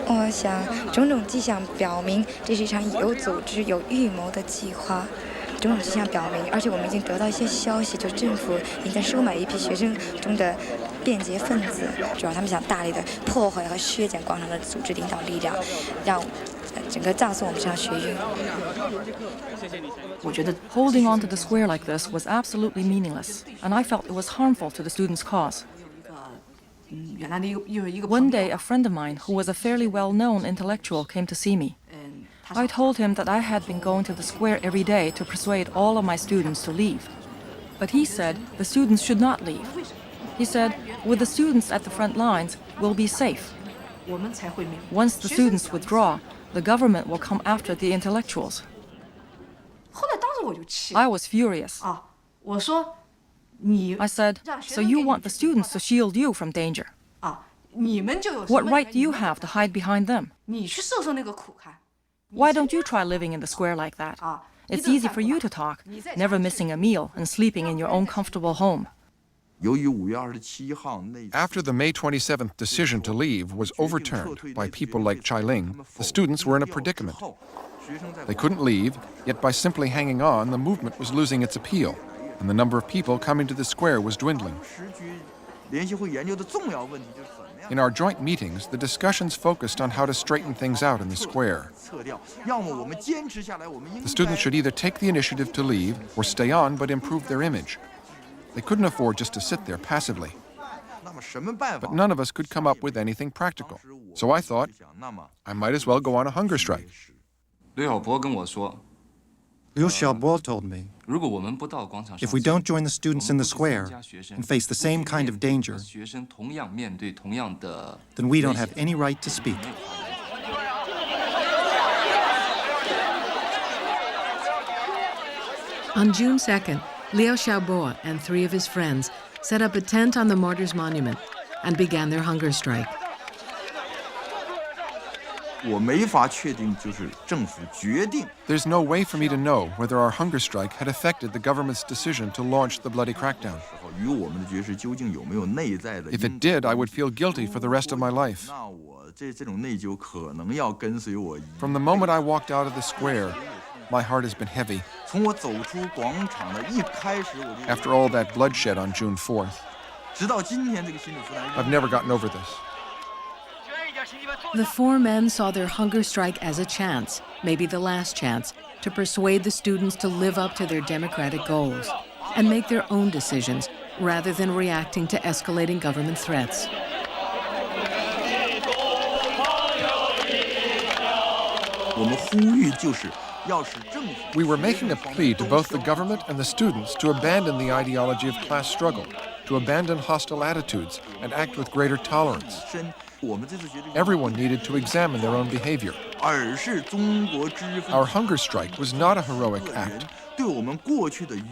我想，种种迹象表明，这是一场有组织、有预谋的计划。种种迹象表明，而且我们已经得到一些消息，就是政府已经在收买一批学生中的便捷分子，主要他们想大力的破坏和削减广场的组织领导力量，让整个葬送我们这场学运。我觉得 holding on to the square like this was absolutely meaningless, and I felt it was harmful to the students' cause. One day, a friend of mine, who was a fairly well-known intellectual, came to see me. I told him that I had been going to the square every day to persuade all of my students to leave. But he said the students should not leave. He said, with the students at the front lines, we'll be safe. Once the students withdraw, the government will come after the intellectuals. I was furious. I said, so you want the students to shield you from danger? What right do you have to hide behind them? Why don't you try living in the square like that? It's easy for you to talk, never missing a meal and sleeping in your own comfortable home. After the May 27th decision to leave was overturned by people like Chai Ling, the students were in a predicament. They couldn't leave, yet by simply hanging on, the movement was losing its appeal, and the number of people coming to the square was dwindling. In our joint meetings, the discussions focused on how to straighten things out in the square. The students should either take the initiative to leave or stay on but improve their image. They couldn't afford just to sit there passively. But none of us could come up with anything practical. So I thought, I might as well go on a hunger strike. Liu Xiaobo told me, if we don't join the students in the square and face the same kind of danger, then we don't have any right to speak. On June 2nd, Liu Xiaobo and 3 of his friends set up a tent on the Martyrs' Monument and began their hunger strike. There's no way for me to know whether our hunger strike had affected the government's decision to launch the bloody crackdown. If it did, I would feel guilty for the rest of my life. From the moment I walked out of the square, my heart has been heavy. After all that bloodshed on June 4th, I've never gotten over this. The 4 men saw their hunger strike as a chance, maybe the last chance, to persuade the students to live up to their democratic goals and make their own decisions rather than reacting to escalating government threats. We were making a plea to both the government and the students to abandon the ideology of class struggle, to abandon hostile attitudes and act with greater tolerance. Everyone needed to examine their own behavior. Our hunger strike was not a heroic act,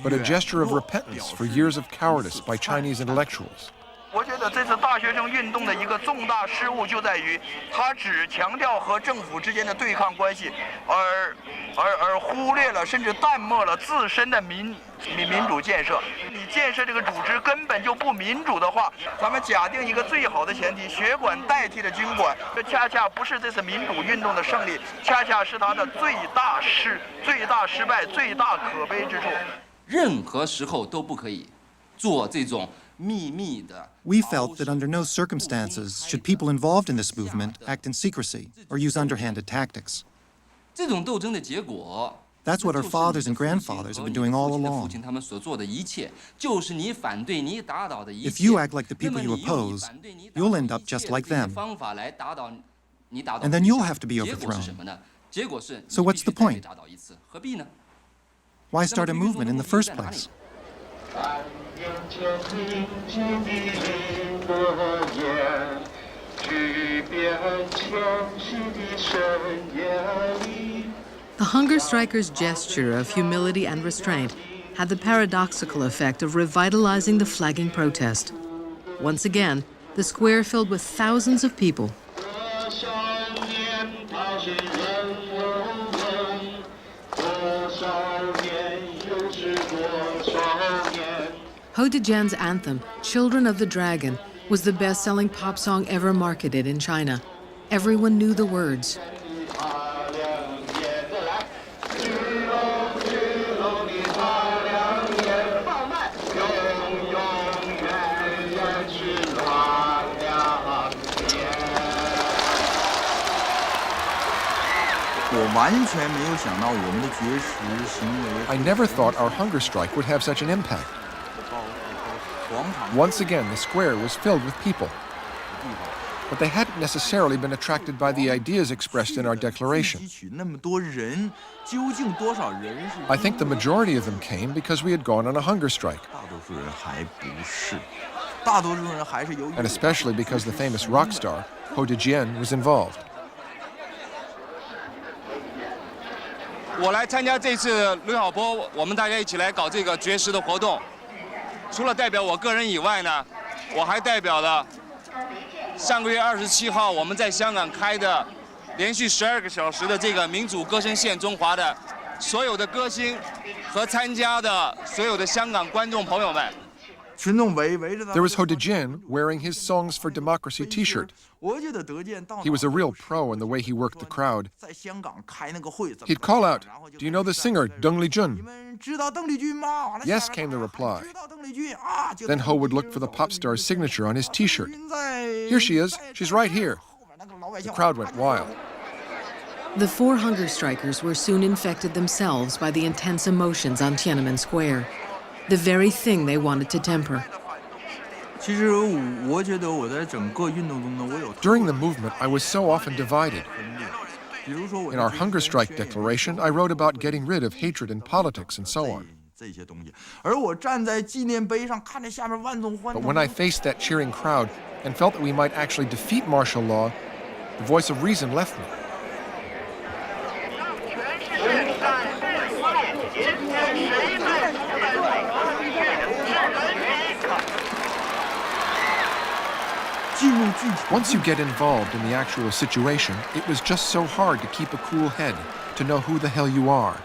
but a gesture of repentance for years of cowardice by Chinese intellectuals. 我觉得这次大学生运动的一个重大失误就在于，他只强调和政府之间的对抗关系，而忽略了甚至淡漠了自身的民主建设。你建设这个组织根本就不民主的话，咱们假定一个最好的前提，血管代替了军管，这恰恰不是这次民主运动的胜利，恰恰是它的最大失败、最大可悲之处。任何时候都不可以做这种。 We felt that under no circumstances should people involved in this movement act in secrecy or use underhanded tactics. That's what our fathers and grandfathers have been doing all along. If you act like the people you oppose, you'll end up just like them. And then you'll have to be overthrown. So what's the point? Why start a movement in the first place? The hunger strikers' gesture of humility and restraint had the paradoxical effect of revitalizing the flagging protest. Once again, the square filled with thousands of people. Ho Dejian's anthem, Children of the Dragon, was the best-selling pop song ever marketed in China. Everyone knew the words. I never thought our hunger strike would have such an impact. Once again, the square was filled with people. But they hadn't necessarily been attracted by the ideas expressed in our declaration. I think the majority of them came because we had gone on a hunger strike. And especially because the famous rock star, Ho Dejian, was involved. 我来参加这次刘晓波，我们大家一起来搞这个绝食的活动。除了代表我个人以外呢，我还代表了上个月27号我们在香港开的连续12个小时的这个民主歌声献中华的所有的歌星和参加的所有的香港观众朋友们。 There was Ho Dejian wearing his Songs for Democracy t-shirt. He was a real pro in the way he worked the crowd. He'd call out, "Do you know the singer Deng Lijun?" "Yes," came the reply. Then Ho would look for the pop star's signature on his T-shirt. Here she is. She's right here. The crowd went wild. The four hunger strikers were soon infected themselves by the intense emotions on Tiananmen Square, the very thing they wanted to temper. During the movement, I was so often divided. In our hunger strike declaration, I wrote about getting rid of hatred in politics and so on. But when I faced that cheering crowd and felt that we might actually defeat martial law, the voice of reason left me. Once you get involved in the actual situation, it was just so hard to keep a cool head, to know who the hell you are.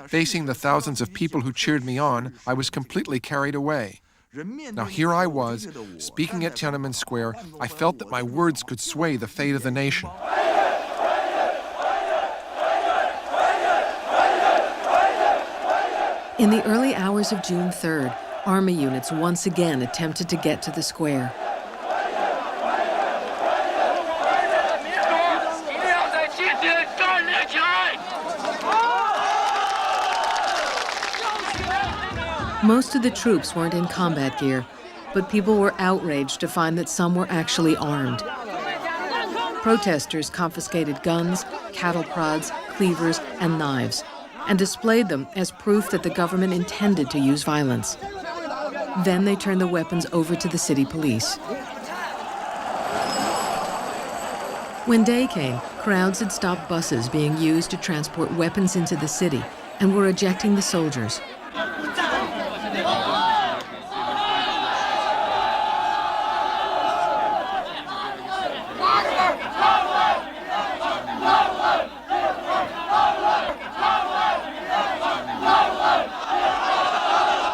Facing the thousands of people who cheered me on, I was completely carried away. Now here I was, speaking at Tiananmen Square. I felt that my words could sway the fate of the nation. In the early hours of June 3rd, Army units once again attempted to get to the square. Most of the troops weren't in combat gear, but people were outraged to find that some were actually armed. Protesters confiscated guns, cattle prods, cleavers, and knives, and displayed them as proof that the government intended to use violence. Then they turned the weapons over to the city police. When day came, crowds had stopped buses being used to transport weapons into the city and were ejecting the soldiers.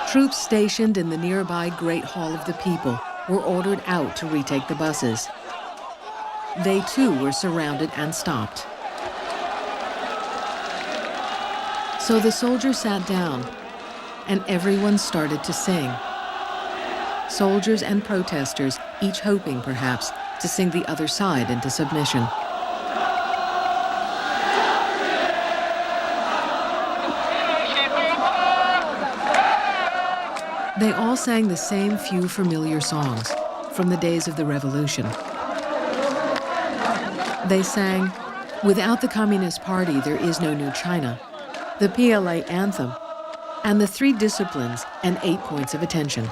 Troops stationed in the nearby Great Hall of the People were ordered out to retake the buses. They too were surrounded and stopped. So the soldiers sat down, and everyone started to sing. Soldiers and protesters, each hoping perhaps to sing the other side into submission. They all sang the same few familiar songs from the days of the revolution. They sang, "Without the Communist Party, there is no new China," the PLA anthem, and the 3 disciplines and 8 points of attention.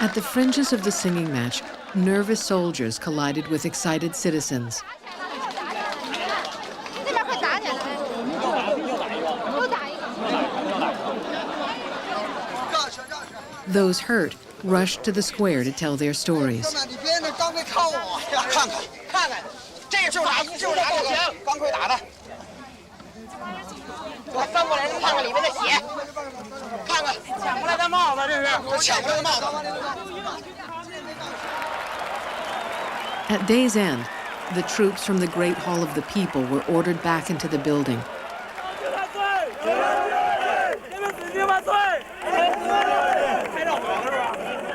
At the fringes of the singing match, nervous soldiers collided with excited citizens. Those hurt rushed to the square to tell their stories. At day's end, the troops from the Great Hall of the People were ordered back into the building.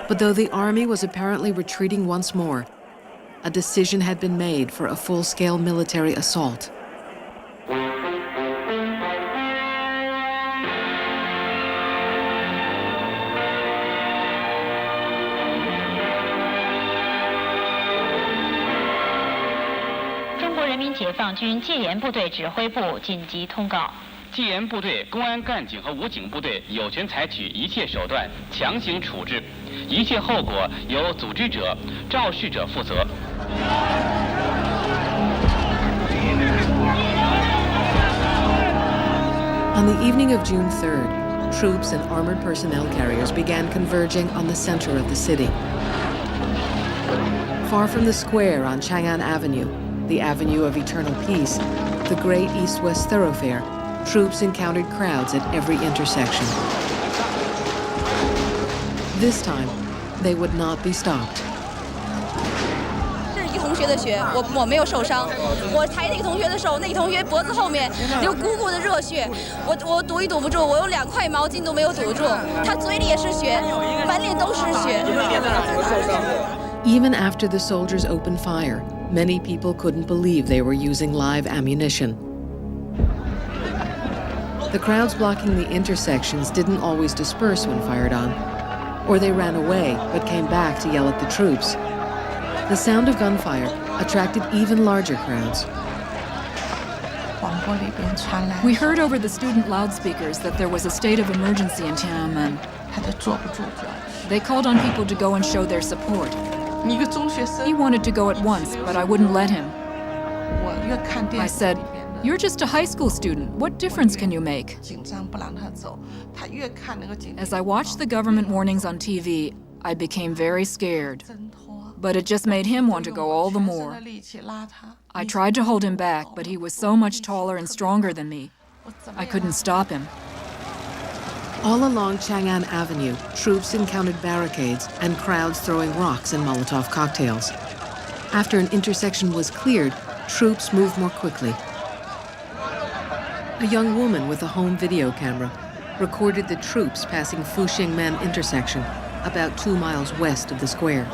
But though the army was apparently retreating once more, a decision had been made for a full-scale military assault. "解放军戒严部队指挥部紧急通告：戒严部队、公安干警和武警部队有权采取一切手段强行处置，一切后果由组织者、肇事者负责。" On the evening of June 3rd, troops and armored personnel carriers began converging on the center of the city. Far from the square on Chang'an Avenue, the Avenue of Eternal Peace, the great east-west thoroughfare, troops encountered crowds at every intersection. This time, they would not be stopped. 这是一同学的血，我没有受伤。我抬那个同学的手，那个同学脖子后面流汩汩的热血，我堵也堵不住，我有2块毛巾都没有堵住，他嘴里也是血，满脸都是血。Even after the soldiers opened fire, many people couldn't believe they were using live ammunition. The crowds blocking the intersections didn't always disperse when fired on, or they ran away but came back to yell at the troops. The sound of gunfire attracted even larger crowds. We heard over the student loudspeakers that there was a state of emergency in Tiananmen. They called on people to go and show their support. He wanted to go at once, but I wouldn't let him. I said, "You're just a high school student. What difference can you make?" As I watched the government warnings on TV, I became very scared. But it just made him want to go all the more. I tried to hold him back, but he was so much taller and stronger than me. I couldn't stop him. All along Chang'an Avenue, troops encountered barricades and crowds throwing rocks and Molotov cocktails. After an intersection was cleared, troops moved more quickly. A young woman with a home video camera recorded the troops passing Fuxingmen intersection, about 2 miles west of the square.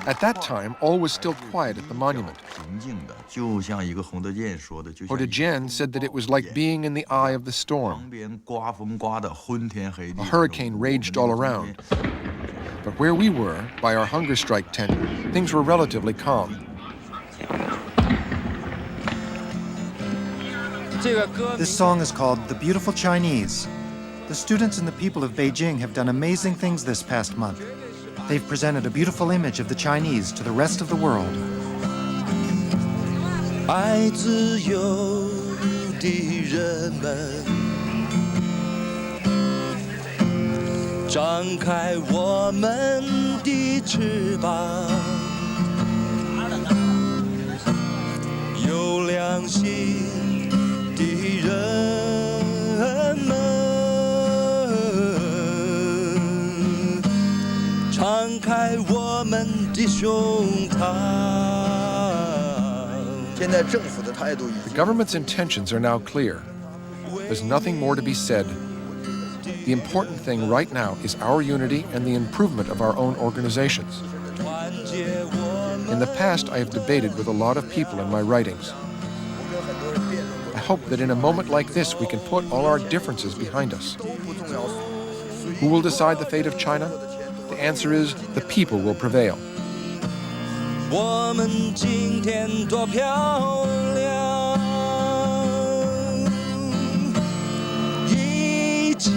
At that time, all was still quiet at the monument. Jian said that it was like being in the eye of the storm. A hurricane raged all around. But where we were, by our hunger strike tent, things were relatively calm. This song is called The Beautiful Chinese. The students and the people of Beijing have done amazing things this past month. They've presented a beautiful image of the Chinese to the rest of the world. 爱自由的人们，张开我们的翅膀，有良心的人们，敞开我们的胸膛。 The government's intentions are now clear. There's nothing more to be said. The important thing right now is our unity and the improvement of our own organizations. In the past, I have debated with a lot of people in my writings. I hope that in a moment like this, we can put all our differences behind us. Who will decide the fate of China? The answer is the people will prevail. 我们今天多漂亮，一切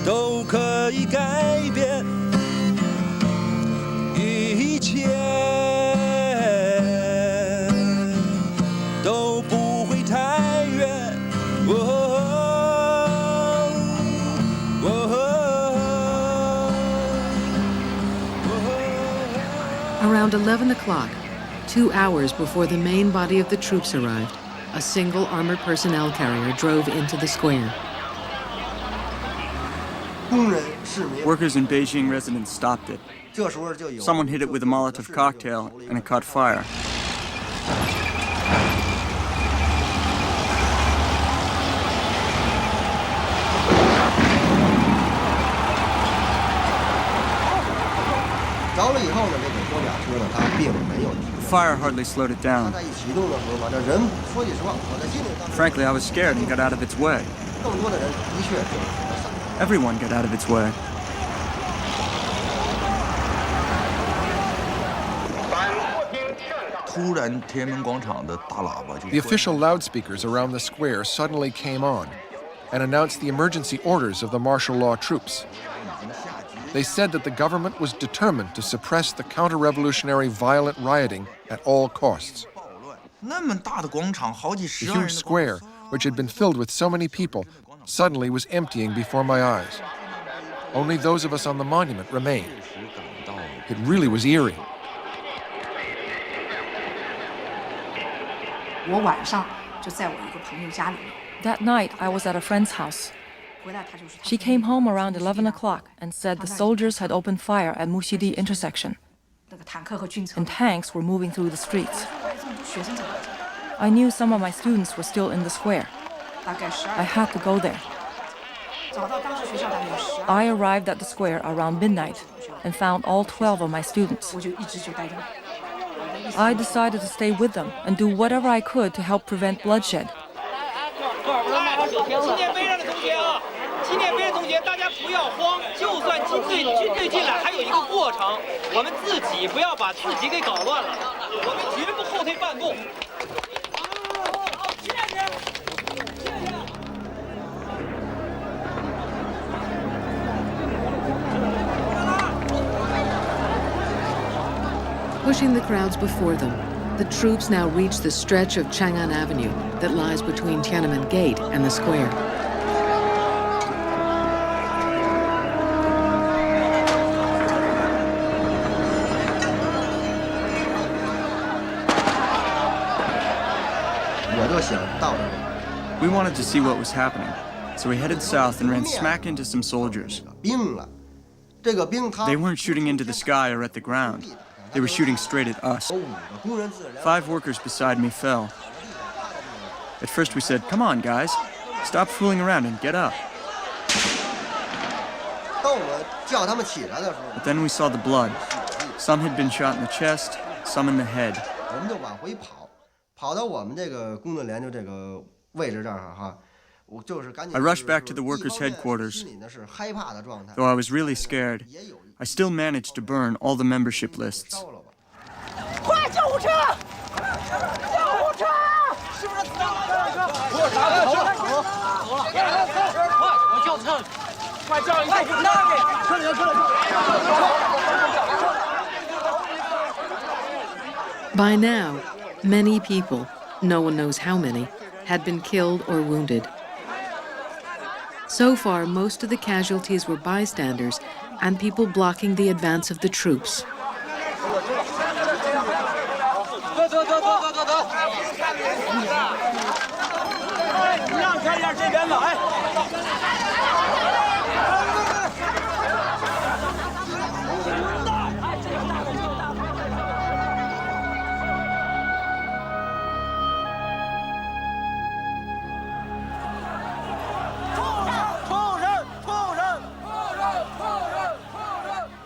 都可以改变，一切都不会太远。Around 11 o'clock, 2 hours before the main body of the troops arrived, a single armored personnel carrier drove into the square. Workers in Beijing residents stopped it. Someone hit it with a Molotov cocktail, and it caught fire. fire hardly slowed it down. Frankly, I was scared and got out of its way. Everyone got out of its way. The official loudspeakers around the square suddenly came on and announced the emergency orders of the martial law troops. They said that the government was determined to suppress the counter-revolutionary violent rioting at all costs. The huge square, which had been filled with so many people, suddenly was emptying before my eyes. Only those of us on the monument remained. It really was eerie. That night, I was at a friend's house. She came home around 11 o'clock and said the soldiers had opened fire at Muxidi intersection, and tanks were moving through the streets. I knew some of my students were still in the square. I had to go there. I arrived at the square around midnight and found all 12 of my students. I decided to stay with them and do whatever I could to help prevent bloodshed. 纪念碑的同学，大家不要慌，就算军队进来，还有一个过程，我们自己不要把自己给搞乱了，我们绝不后退半步。Pushing the crowds before them, the troops now reach the stretch of Chang'an Avenue that lies between Tiananmen Gate and the square. We wanted to see what was happening, so we headed south and ran smack into some soldiers. They weren't shooting into the sky or at the ground. They were shooting straight at us. 5 workers beside me fell. At first we said, "Come on, guys. Stop fooling around and get up." But then we saw the blood. Some had been shot in the chest, some in the head. I rushed back to the workers' headquarters. Though I was really scared, I still managed to burn all the membership lists. By now, many people, no one knows how many, had been killed or wounded. So far, most of the casualties were bystanders and people blocking the advance of the troops.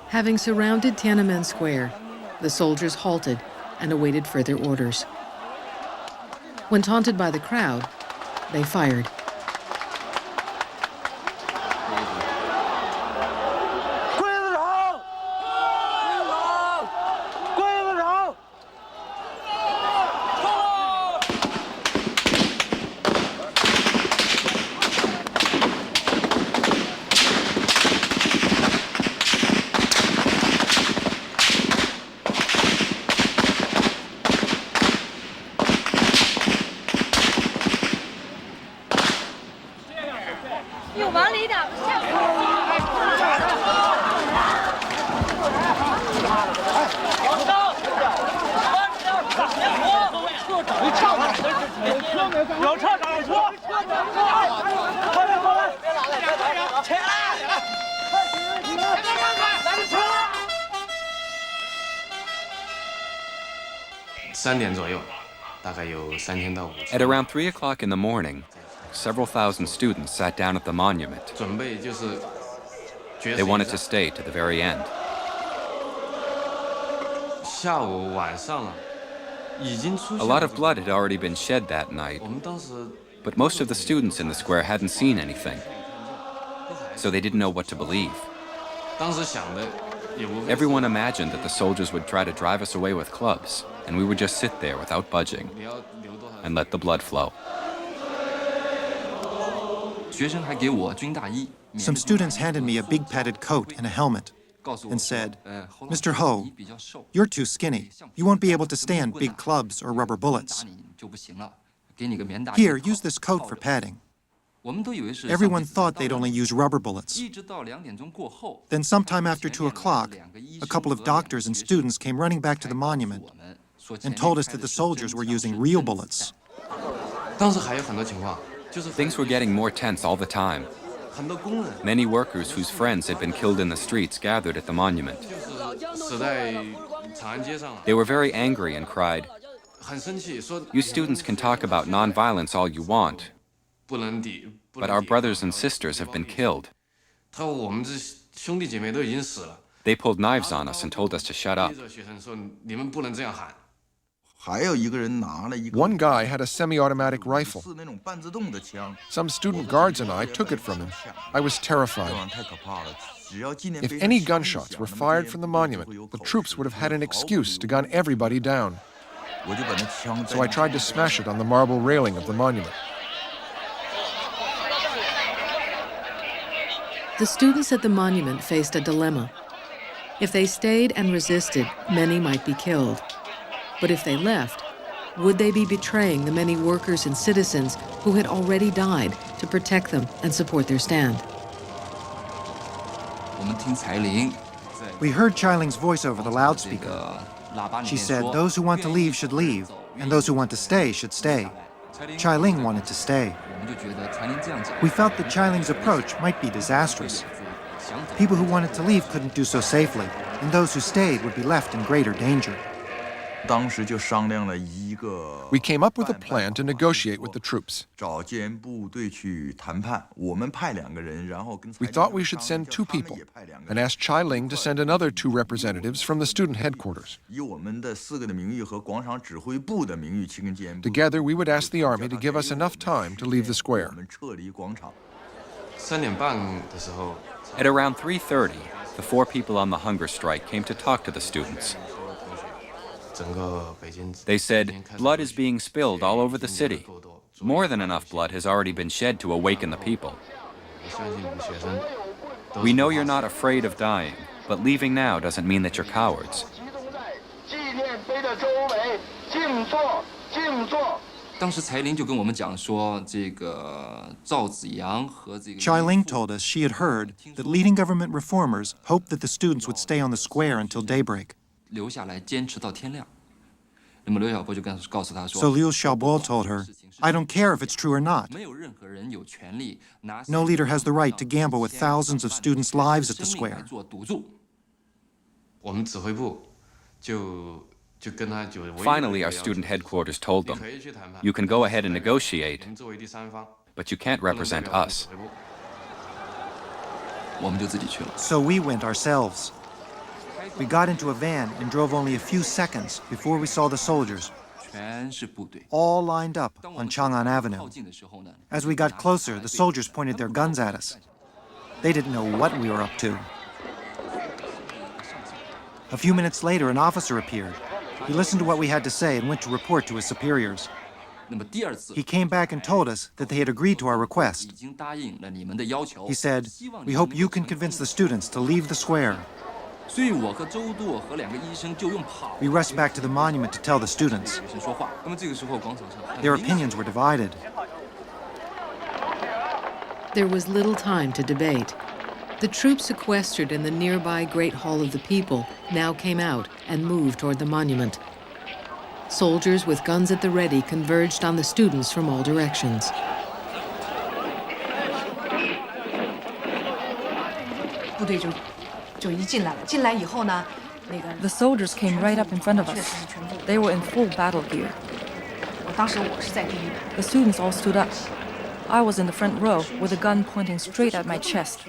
Having surrounded Tiananmen Square, the soldiers halted and awaited further orders. When taunted by the crowd, they fired. At around 3 o'clock in the morning, several thousand students sat down at the monument. They wanted to stay to the very end. A lot of blood had already been shed that night, but most of the students in the square hadn't seen anything, so they didn't know what to believe. Everyone imagined that the soldiers would try to drive us away with clubs, and we would just sit there without budging and let the blood flow. Some students handed me a big padded coat and a helmet and said, "Mr. Ho, you're too skinny. You won't be able to stand big clubs or rubber bullets. Here, use this coat for padding." Everyone thought they'd only use rubber bullets. Then sometime after 2 o'clock, a couple of doctors and students came running back to the monument and told us that the soldiers were using real bullets. Things were getting more tense all the time. Many workers whose friends had been killed in the streets gathered at the monument. They were very angry and cried, "You students can talk about nonviolence all you want, but our brothers and sisters have been killed." They pulled knives on us and told us to shut up. One guy had a semi-automatic rifle. Some student guards and I took it from him. I was terrified. If any gunshots were fired from the monument, the troops would have had an excuse to gun everybody down. So I tried to smash it on the marble railing of the monument. The students at the monument faced a dilemma. If they stayed and resisted, many might be killed. But if they left, would they be betraying the many workers and citizens who had already died to protect them and support their stand? We heard Chai Ling's voice over the loudspeaker. She said, "Those who want to leave should leave, and those who want to stay should stay." Chai Ling wanted to stay. We felt that Chai Ling's approach might be disastrous. People who wanted to leave couldn't do so safely, and those who stayed would be left in greater danger. We came up with a plan to negotiate with the troops. We thought we should send 2 people and asked Chai Ling to send another 2 representatives from the student headquarters. Together, we would ask the army to give us enough time to leave the square. At around 3:30, the 4 people on the hunger strike came to talk to the students. They said, "Blood is being spilled all over the city. More than enough blood has already been shed to awaken the people. We know you're not afraid of dying, but leaving now doesn't mean that you're cowards." Chai Ling told us she had heard that leading government reformers hoped that the students would stay on the square until daybreak. So Liu Xiaobo told her, "I don't care if it's true or not. No leader has the right to gamble with thousands of students' lives at the square." Finally, our student headquarters told them, "You can go ahead and negotiate, but you can't represent us." So we went ourselves. We got into a van and drove only a few seconds before we saw the soldiers, all lined up on Chang'an Avenue. As we got closer, the soldiers pointed their guns at us. They didn't know what we were up to. A few minutes later, an officer appeared. He listened to what we had to say and went to report to his superiors. He came back and told us that they had agreed to our request. He said, "We hope you can convince the students to leave the square." We rushed back to the monument to tell the students. Their opinions were divided. There was little time to debate. The troops sequestered in the nearby Great Hall of the People now came out and moved toward the monument. Soldiers with guns at the ready converged on the students from all directions. The soldiers came right up in front of us. They were in full battle gear. The students all stood up. I was in the front row with a gun pointing straight at my chest.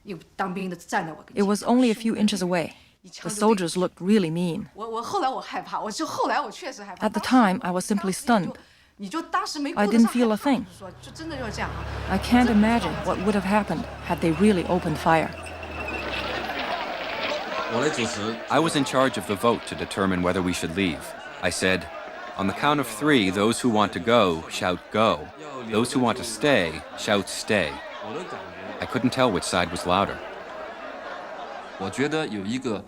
It was only a few inches away. The soldiers looked really mean. At the time, I was simply stunned. I didn't feel a thing. I can't imagine what would have happened had they really opened fire. I was in charge of the vote to determine whether we should leave. I said, on the count of 3, those who want to go, shout go. Those who want to stay, shout stay. I couldn't tell which side was louder. 我觉得有一个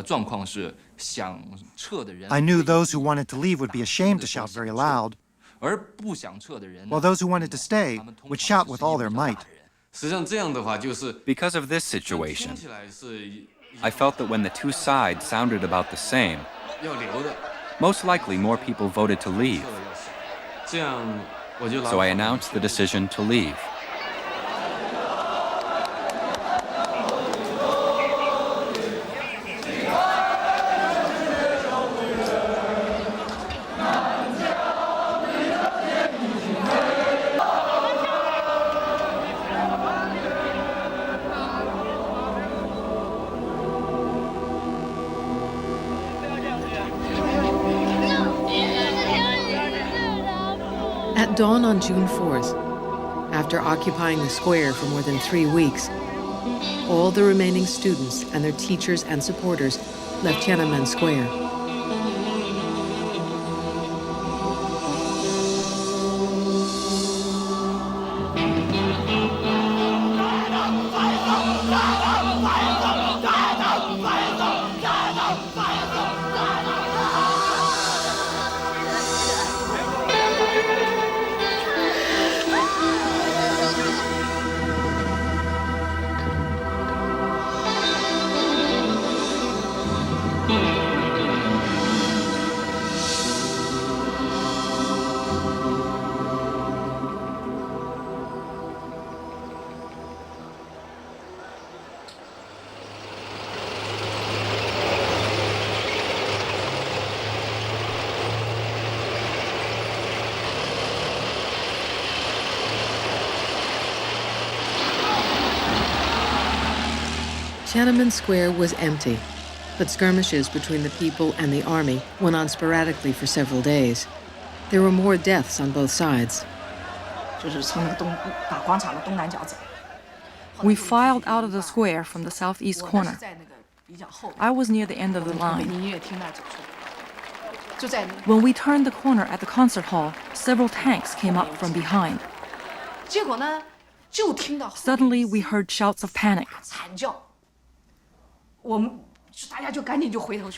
状况是想撤的人 I knew those who wanted to leave would be ashamed to shout very loud, 而不想撤的人 while those who wanted to stay would shout with all their might. 实际上这样的话就是 Because of this situation, I felt that when the two sides sounded about the same, 要留的 most likely more people voted to leave. 这样我就 So I announced the decision to leave. At dawn on June 4th, after occupying the square for more than 3 weeks, all the remaining students and their teachers and supporters left Tiananmen Square. Tiananmen Square was empty, but skirmishes between the people and the army went on sporadically for several days. There were more deaths on both sides. We filed out of the square from the southeast corner. I was near the end of the line. When we turned the corner at the concert hall, several tanks came up from behind. Suddenly, we heard shouts of panic.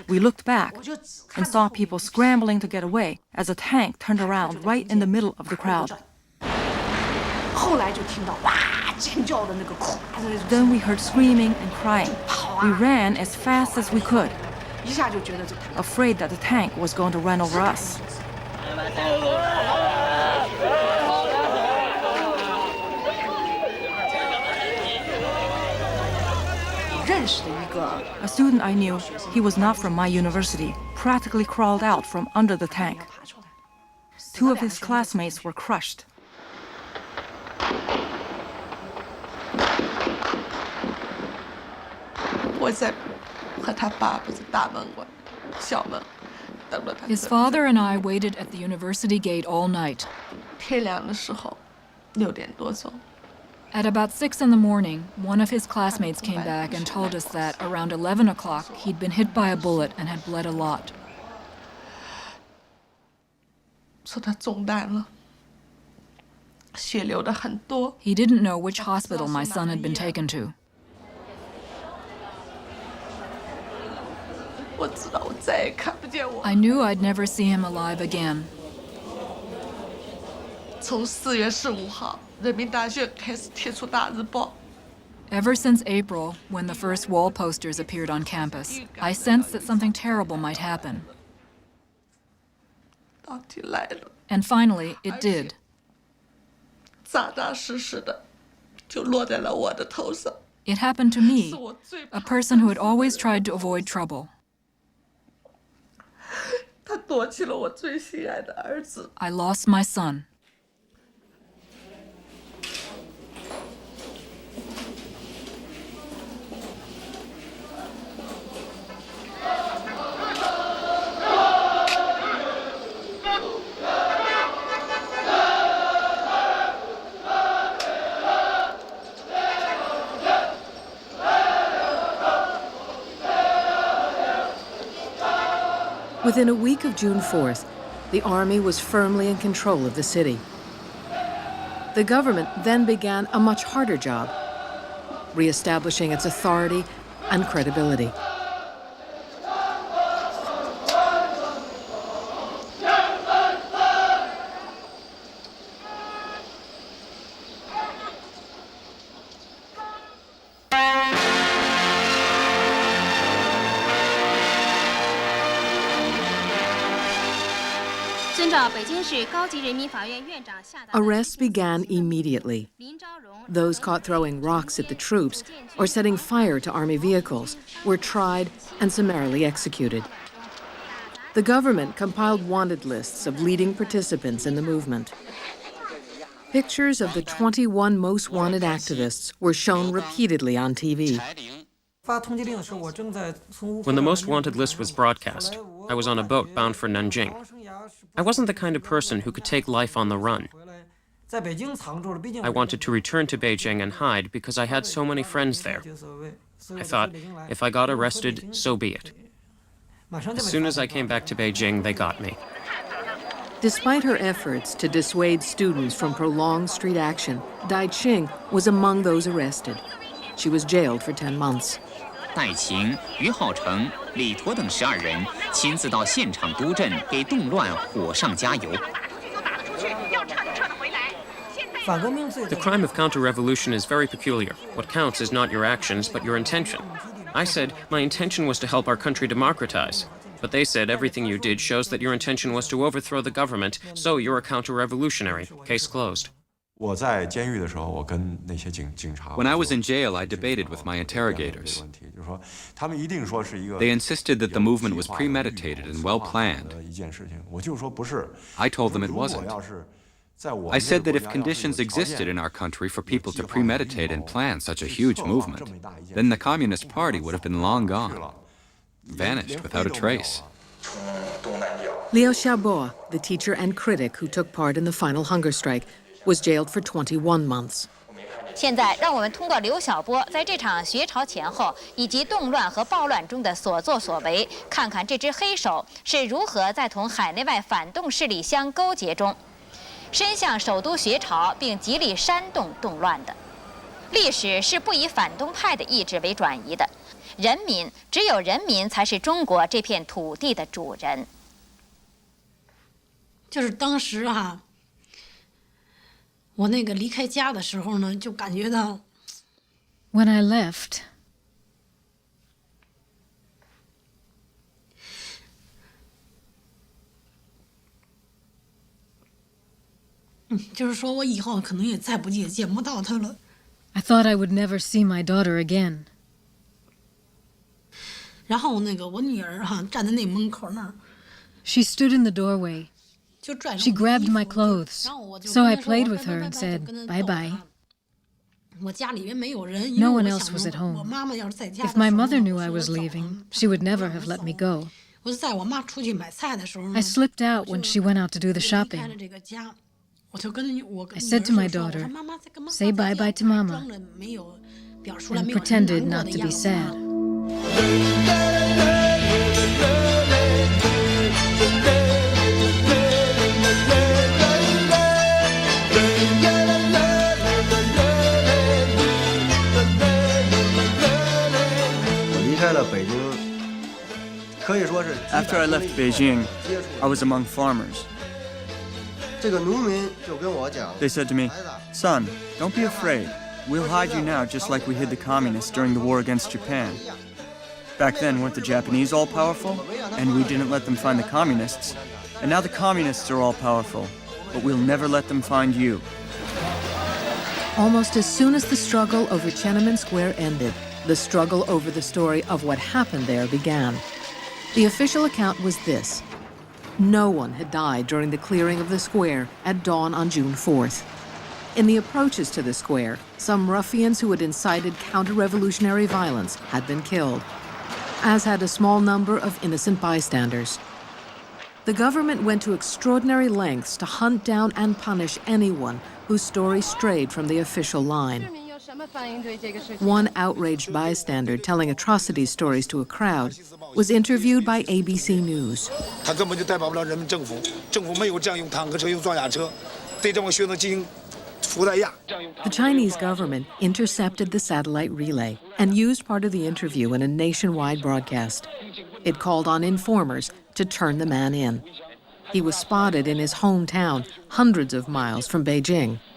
We looked back and saw people scrambling to get away as a tank turned around right in the middle of the crowd. Then we heard screaming and crying. We ran as fast as we could, afraid that the tank was going to run over us. A student I knew, he was not from my university, practically crawled out from under the tank. 2 of his classmates were crushed. His father and I waited at the university gate all night. At about 6 in the morning, one of his classmates came back and told us that around 11 o'clock he'd been hit by a bullet and had bled a lot. He didn't know which hospital my son had been taken to. I knew I'd never see him alive again. Ever since April, when the first wall posters appeared on campus, I sensed that something terrible might happen. And finally, it did. It happened to me, a person who had always tried to avoid trouble. I lost my son. Within a week of June 4th, the army was firmly in control of the city. The government then began a much harder job, reestablishing its authority and credibility. Arrests began immediately. Those caught throwing rocks at the troops or setting fire to army vehicles were tried and summarily executed. The government compiled wanted lists of leading participants in the movement. Pictures of the 21 most wanted activists were shown repeatedly on TV. When the most wanted list was broadcast, I was on a boat bound for Nanjing. I wasn't the kind of person who could take life on the run. I wanted to return to Beijing and hide because I had so many friends there. I thought, if I got arrested, so be it. As soon as I came back to Beijing, they got me. Despite her efforts to dissuade students from prolonged street action, Dai Qing was among those arrested. She was jailed for 10 months. 戴晴、于浩成、李陀等12人亲自到现场督阵，给动乱火上加油。 The crime of counter-revolution is very peculiar. What counts is not your actions, but your intention. I said, my intention was to help our country democratize. But they said everything you did shows that your intention was to overthrow the government, so you're a counter-revolutionary. Case closed. When I was in jail, I debated with my interrogators. They insisted that the movement was premeditated and well-planned. I told them it wasn't. I said that if conditions existed in our country for people to premeditate and plan such a huge movement, then the Communist Party would have been long gone, vanished without a trace. Liu Xiaobo, the teacher and critic who took part in the final hunger strike, was jailed for 21 months. 现在，让我们通过刘晓波在这场学潮前后以及动乱和暴乱中的所作所为，看看这只黑手是如何在同海内外反动势力相勾结中，伸向首都学潮并极力煽动动乱的。历史是不以反动派的意志为转移的，人民只有人民才是中国这片土地的主人。就是当时哈。 我那个离开家的时候呢，就感觉到 When I left, 就是说我以后可能也再不见不到他了。I thought I would never see my daughter again. 然后那个我女儿哈站在那门口那儿 She stood in the doorway. She grabbed my clothes, so I played with her and said, bye-bye. No one else was at home. If my mother knew I was leaving, she would never have let me go. I slipped out when she went out to do the shopping. I said to my daughter, say bye-bye to Mama, and pretended not to be sad. After I left Beijing, I was among farmers. They said to me, son, don't be afraid. We'll hide you now just like we hid the communists during the war against Japan. Back then, weren't the Japanese all-powerful? And we didn't let them find the communists. And now the communists are all-powerful, but we'll never let them find you. Almost as soon as the struggle over Tiananmen Square ended, the struggle over the story of what happened there began. The official account was this. No one had died during the clearing of the square at dawn on June 4th. In the approaches to the square, some ruffians who had incited counter-revolutionary violence had been killed, as had a small number of innocent bystanders. The government went to extraordinary lengths to hunt down and punish anyone whose story strayed from the official line. One outraged bystander telling atrocity stories to a crowd was interviewed by ABC News. 他根本就代表不了人民政府，政府没有这样用坦克车、用装甲车对这帮学生进行服代压。 The Chinese government intercepted the satellite relay and used part of the interview in a nationwide broadcast. It called on informers to turn the man in. He was spotted in his hometown, hundreds of miles from Beijing. "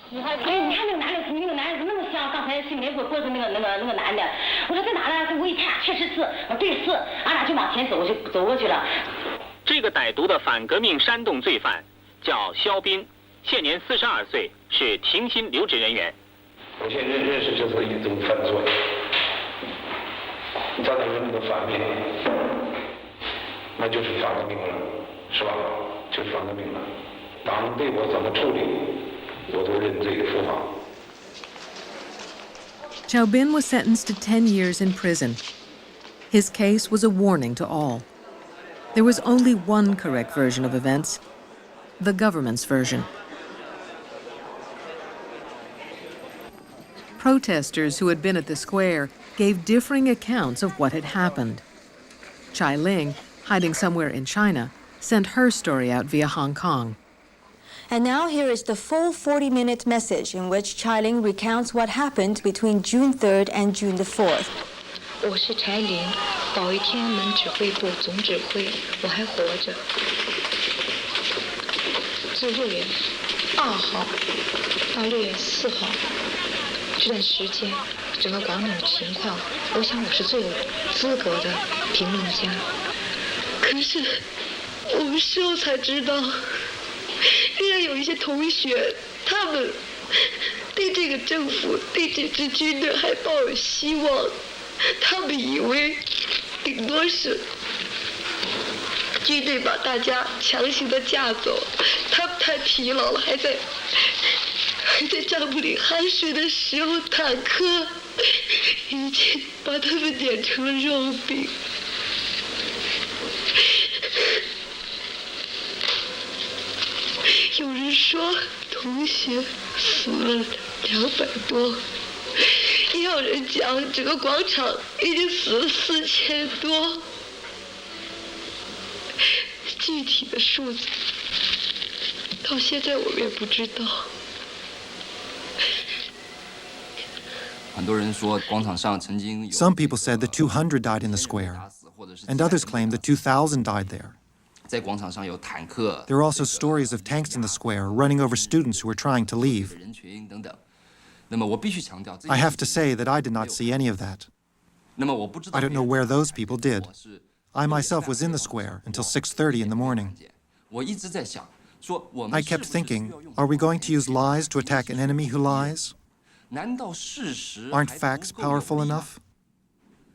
这个歹毒的反革命煽动罪犯叫肖斌，现年42岁，是停薪留职人员。我现在认识这是一种犯罪，站在人民的反面，那就是反革命了，是吧？就是反革命了。党对我怎么处理，我都认罪伏法。" Xiao Bin was sentenced to 10 years in prison. His case was a warning to all. There was only one correct version of events, the government's version. Protesters who had been at the square gave differing accounts of what had happened. Chai Ling, hiding somewhere in China, sent her story out via Hong Kong. And now here is the full 40-minute message in which Chai Ling recounts what happened between June 3rd and June the 4th. 我是柴玲，保卫天安门指挥部总指挥，我还活着。自6月2号到6月4号这段时间，整个广场的情况，我想我是最有资格的评论家。可是我们事后才知道，仍然有一些同学，他们对这个政府、对这支军队还抱有希望。他们以为顶多是军队把大家强行的架走，他们太疲劳了，还在帐篷里酣睡的时候，坦克已经把他们碾成了肉饼。有人说同学死了200多。也有人讲，整个广场已经死了4000多。具体的数字，到现在我们也不知道。很多人说广场上曾经有。 Some people said that 200 died in the square, and others claimed that 2,000 died there. 在广场上有坦克。 There are also stories of tanks in the square running over students who were trying to leave. 人群等等。 I have to say that I did not see any of that. I don't know where those people did. I myself was in the square until 6:30 in the morning. I kept thinking, are we going to use lies to attack an enemy who lies? Aren't facts powerful enough?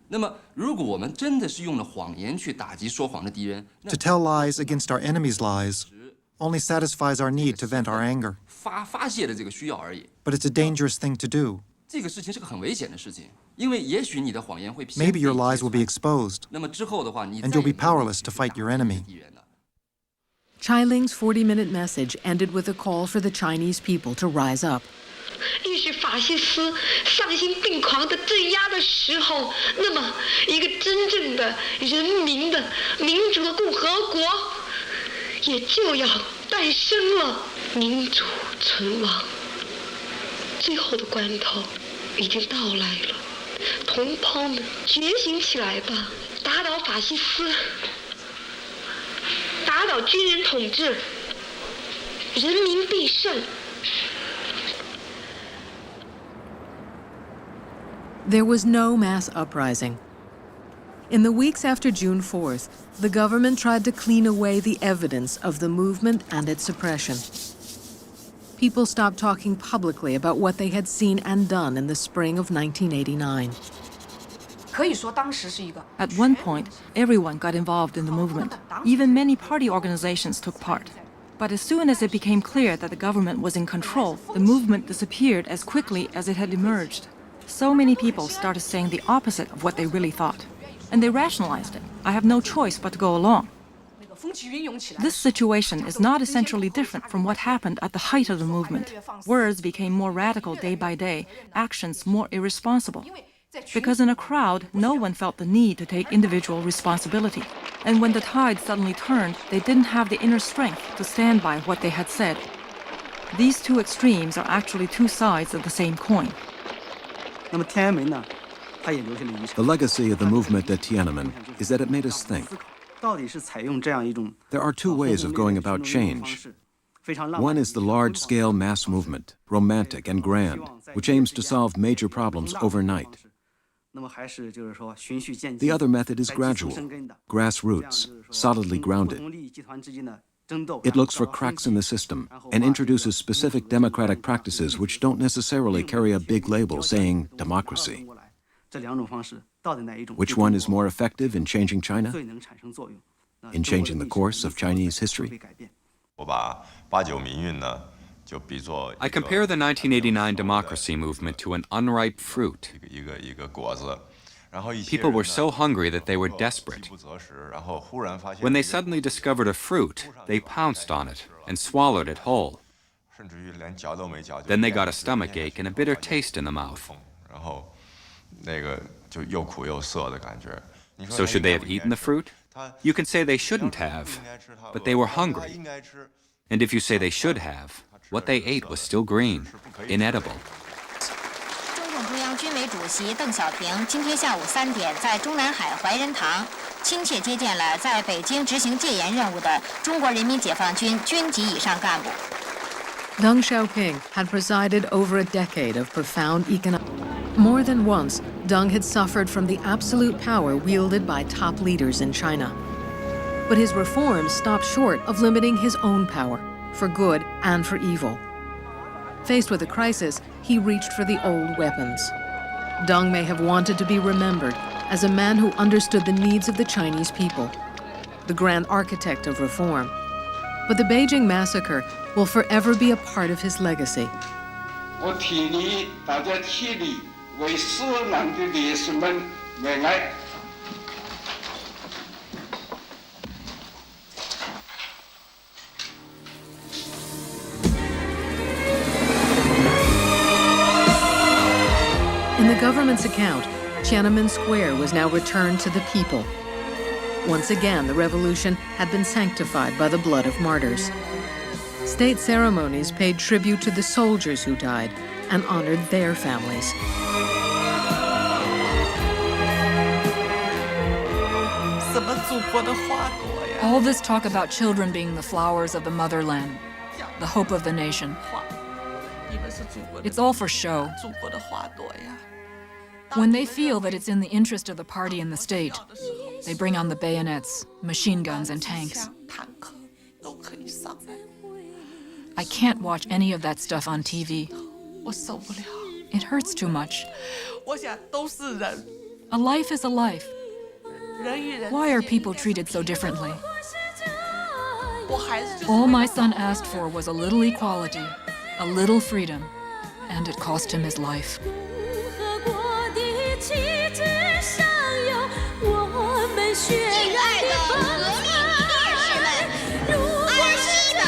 To tell lies against our enemy's lies only satisfies our need to vent our anger. But it's a dangerous thing to do. Maybe your lies will be exposed, and you'll be powerless to fight your enemy. Chai Ling's 40-minute message ended with a call for the Chinese people to rise up. 越是法西斯丧心病狂的镇压的时候，那么一个真正的人民的民主的共和国也就要诞生了。民主存亡，最后的关头已经到来了。同胞们，觉醒起来吧！打倒法西斯，打倒军人统治，人民必胜。 There was no mass uprising. In the weeks after June 4th, the government tried to clean away the evidence of the movement and its suppression. People stopped talking publicly about what they had seen and done in the spring of 1989. At one point, everyone got involved in the movement. Even many party organizations took part. But as soon as it became clear that the government was in control, the movement disappeared as quickly as it had emerged. So many people started saying the opposite of what they really thought. And they rationalized it. I have no choice but to go along. This situation is not essentially different from what happened at the height of the movement. Words became more radical day by day, actions more irresponsible. Because in a crowd, no one felt the need to take individual responsibility. And when the tide suddenly turned, they didn't have the inner strength to stand by what they had said. These two extremes are actually two sides of the same coin. The legacy of the movement at Tiananmen is that it made us think. There are two ways of going about change. One is the large-scale mass movement, romantic and grand, which aims to solve major problems overnight. The other method is gradual, grassroots, solidly grounded. It looks for cracks in the system and introduces specific democratic practices which don't necessarily carry a big label saying democracy. Which one is more effective in changing China? In changing the course of Chinese history? I compare the 1989 democracy movement to an unripe fruit. People were so hungry that they were desperate. When they suddenly discovered a fruit, they pounced on it and swallowed it whole. Then they got a stomachache and a bitter taste in the mouth. So should they have eaten the fruit? You can say they shouldn't have, but they were hungry. And if you say they should have, what they ate was still green, inedible. 中共中央军委主席邓小平今天下午3点在中南海怀仁堂亲切接见了在北京执行戒严任务的中国人民解放军军级以上干部。 Deng Xiaoping had presided over a decade of profound economic. More than once, Deng had suffered from the absolute power wielded by top leaders in China. But his reforms stopped short of limiting his own power, for good and for evil. Faced with a crisis, he reached for the old weapons. Deng may have wanted to be remembered as a man who understood the needs of the Chinese people, the grand architect of reform. But the Beijing massacre will forever be a part of his legacy. 我替你大家起立，为死难的烈士们默哀。 In the government's account, Tiananmen Square was now returned to the people. Once again, the revolution had been sanctified by the blood of martyrs. State ceremonies paid tribute to the soldiers who died and honored their families. All this talk about children being the flowers of the motherland, the hope of the nation. It's all for show. When they feel that it's in the interest of the party and the state, they bring on the bayonets, machine guns, and tanks. I can't watch any of that stuff on TV. It hurts too much. A life is a life. Why are people treated so differently? All my son asked for was a little equality, a little freedom, and it cost him his life. 亲爱的革命烈士们，爱惜的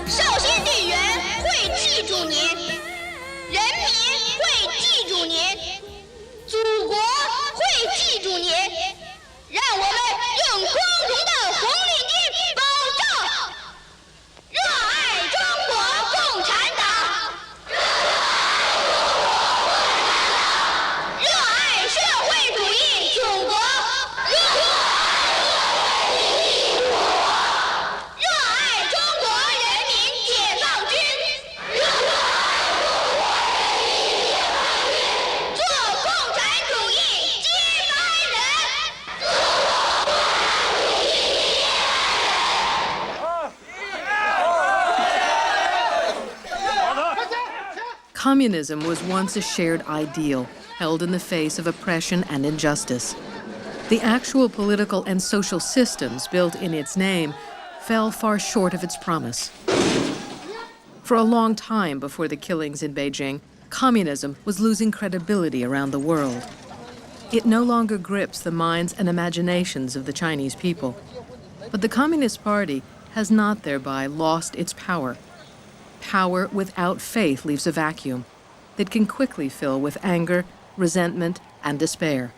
少先队员会记住您，人民会记住您，祖国会记住您，让我们用光荣的红领巾保障，热爱中国共产党。 热爱社会主义祖国，热爱中国人民解放军，做共产主义接班人。 Communism was once a shared ideal, held in the face of oppression and injustice. The actual political and social systems built in its name fell far short of its promise. For a long time before the killings in Beijing, communism was losing credibility around the world. It no longer grips the minds and imaginations of the Chinese people. But the Communist Party has not thereby lost its power. Power without faith leaves a vacuum that can quickly fill with anger, resentment, and despair.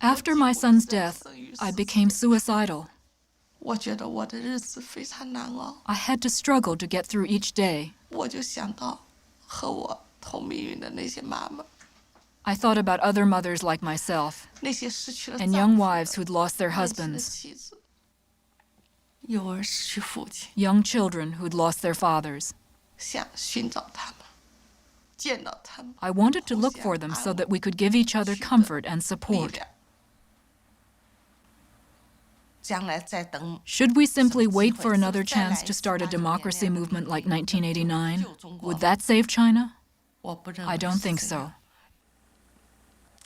After my son's death, I became suicidal. I had to struggle to get through each day. I thought about other mothers like myself and young wives who'd lost their husbands, young children who'd lost their fathers. I wanted to look for them so that we could give each other comfort and support. Should we simply wait for another chance to start a democracy movement like 1989? Would that save China? I don't think so.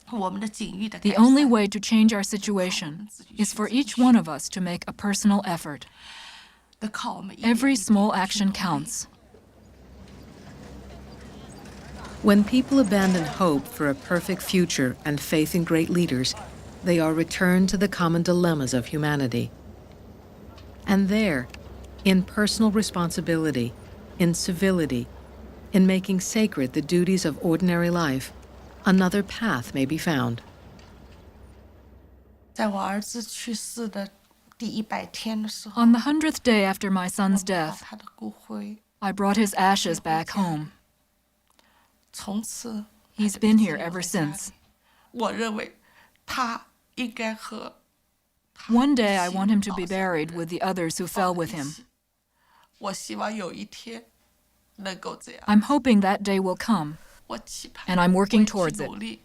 The only way to change our situation is for each one of us to make a personal effort. Every small action counts. When people abandon hope for a perfect future and faith in great leaders, they are returned to the common dilemmas of humanity. And there, in personal responsibility, in civility, in making sacred the duties of ordinary life, another path may be found. On the 100th day after my son's death, I brought his ashes back home. He's been here ever since. One day I want him to be buried with the others who fell with him. I'm hoping that day will come, and I'm working towards it.